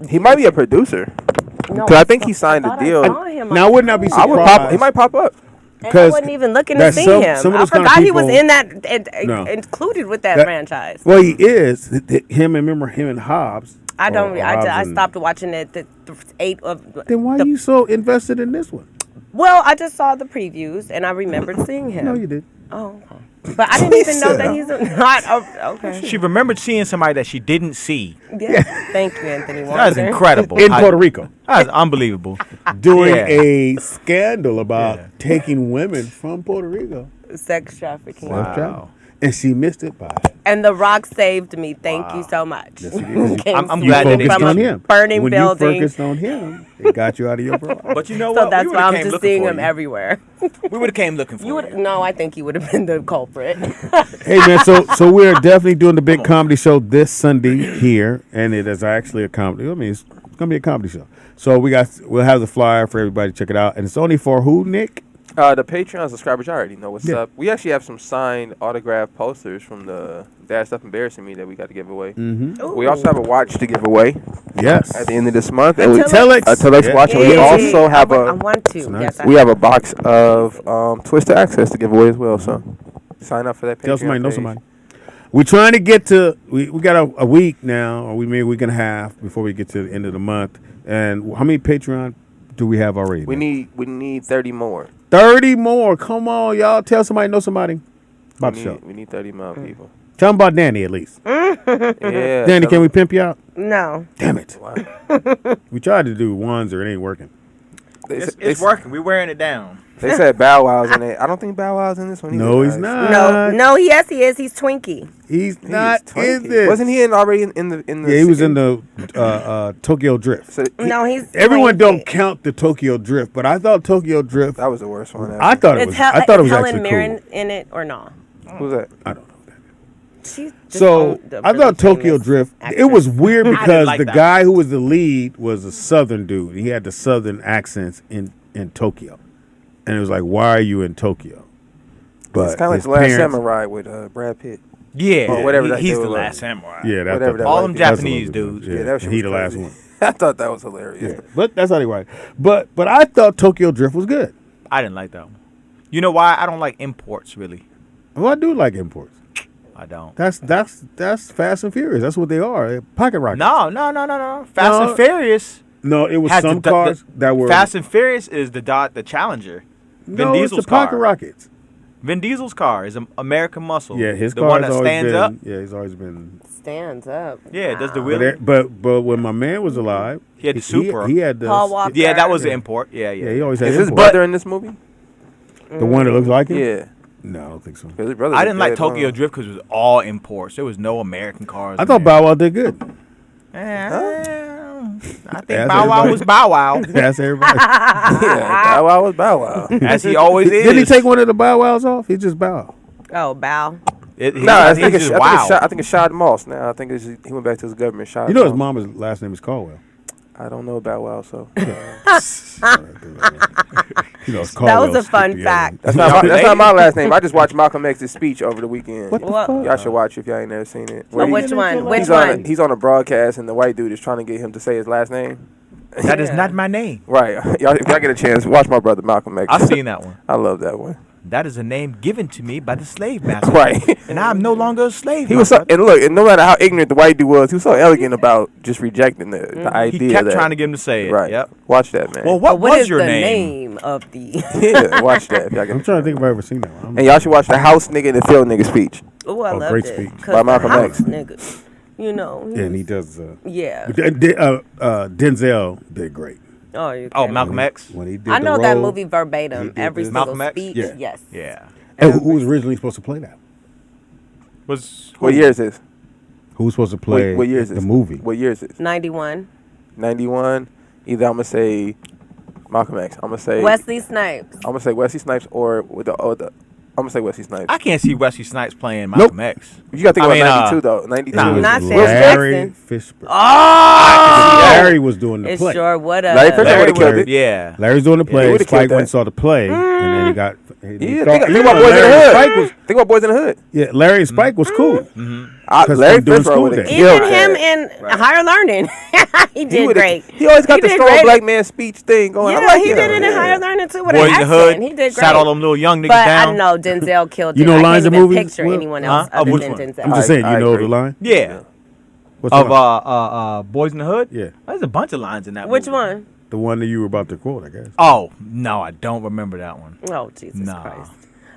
He might be a producer. Because I think he signed a deal. Now, I would not be surprised. He might pop up. And I wasn't even looking to see him. I forgot he was in that, included with that franchise. Well, he is. Him and Hobbs. I stopped watching it. The 8 of. Then why are you so invested in this one? Well, I just saw the previews and I remembered seeing him. No, you did. Oh, okay. But I didn't even know that he's not. Okay. She remembered seeing somebody that she didn't see. Yeah. Thank you, Anthony. That was incredible. In Puerto Rico. That was unbelievable. Doing a scandal about taking women from Puerto Rico. Sex trafficking. Wow. And she missed it by. And The Rock saved me. Thank you so much. Yes, he I'm glad that focused on him. Burning when building. When you focused on him, it got you out of your problem. But you know what? So that's why I'm just seeing him everywhere. We would have came looking for you. No, I think he would have been the culprit. Hey man, so we're definitely doing the big comedy show this Sunday here, and it is actually a comedy. I mean, it's gonna be a comedy show. So we'll have the flyer for everybody to check it out, and it's only for who, Nick? The Patreon subscribers, I already know what's up. We actually have some signed autographed posters from the Dad Stuff Embarrassing Me that we got to give away. Mm-hmm. We also have a watch to give away. Yes. At the end of this month. And Telex watch. And we also have I want to. Nice. Yes, we have a box of Twister Access to give away as well. So sign up for that Patreon. Tell somebody, know page. somebody. We're trying to get to. We got a week now, or maybe a week and a half before we get to the end of the month. And how many Patreon do we have already? We need 30 more. 30 more. Come on, y'all. Tell somebody, know somebody about the show. We need 30 more people. Tell them about Danny at least. Yeah. Danny, can we pimp you out? No. Damn it. Wow. We tried to do ones or it ain't working. It's working. We're wearing it down. They said Bow Wow's in it. I don't think Bow Wow's in this one either. No, he's not. No, yes, he is. He's Twinkie. He's not in this. Wasn't he already in the? Yeah, he was in the Tokyo Drift. So no, he's. Everyone don't count the Tokyo Drift, but I thought Tokyo Drift. That was the worst one ever. I thought it was. I thought it was Helen actually Mirren cool. in it or no? Who's that? I don't know. So I thought Tokyo Drift. It was weird because the guy who was the lead was a Southern dude. He had the Southern accents in Tokyo, and it was like, why are you in Tokyo? But it's kind of like his The Last parents- Samurai with Brad Pitt. Yeah, or whatever. he's that the was. last samurai. Yeah, Whatever that all was. them Japanese dudes. Yeah, that was he the last one. I thought that was hilarious. Yeah, but that's how they write. But I thought Tokyo Drift was good. I didn't like that one. You know why? I don't like imports really. Well, I do like imports. I don't. That's Fast and Furious. That's what they are. They're pocket rockets. No. Fast and Furious. No, it was has some cars that were Fast and Furious is the Challenger. No, it's the pocket rockets. Vin Diesel's car is American Muscle. Yeah, his the car one has that always stands been, up. Yeah, he's always been. Stands up. Yeah, does the wheelie. But when my man was alive, he had the Supra. He had the Paul Walker. Yeah, that was the import. Yeah. Yeah, he always had. Is his import. brother in this movie? The one that looks like him? Yeah. No, I don't think so. His brother I didn't like dead Tokyo long. Drift because it was all imports. There was no American cars. I thought Bow Wow did good. I think Bow Wow was Bow Wow. That's everybody. Yeah, Bow Wow was Bow Wow. As he always is. Didn't he take one of the Bow Wows off? He just Bow. Oh, Bow. I think it's Shad Moss now. I think he went back to his government. Shad You know his Moss. mama's last name is Caldwell. I don't know Bow Wow, so. You know, it's That was Caldwell a fun Skippy, fact. That's not my last name. I just watched Malcolm X's speech over the weekend. What the fuck? Y'all should watch if y'all ain't never seen it. Oh, which one? Which He's one? He's on a broadcast, and the white dude is trying to get him to say his last name. That is not my name. Right. Y'all, if y'all get a chance, watch my brother Malcolm X. I've seen that one. I love that one. That is a name given to me by the slave master. Right. And I'm no longer a slave. He was so, and look, and no matter how ignorant the white dude was, he was so elegant about just rejecting the idea. He kept that, trying to get him to say it. Right. Yep. Watch that, man. Well, what was is your the name? of the? Yeah, watch that. If y'all get I'm trying to think if I've ever seen that one. And y'all should watch the house nigga and the field nigga speech. Oh, I loved great it. speech. 'Cause By Malcolm the X. house nigga, you know. Yeah, and he does. Yeah. Denzel did great. Oh, you Oh, kidding. Malcolm X. When he did I the know that role, movie verbatim. Every single Malcolm X? speech. Yeah. Yes. Yeah. And who was originally supposed to play that? What year is this? Who was supposed to play What year is the this? movie? What year is this? 91. 91. Either I'm gonna say Malcolm X. I'm gonna say Wesley Snipes. I'm gonna say Wesley Snipes or with the I'm gonna say Wesley Snipes. I can't see Wesley Snipes playing Malcolm X. You gotta think I about mean, 92 though. 92. nah. Not Sam Larry Jackson. Fishburne. Oh! Larry was doing the It play. sure would have. Larry Fishburne Larry would've killed would- it. Yeah. Larry's doing the he play. would've Spike killed went and that. saw the play, and then he got. Yeah, think about Boys in the Larry and Hood. Spike was, Think about Boys in the Hood. yeah, Larry and Spike was cool. Larry Fitzgerald would have killed Even him in Higher Learning, he did great. He always got He the did strong great. black man speech thing going. Yeah, I like he him. did it in Higher Learning too with Boys an in the Hood. accent. He did great. Sat all them little young niggas but down. I know Denzel killed it. You know I lines can't of even movies? picture anyone else Huh? other Which than one? Denzel. I'm just saying, I you know agree. the line? Yeah. What's Of the line? Boys in the Hood. Yeah. There's a bunch of lines in that. Which movie. one? The one that you were about to quote, I guess. Oh no, I don't remember that one. Oh Jesus Nah. Christ!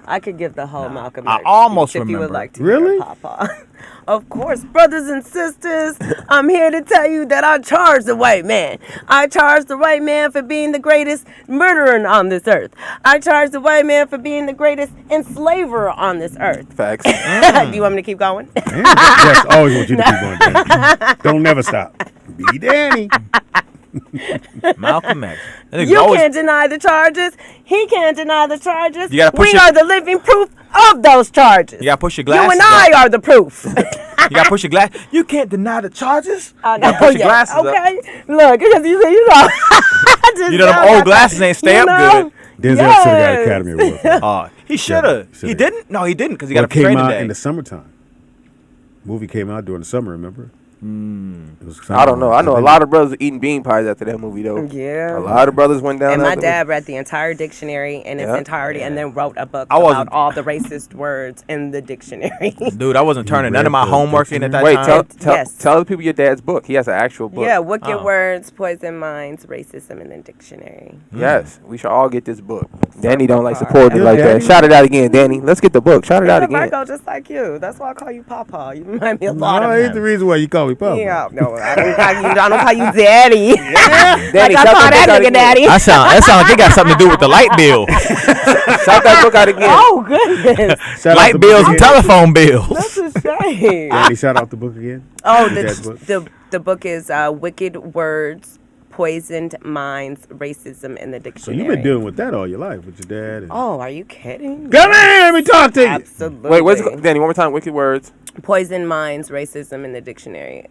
I could give the whole Malcolm I X almost speech if you would remember. like to. Really? Hear Papa. Of course, brothers and sisters, I'm here to tell you that I charge the white man. I charge the white man for being the greatest murderer on this earth. I charge the white man for being the greatest enslaver on this earth. Facts. Do you want me to keep going? Yes, always want you to keep going, Danny. Don't never stop. Be Danny. Malcolm X. That nigga's You always- can't deny the charges. He can't deny the charges. You gotta push We your- are the living proof of those charges. You gotta push your You glasses. and I up. are the proof. You gotta push your glass. You can't deny the charges. I You gotta know, push your yeah. glasses up. Okay, look, because you know, You know them old glasses ain't stay up good. Denzel should have got Academy Award for that. Oh, he should have. Yeah, He didn't. No, he didn't because he Well, got it a came training out day. in the summertime. Movie came out during the summer, remember? It was I don't know. I know a lot of brothers eating bean pies after that movie though. Yeah. A lot of brothers went down. And my after dad read the entire dictionary in its Yeah. entirety and then wrote a book I wasn't- about all the racist words in the dictionary. Dude, I wasn't turning none of my read the homework in at that Wait, time. Yes. tell the people your dad's book. He has an actual book. Yeah, wicked Oh. words, poison minds, racism in the dictionary. Yes, we should all get this book. Danny don't like Hard. supporting it like Yeah. that. Shout it out again, Danny. Let's get the book. Shout it out He's a again. Virgo just like you. That's why I call you Papa. You remind me a No, lot of ain't him. the reason why you call me Papa. Yeah, no, I don't call you. I don't call you Daddy. Like Danny, I shout call that that book out nigga again. Daddy. That sound like it got something to do with the light bill. Shout that book out again. Oh goodness, Shout out Light the bills book and again. telephone bills. that's a shame. Danny, shout out the book again. Oh, Your dad's book. the book is Wicked Words, Poisoned Minds, Racism in the So Dictionary. you've been dealing with that all your life with your dad. And... Oh, are you kidding? Come here, let me talk to you. Absolutely. Wait, what's it called? Danny? One more time. Wicked words. Poisoned Minds, Racism in the Dictionary.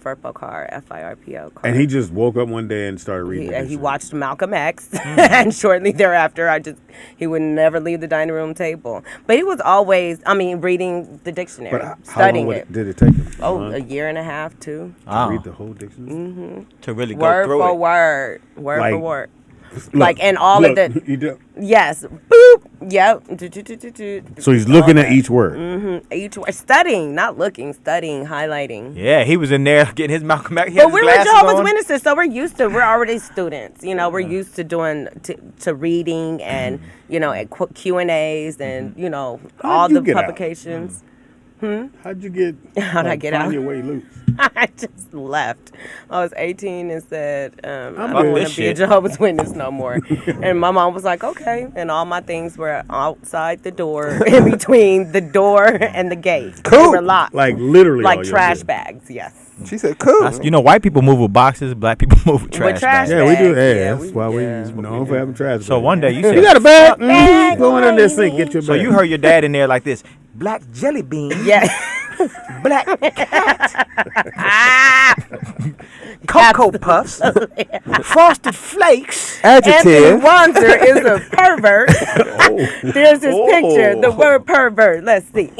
FIRPO. And he just woke up one day and started reading. the He dictionary. watched Malcolm X, and shortly thereafter, he would never leave the dining room table. But he was always, reading the dictionary, But how studying long it. did it take him? Oh, a year and a half, too. To read the whole dictionary? To really go Word through for it. word, word Like, for word. Look, Like, and all look, of the, you do- yes, boop, yep. So he's looking at each word. Each word, studying, not looking, studying, highlighting. Yeah, he was in there getting his Malcolm X. But we're Jehovah's Witnesses, so we're already students. You know, we're used to doing to reading and and Q&As and all you the get out? publications. How'd you get? How'd I get find out? your way loose? I just left. I was 18 and said, I good. don't want This to be a shit. Jehovah's Witness no more. And my mom was like, okay. And all my things were outside the door, in between the door and the gate. They were locked. Like literally, Like all your trash shit. bags, yes. She said, "Cool." White people move with boxes, black people move with trash. trash bags. Yeah, we do. bags, Hey, yeah, that's why we're known for having trash. So bags. one day you You said, got a bag? Bag, Go in this thing, get your bag. so you heard your dad in there like this, black jelly bean, Yeah. black cat, Cocoa Puffs, Frosted Flakes, Anthony Adjective. Wanzer is a pervert. There's his picture, the word pervert. Let's see.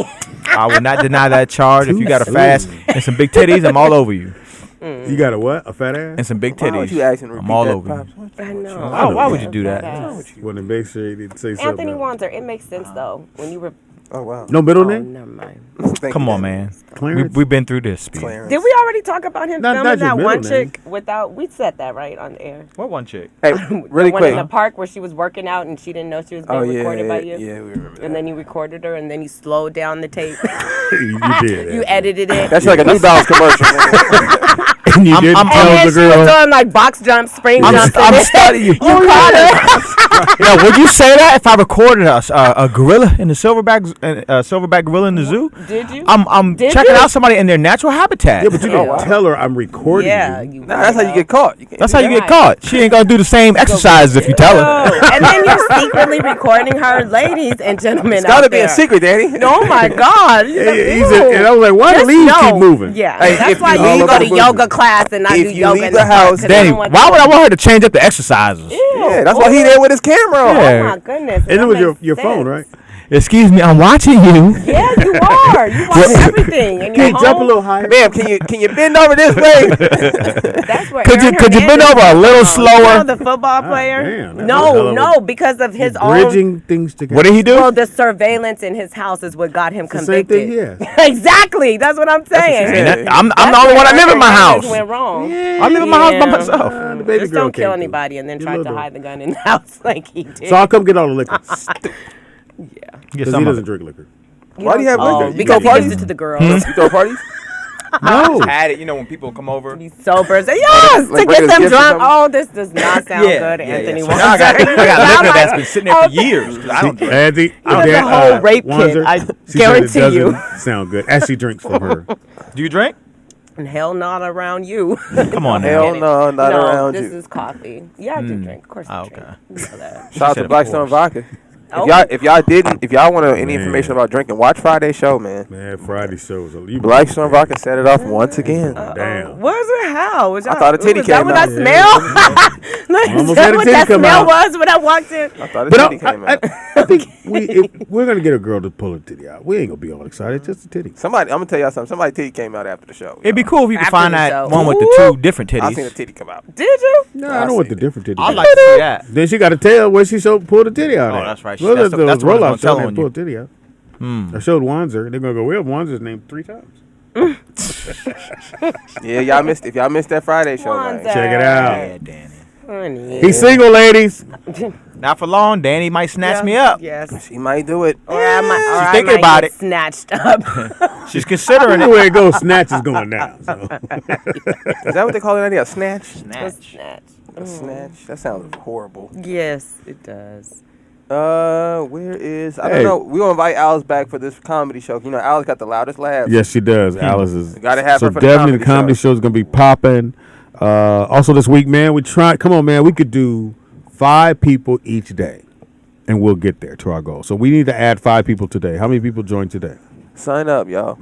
I will not deny that charge. If you got a fast and some big titties, I'm all over you. You got a what? A fat ass? And some big Why would titties, you ask him to I'm repeat all that, over you. Pops? I know. Why would you do that? Want to make sure you didn't say Anthony something. Wanzer, it makes sense though. When you were Oh wow. No middle oh, name? never mind. Thank Come you, on, Danny. man. Clarence? We've been through this. Speed. Clarence. Did we already talk about him Not filming your that one middle name. chick without? We said that right on the air. What one chick? Hey, really The one quick. in the park where she was working out and she didn't know she was being Oh yeah, recorded by you. yeah, we remember that. And then you recorded her and then you slowed down the tape. You did. You edited it. That's like a New Balance commercial. Man. And you didn't and tell then the she was girl. doing like box jumps, spring jumps. I'm studying you. You caught her. Yeah, would you say that if I recorded a gorilla in the silverback gorilla in the zoo? Did you? I'm Did checking you? out somebody in their natural habitat. Yeah, but you didn't tell her I'm recording Yeah, you. you Nah, that's how you get caught. You can't That's do how you that. get caught. She ain't gonna do the same exercises if you tell her. No. And then you're secretly recording her, ladies and gentlemen. It's gotta out be a there. secret, Danny. Oh my God! And I was like, why the Just leaves know. keep moving? Yeah, Hey, that's if why you you leave go to the- yoga class and not if do you yoga leave in the the park, house, 'cause Danny, I don't want why to- would I want her to change up the exercises? Yeah, that's why he there with his camera on. Yeah. Oh my goodness! And it was that makes your phone, sense. right? Excuse me, I'm watching you. Yeah, you are. You watch everything. And Can you jump a little higher? Ma'am, can you bend over this way? That's where Could you bend over a little slower? You know the football player? damn, no, because of his Bridging things together. What did he do? Well, the surveillance in his house is what got him It's the same convicted. thing, yeah. Exactly. That's what I'm saying. I'm the only one that live in my house. Went wrong. I live in my house by myself. The baby Just girl don't kill came through. anybody and then You try to little hide the gun in the house like he did. So I'll come get all the liquor. Yeah. Because he doesn't drink liquor. Why do you have liquor? Because he gives it to the girls. You throw parties? No. Had it, when people come over. Be sober. Say, yes, Like to get bring us them gifts or drunk. something? Oh, this does not sound good, Anthony. So now I got liquor that's been sitting there for years. 'Cause I don't drink. Andy, That's a whole rape kit. I guarantee you. Sound good. As she drinks from her. Do you drink? And hell not around you. Come on now. Hell no, not around this you. is coffee. Yeah, I do drink. Of course I Okay. drink. You know that. Shout out to Blackstone Vodka. Oh. If y'all want any information about drinking, watch Friday's show, man. Man, Friday shows. Blackstone Vodka set it off once again. Damn. Was it how? Was I thought a titty was that came what out. I smell? Almost Is had that a what titty that come smell out. was when I walked in? I thought a But titty came out. I think if we're gonna get a girl to pull a titty out. We ain't gonna be all excited. Just a titty. I'm gonna tell y'all something. Somebody titty came out after the show. It'd be cool if you could After find the that show. one with the two different I seen a titties. titty come out. Did you? No, I know what the different titty. I'd is. like to see that. Then she got to tell where she pull the titty out. Oh, at. that's right. Well, That's what I was rollout gonna tell showed on pull you. a titty out. I showed Wanzer. They're gonna go. We have Wanzer's name 3 times. Yeah, y'all missed. If y'all missed that Friday show, man. Check it out. Yeah, Danny. Honey. He's single, ladies. Not for long. Danny might snatch me up. Yes. She might do it. Or I might, She's thinking about get it. snatched up. She's considering it. Anywhere it goes, snatch is going now. So. Is that what they call it? Out here? A snatch? Snatch. A snatch? That sounds horrible. Yes, it does. Where is? I don't know. We gonna invite Alice back for this comedy show. You know, Alice got the loudest laugh. Yes, she does. Alice is. Gotta have so her for the definitely comedy the comedy show. show is gonna be popping. Also this week, man, we try. Come on, man, we could do 5 people each day, and we'll get there to our goal. So we need to add 5 people today. How many people joined today? Sign up, y'all.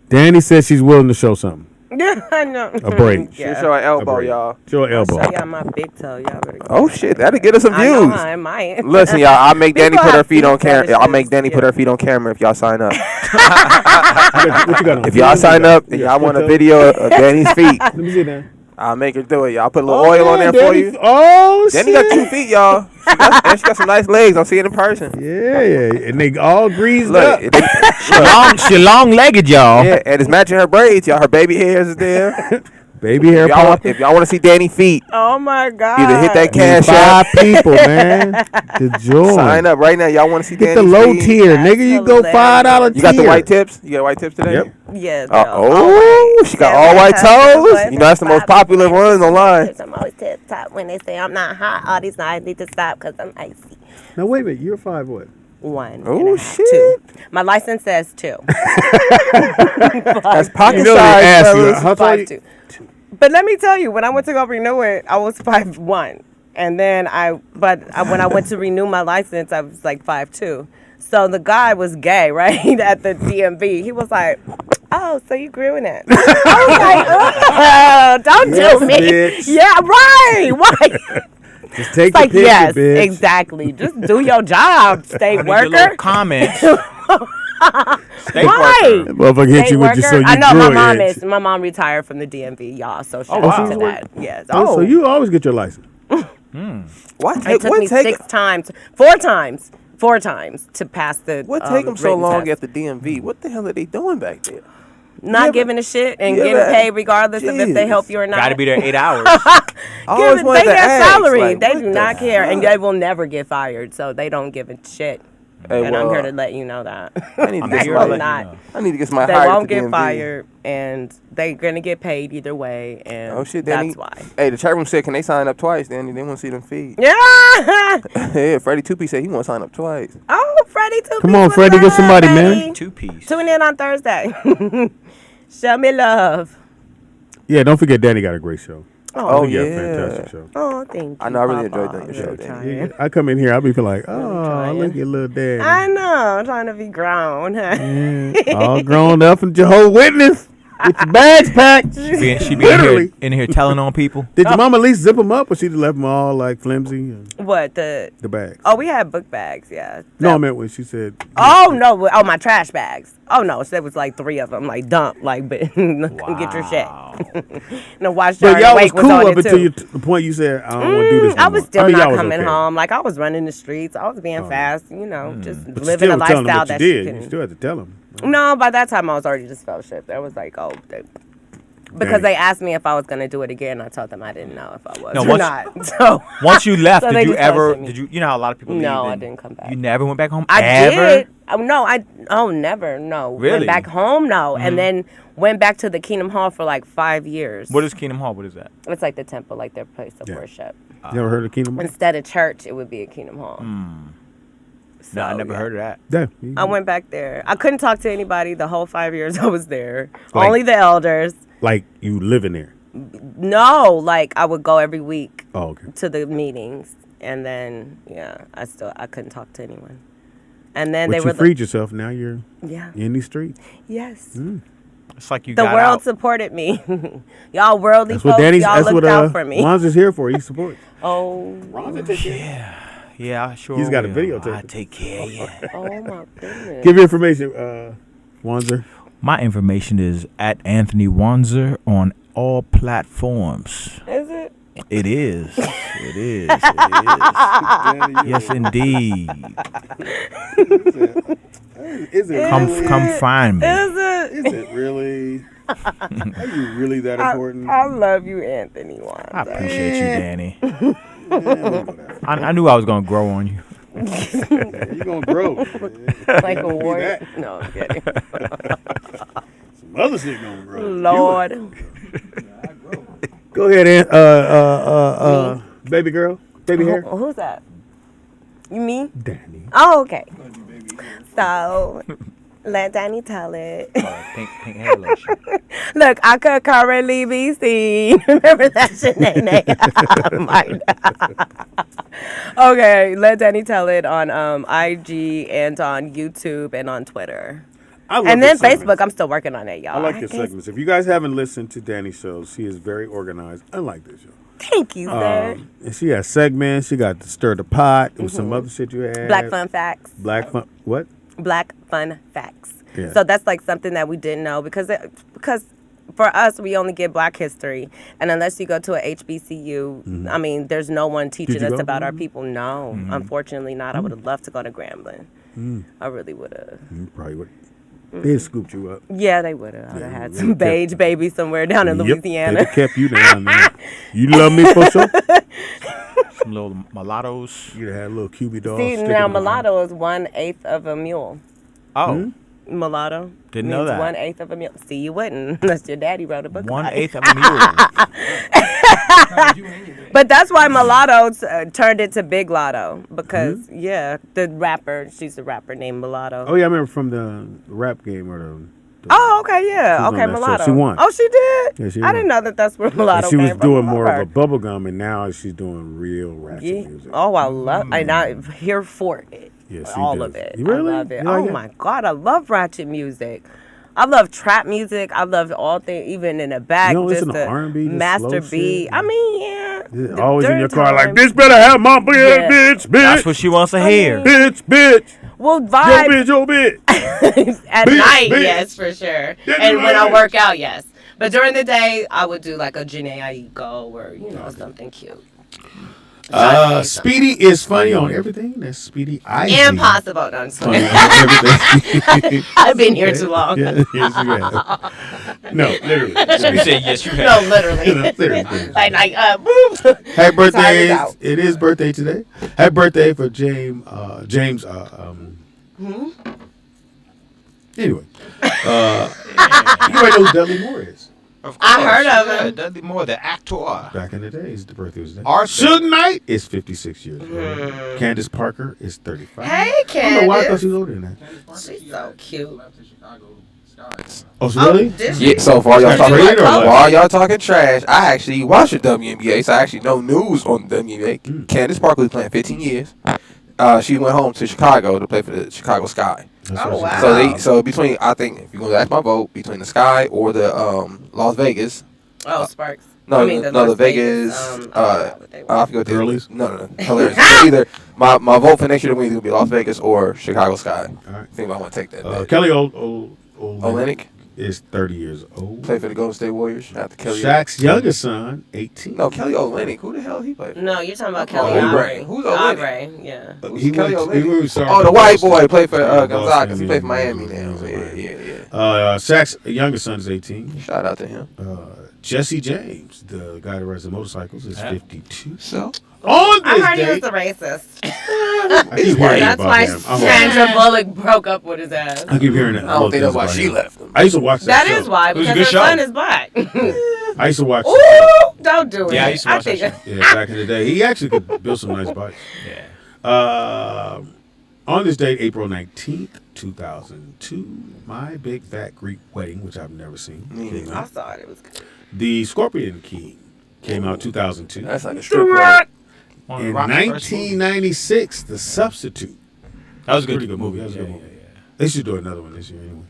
Danny says she's willing to show something. Yeah, I know. A break. She'll show her elbow, A break. y'all. Show her elbow. Show y'all my big toe. Y'all better. Oh shit, that'll get us some I know, views. I might. Listen, y'all, I'll make Danny People put her have feet on feet camera. I'll fetishes, make Danny put her feet on camera if y'all sign up. What you got on? If y'all sign up and y'all want a video of Danny's feet, Let me see that. I'll make her do it. Y'all put a little oil on there for you. Oh, Danny got 2 feet, y'all. And she got some nice legs. I'll see it in person. Yeah, and they all greased Look, up. She long-legged, y'all. yeah, and it's matching her braids, y'all. Her baby hairs is there. Baby hair pop. If y'all want to see Danny feet, Oh my God. either hit that cash 5 app. people, man. To join. Sign up right now. Y'all want to see Get the Danny's low feet? tier, nigga. You go $5 tier. You got the white tips? You got white tips today? Yep. Yeah. Oh, she got all white toes. You know that's the most popular ones online. I'm always tip top when they say I'm not hot. All these nights need to stop because I'm icy. Now wait a minute. You're 5 what? 1. Oh shit. 2. My license says 2. That's pocket You know they size, ask you, fellas. how tall you- 5'2". But let me tell you, when I went to go renew it, I was 5'1", and then when I went to renew my license, I was like 5'2". So the guy was gay, right, at the DMV. He was like, "Oh, so you grew in it?" I was like, "Oh, don't Yes, do me." bitch. Yeah, right. Why? Just take It's the like, picture, yes, bitch. exactly. Just do your job, state I need your little worker. comments. Right. Motherfucker hit State you with your so worker. you I know grew my mom it. is. My mom retired from the DMV, y'all. So shout wow. out She's to that. Yes. Oh, so you always get your license. It took me 6 times, 4 times, 4 times to pass the. What take them so written long test. at the DMV? What the hell are they doing back there? Not giving a shit and you getting ever- paid regardless of if they Jeez. help you or not. Got to be there 8 hours. I always Give, wanted they to get ask, salary. like, They what do the not care, and fuck? they will never get fired. So they don't give a shit. Hey, And I'm well, here to let you know that. I need to get They some will money. not. I need to get my They hired at won't the get DMV. fired, and they're gonna get paid either way. And Oh shit, that's Danny. why. Hey, the chat room said, can they sign up twice? Danny, they want to see them feet. Yeah. Yeah, Freddie 2P said he want to sign up twice. Oh, Freddie, 2 Come on, Freddie, get somebody, man. 2-piece. Tune in on Thursday. Show me love. Yeah, don't forget Danny got a great show. Oh, You got a yeah. fantastic show. Oh, thank you. I know, I really Papa. enjoyed doing your show, Danny. Yeah, I come in here, I'll be like, oh, look at little Danny. I know. I'm trying to be grown. All grown up and Jehovah's Witness. Get your bags packed. She be Literally. in here telling on people. Did your mom at least zip them up, or she just left them all like flimsy? What the bags? Oh, we had book bags. Yeah. No, I meant when she said. Oh no! Oh, my trash bags. Oh no! So there was like 3 of them, like dump, like but come get your shit. No, wash jar. But y'all was weight cool on up it, until too. the point you said, I don't want to do this. No I was more. still y'all not was coming okay. home. Like I was running the streets. I was being fast. You know, just But you living a still telling them lifestyle what that you she did. couldn't. You still had to tell them. No, by that time I was already just fellowship. I was like, oh, because they asked me if I was gonna do it again. I told them I didn't know if I was or not. So once you left, so they did you just ever? fellowshipped me. Did you? You know how a lot of people leave. No, I and didn't come back. You never went back home. I ever? did. Oh no, never. No. Really? Went back home. No, Mhm. and then went back to the Kingdom Hall for like 5 years. What is Kingdom Hall? What is that? It's like the temple, like their place of worship. You ever heard of Kingdom Hall? Instead of church, it would be a Kingdom Hall. No, I never heard of that. Yeah. I went back there. I couldn't talk to anybody the whole 5 years I was there. Like- Only the elders. Like you living there. No, like I would go every week Oh, okay. to the meetings, and then I couldn't talk to anyone. And then But they you were freed yourself. Now you're Yeah. in these streets. Yes. It's like you The got world out. supported me. Y'all worldly That's what folks, Danny's. y'all That's looked what out for me. Ron's is here for. He supports. Oh. Yeah, I sure. He's got a will. videotape. I take care of you. Oh my goodness. Give your information, Wanzer. My information is at Anthony Wanzer on all platforms. Is it? It is. It is. It is. Yes, indeed. Is it? Come find me. Is it? Is it really? Are you really that important? I love you, Anthony Wanzer. I appreciate you, Danny. I knew I was gonna grow on you. You're gonna grow. Like a warrior. No, I'm kidding. Some other shit gonna grow. Lord. Go ahead, baby girl, baby hair. Who's that? You me? Danny. Oh, okay. So, let Danny tell it. Pink hair lotion. Look, I could currently be seen. Remember that shit, Nene? Oh my God. Okay, let Danny tell it on IG and on YouTube and on Twitter. And then Facebook. I'm still working on it, y'all. I like your segments. If you guys haven't listened to Danny's shows, she is very organized. I like this show. Thank you, sir. And she has segments. She got to stir the pot. There was some other shit you had. Black fun facts. Black fun. What? Black fun facts. Yeah. So that's like something that we didn't know because for us we only get Black history, and unless you go to a HBCU, I mean, there's no one teaching us about our people. No, unfortunately not. I would have loved to go to Grambling. I really would have. You probably would. They'd scooped you up. Yeah, they would have. I'd have had some beige baby somewhere down in Louisiana. They'd have kept you down there. You love me for sure. Some little mulattoes. You'd have had a little QB dog. See, now mulatto is 1/8 of a mule. Oh. Mulatto. Didn't know that. 1/8 of a mule. See, you wouldn't unless your daddy wrote a book. 1/8 of a mule. But that's why mulatto turned into Big Lotto because the rapper, she's a rapper named Mulatto. Oh yeah, I remember from the rap game or the. Oh, okay, yeah, She was okay, on that show. Mulatto. She won. Oh, she did. Yeah, she I won. didn't know that's where Mulatto. And she was came from. doing more Love of a bubblegum, and now she's doing real rap music. Oh, I love. I'm here for it. Yeah, she all does. of it. You really? I love it. You like Oh it? my God, I love ratchet music. I love trap music. I love all things, even in the back. You don't listen just to the R&B, just master slow beat. shit? I mean, yeah. Yeah, always in during your car like, time. bitch better have my bitch. That's what she wants to hear. Bitch. Well, vibe. Yo, bitch. At Bitch, night, bitch. yes, for sure. Yeah, And when I right. work out, yes. But during the day, I would do like a Jhené Aiko or, something cute. Speedy is funny on everything. That's Speedy. Impossible. No, I'm just Funny kidding. on everything. I've been here too long. Yeah, yes, you have. No, literally. You said yes, you have. No, literally. No, literally. like, boom. Happy birthday! Tired out. It is birthday today. Happy birthday for James. Anyway, you might know who Dudley Moore is. Of course. I heard of him. Dudley Moore, the actor. Back in the days, the birthday was today. Arthur. Suge Knight is 56 years old. Candace Parker is 35. Hey, I don't know why I thought Candace. she was older than that. She's so cute. Oh, so really? Yeah, so far y'all talking Traded or what? while y'all talking trash, I actually watch the WNBA, so I actually know news on the WNBA. Candace Parker was playing 15 years. She went home to Chicago to play for the Chicago Sky. Oh wow. So between, I think if you're gonna ask my vote, between the Sky or the Las Vegas. Oh, Sparks. No, I mean, the Vegas. I forget what they Girlies? No. Hilarious. Either my vote for next year will either be Las Vegas or Chicago Sky. All right. I think I want to take that. Kelly Olynyk is 30 years old. Play for the Golden State Warriors. After Kelly. Shaq's youngest son, 18. No, Kelly Olynyk. Who the hell he played for? No, you're talking about Kelly Oubre. Who's Olynyk? Oubre, yeah. He Kelly Olynyk? Oh, the white boy played for Gonzaga. He played for Miami now. Yeah. Shaq's youngest son is 18. Shout out to him. Jesse James, the guy that rides the motorcycles, is 52. So on this I heard day, he was a racist. That's why Sandra Bullock broke up with his ass. I keep hearing that. I don't think that's why she left him. I used to watch that. That is why, because her son is black. I used to watch. Ooh, don't do it. Yeah, I used to watch that show. Yeah, back in the day, he actually could build some nice bikes. Yeah. On this date, April 19th, 2002, My Big Fat Greek Wedding, which I've never seen. I saw it. It was good. The Scorpion King came out 2002. That's like a strip club. In 1996, The Substitute. That was a pretty good movie. That was a good movie. They should do another one this year anyway.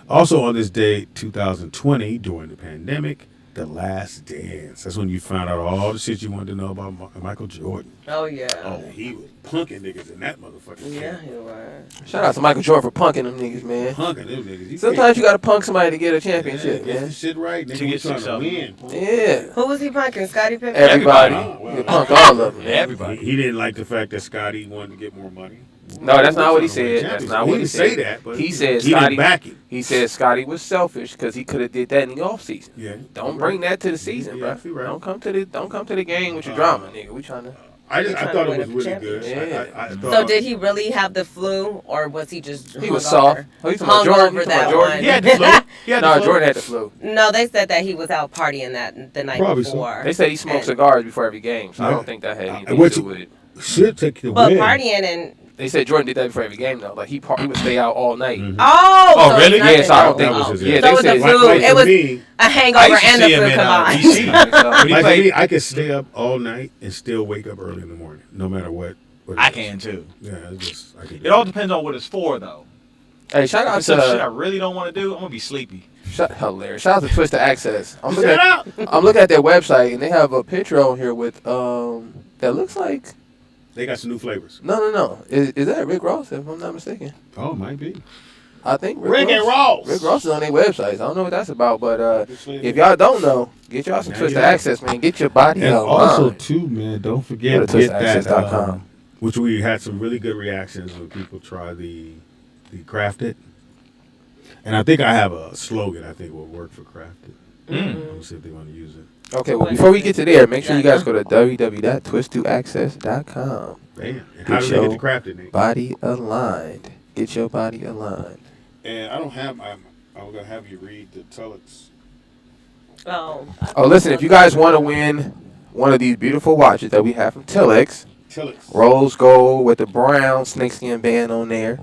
Also on this date, 2020, during the pandemic, The Last Dance. That's when you found out all the shit you wanted to know about Michael Jordan. Oh, yeah. Oh, he was punking niggas in that motherfucker. Yeah, he was. Shout out to Michael Jordan for punking them niggas, man. Punking them niggas. Sometimes you gotta punk somebody to get a championship, Get man. the shit right. Nigga, To get trying to win. Yeah. Who was he punking? Scottie Pippen? Everybody. He punked all of them. Everybody. He didn't like the fact that Scotty wanted to get more money. No, that's not what he said. That's not what he said. He didn't say that, but he said he Scotty. didn't back him. He said Scotty was selfish because he could have did that in the off season. Yeah. Don't bring that to the season, bro. Right. Don't come to the game with your drama, nigga. We trying to. I thought it was really good. Yeah. So did he really have the flu, or was he just He was soft. Oh, you talking about Jordan? You talking about Jordan? One? He had the flu. No, Jordan had the flu. No, they said that he was out partying the night Probably before. They said he smoked cigars before every game, so I don't think that had anything to do with it. Should take the But win. partying and. They said Jordan did that before every game though. Like he would stay out all night. Oh, so really? it's Yeah, so I don't nothing. think. So Yeah, it they was the said flu. It was a hangover and the flu combined. Like for me, I could stay up all night and still wake up early in the morning, no matter what. I can too. Yeah, it's just I can. It all depends on what it's for, though. Hey, shout out to shit I to really don't want to do. I'm gonna be sleepy. hilarious. Shout out to Twister Access. I'm looking at their website and they have a picture on here with that looks like. They got some new flavors. No. Is that Rick Ross, if I'm not mistaken? Oh, it might be. I think Rick and Ross. Rick Ross is on their websites. I don't know what that's about, but if y'all don't know, get y'all some Twister Access, man. Get your body and on. also, too, man, don't forget Go to get that, twisteraccess.com. which we had some really good reactions when people try the Crafted. And I think I have a slogan I think will work for Crafted. Let's see if they want to use it. Okay, well, before we get to there, make sure you guys go to www.twist2access.com. Damn. And how do they get the Crafted, Nate? Body aligned. Get your body aligned. And I don't have I'm going to have you read the Telex. Oh, listen, if you guys want to win one of these beautiful watches that we have from Telex, rose gold with the brown snakeskin band on there,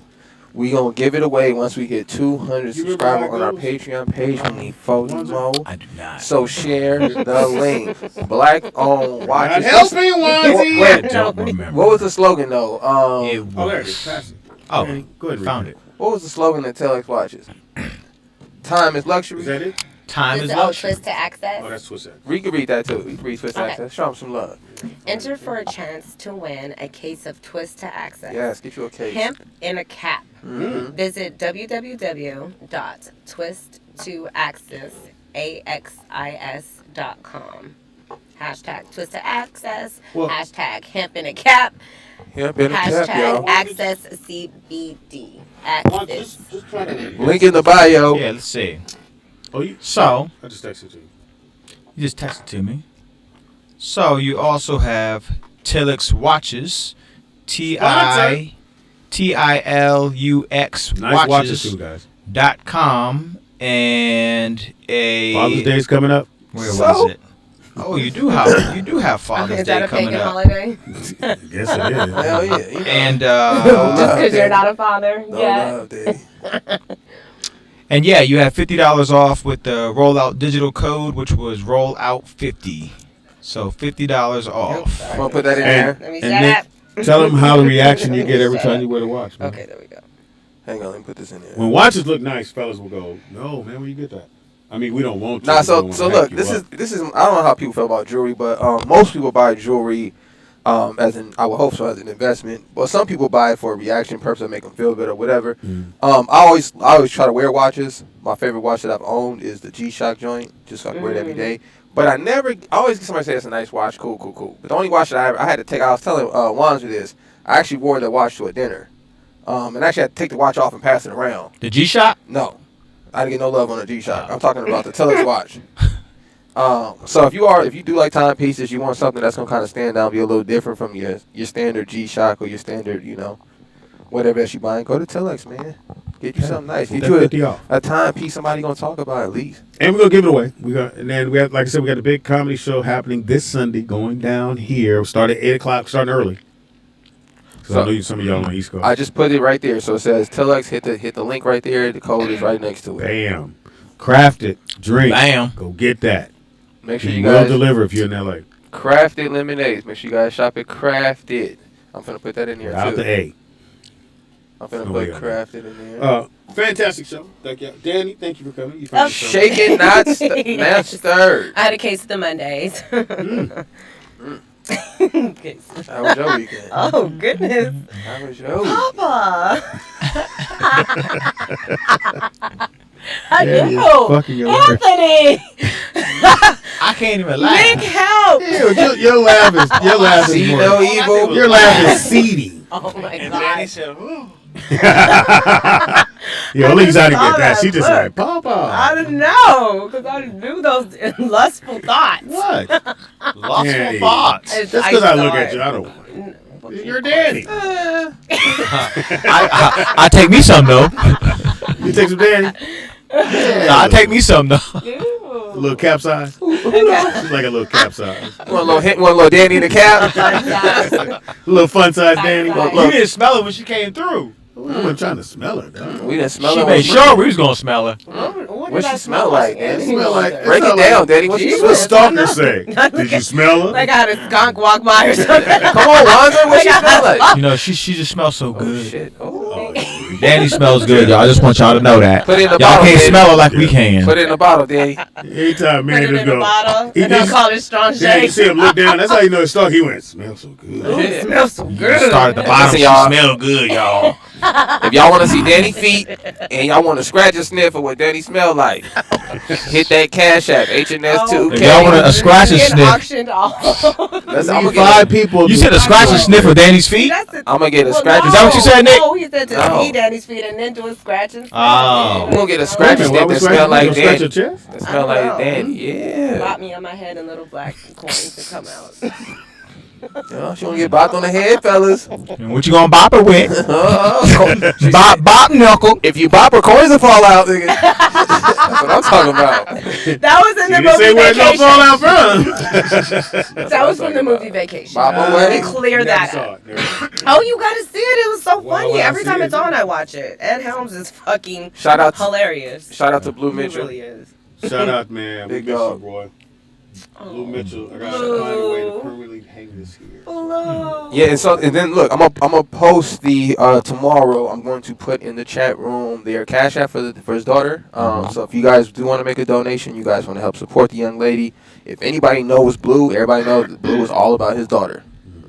we going to give it away once we get 200 subscribers on our Patreon page. We need 40 more. I do not. So share the link. Black-owned watches. Not helping, Wanzy. Wait, I don't remember. what was the slogan, though? It was. there it is. Pass it. Oh, go ahead. found it. What was the slogan that Telex watches? Time is luxury. Is that it? Time is luxury. Twist to access. Oh, that's Twist Access. We can read that too. We can read Twist Okay. Access. Show them some love. Enter for a chance to win a case of Twist to access. Yes, get you a case. Hemp in a cap. Mm-hmm. Visit www.twist2access.com. Hashtag Twist to access. Hashtag hemp in a cap. Hemp in a cap, y'all. Hashtag access CBD. Access. Link in the bio. Yeah, let's see. Oh, So, I just texted you. you just texted to me. So, you also have Tilix watches. TILUX Nice watches too, guys. .com and a Father's Day's coming up. Where was it? Oh, you do have Father's Is that Day a coming pagan up. holiday? Yes, it is. Hell yeah. And Just because you're not a father yet. and yeah, you have $50 off with the rollout digital code, which was rollout 50. So $50 off. I'm gonna put that in there. Let me And shut up. Tell them how the reaction you get every time you wear the watch. Man. Okay, there we go. Hang on, let me put this in there. When watches look nice, fellas will go, no, man, where you get that? I mean, we don't want to. Nah, so look, this is. I don't know how people feel about jewelry, but most people buy jewelry as an, I would hope so, as an investment. But some people buy it for a reaction purpose to make them feel good or whatever. I always try to wear watches. My favorite watch that I've owned is the G-Shock joint, just so I can wear it every day. But I always get somebody say it's a nice watch, cool. But the only watch that I had to take, I was telling Wanzer this, I actually wore the watch to a dinner. And actually had to take the watch off and pass it around. The G-Shock? No. I didn't get no love on the G-Shock. I'm talking about the Telex watch. So if you do like timepieces, you want something that's gonna kind of stand out, be a little different from your standard G-Shock or your standard, whatever else you buying, go to Telex, man. Get you something nice. Get you a timepiece somebody gonna talk about at least. And we're gonna give it away. We have, like I said, we got a big comedy show happening this Sunday, going down here. Start at 8:00, starting early. So I know some of y'all on the East Coast. I just put it right there, so it says Telex. Hit the link right there. The code is right next to it. Bam. Craft it. Drink. Bam. Go get that. Make sure you guys will deliver if you're in LA. Crafted lemonades. Make sure you guys shop at Crafted. I'm gonna put that in here Out too. the A. I'm gonna put Crafted in there. Fantastic show. Thank you, Danny. Thank you for coming. Shaken, not stirred. I had a case of the Mondays. How was your weekend? Oh goodness. How was your Papa. I Danny know. is fucking Anthony. I can't even laugh. Nick, help. Your laugh is See more. no evil. Your laugh is seedy. Oh my And God. Danny said, "Whoa." At least I didn't get that. She just like, Papa. I didn't know, because I knew those lustful thoughts. What? Lustful Danny. thoughts. Just because I look at you, I don't. You're Danny. I take me some though. You take some Danny? I take me some though. A little capsize. She's like a little capsize. Want a little Danny in the cap? A little fun size Danny. You didn't smell it when she came through. We weren't trying to smell her, though. We didn't smell She her. made sure we was gonna smell her. What she smell like, Danny? Smell like. Break it down, Danny. What she What smell stalker say? Did you smell her? Like I had a skunk walk by or something. Come on, Wanzer. What she smell like? You know, she just smells so good. Shit. Oh. Danny smells good, y'all. I just want y'all to know that. Put it in the Y'all bottle, can't Danny. smell it like we can. Put it in the bottle, Danny. Anytime, man, Put it just in the go. bottle. He And I'll just- call it strong Yeah, you shake. see him look down. That's how you know it's stalker. He went, smells so good. It smells so You good. start at the bottom. Listen, She y'all. smell good, y'all. If y'all want to see Danny feet and y'all want to scratch a sniff of what Danny smell like, hit that Cash App, HNS2K. If y'all want a scratch and Getting sniff, auctioned off. I'm gonna Five get people. you said a scratch and sniff of Danny's feet. I'm gonna get a scratch. Is that what you said, Nick? No, he said to No. see Danny's feet and then do a scratch and Oh. I'm gonna get a scratch and Why sniff we that scratch- smell like you gonna scratch Danny. your chest? That smell like Danny. Yeah. Bop me on my head and little black coins to come out. Yeah, she wanna get bopped on the head, fellas. And what you gonna bop her with? Bop knuckle. If you bop her, coins will fall out, nigga. That's what I'm talking about. That was in the You didn't say movie where it gonna fall out Vacation. from. That was from the movie Vacation. Bop away. Clear that Never saw up. it. Never. Oh, you gotta see it. It was so Well, funny. when I Every see time it, it's on, I watch it. Ed Helms is fucking Shout out, hilarious. shout out to Blue He Mitchell. really is. Shout out, man. Big We miss dog. you, boy. Blue Mitchell. I gotta Blue. find a way to permanently hang this here. Yeah, and then look, I'm gonna post the tomorrow. I'm going to put in the chat room their Cash App for his daughter. So if you guys do want to make a donation, you guys want to help support the young lady. If anybody knows Blue, everybody knows that Blue is all about his daughter.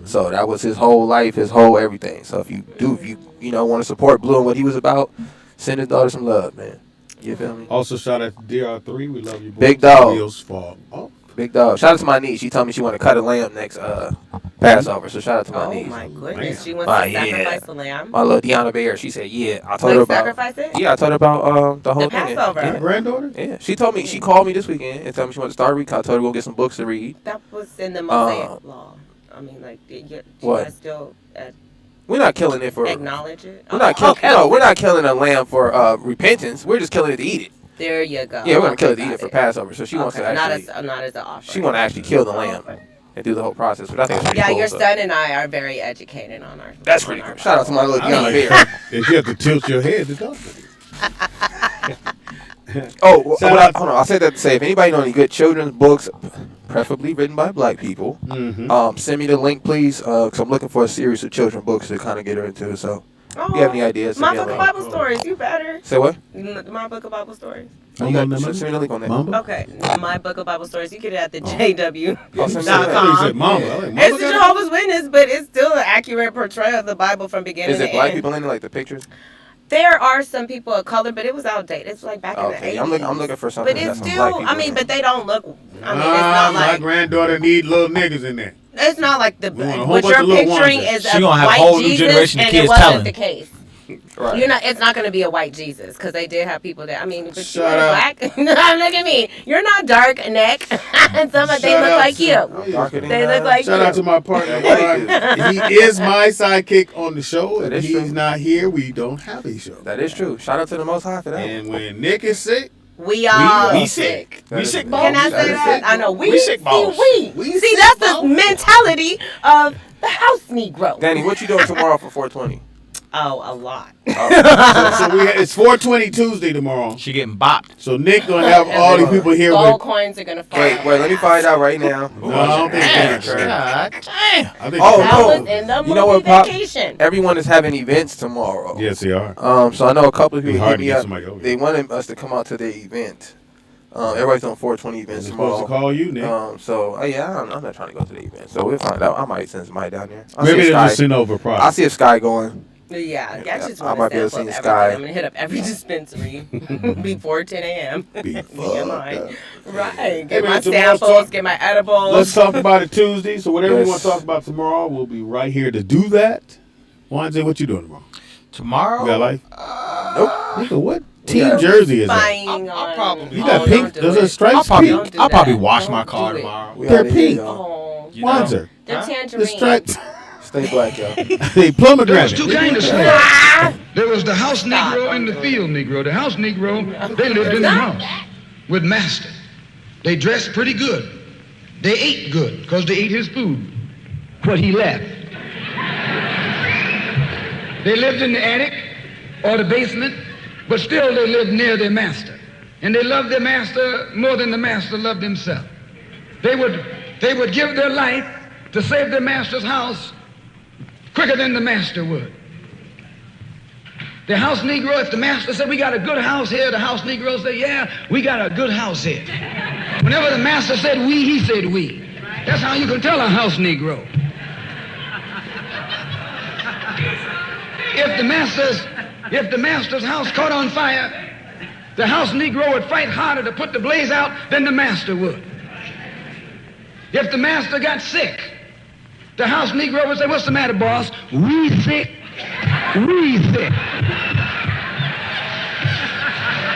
So that was his whole life, his whole everything. So if you want to support Blue and what he was about, send his daughter some love, man. You feel me? Also, shout out to DR3. We love you, boys. Big dog. Wheels fall. Oh. Big dog. Shout out to my niece. She told me she want to cut a lamb next Passover. So shout out to my Oh niece. my goodness. She wants Oh, to yeah. sacrifice the lamb. My little Deanna Bear. She said, "Yeah." I told her Like about. sacrifice it? Yeah, I told her about the whole The thing. Passover. Yeah. Granddaughter? Yeah, she told me. She called me this weekend and told me she wanted to start reading. I told her we'll get some books to read. That was in the Mosaic law. I mean, like, do you What? guys still We're not killing it for. acknowledge it? We're not killing. No, we're not killing a lamb for repentance. We're just killing it to eat it. There you go. Yeah, we're gonna kill it to Got eat it for Passover. So she wants to not actually. not as an offering. She want to actually kill the lamb and do the whole process. But I think it's pretty Yeah, cool. your so. son and I are very educated on our. That's pretty cool. Shout out to my little I Deanna like Bear. if you have to tilt your head to talk to Oh, well, Shout hold out- on. I said that to say, if anybody know any good children's books, preferably written by black people, Mm-hmm. send me the link, please, because I'm looking for a series of children's books to kind of get her into. So Oh, you have any ideas? My Book of Bible Stories. You better. Say what? My Book of Bible Stories. Oh, you got send me the link on that. Okay, My Book of Bible Stories. You get it at the JW.com. Mamba. It's the Jehovah's Witness, but it's still an accurate portrayal of the Bible from beginning to end. Is it black people in it, like the pictures? There are some people of color, but it was outdated. It's like back in the 80s. I'm looking for something. But it's that's some black still, people I mean, in but it. they don't look. I mean, it's not My like. granddaughter need little niggas in there. It's not like the want a whole what bunch you're of little picturing ones. is She a gonna have a white whole new Jesus, generation of and it kids wasn't telling. the case. Right. You're not. It's not going to be a white Jesus because they did have people that. I mean, but Shut you're up. black. Look at me. You're not dark neck, and some of they Shut look up. like you. Darker than They that. look like Shout you. out to my partner. Yeah, He is my sidekick on the show. That If is he's true. not here, we don't have a show. That is true. Shout out to the Most High for that. And when Nick is sick, We all We sick. That We is- sick, Can I balls. say that? I know we sick balls. See, see that's the mentality of the house Negro. Danny, what you doing tomorrow for 420? Oh, a lot. it's 420 Tuesday tomorrow. She getting bopped. So Nick gonna have all these people here Gold with. coins are gonna fall. Wait, let me find out right now. No, I don't think Damn. so. God damn. I think Oh, That no. was in the movie You know what, Pop? Vacation. Everyone is having events tomorrow. Yes, they are. So I know a couple of It's people hard hit to me get up. somebody over They wanted us to come out to their event. Everybody's on 420 events They're tomorrow. supposed to call you, Nick. I'm not trying to go to the event. So we'll find out. I might send somebody down there. Maybe they'll just send over a product. I'll see if Sky going. Yeah, I just I want might to be able to sample see the everything. sky. I'm gonna hit up every dispensary before 10 a.m. Be in line. Right. Hey, Get man, my tomorrow's samples, get my edibles. Let's talk about it Tuesday. So whatever Yes. you want to talk about tomorrow, we'll be right here to do that. Wanzi, what you doing tomorrow? Tomorrow? You got life? Nope. Nigga, what team jersey is that? Spying on probably- You got Oh, pink? don't do Those are it. stripes I'll pink? probably that. wash Don't my do car it. tomorrow. We They're outta here, pink. Oh, You know? Wanzer. they're The tangerine. stripes. Stay black, y'all. They plumber There was two granite. kinds of slaves. There was the house Negro and the field Negro. The house Negro, they lived in the house with master. They dressed pretty good. They ate good because they ate his food, what he left. They lived in the attic or the basement, but still they lived near their master. And they loved their master more than the master loved himself. They would give their life to save their master's house quicker than the master would. The house Negro, if the master said, we got a good house here, the house Negro said, yeah, we got a good house here. Whenever the master said we, he said we. That's how you can tell a house Negro. If the master's house caught on fire, the house Negro would fight harder to put the blaze out than the master would. If the master got sick, the house Negro would say, what's the matter, boss? We sick. We sick.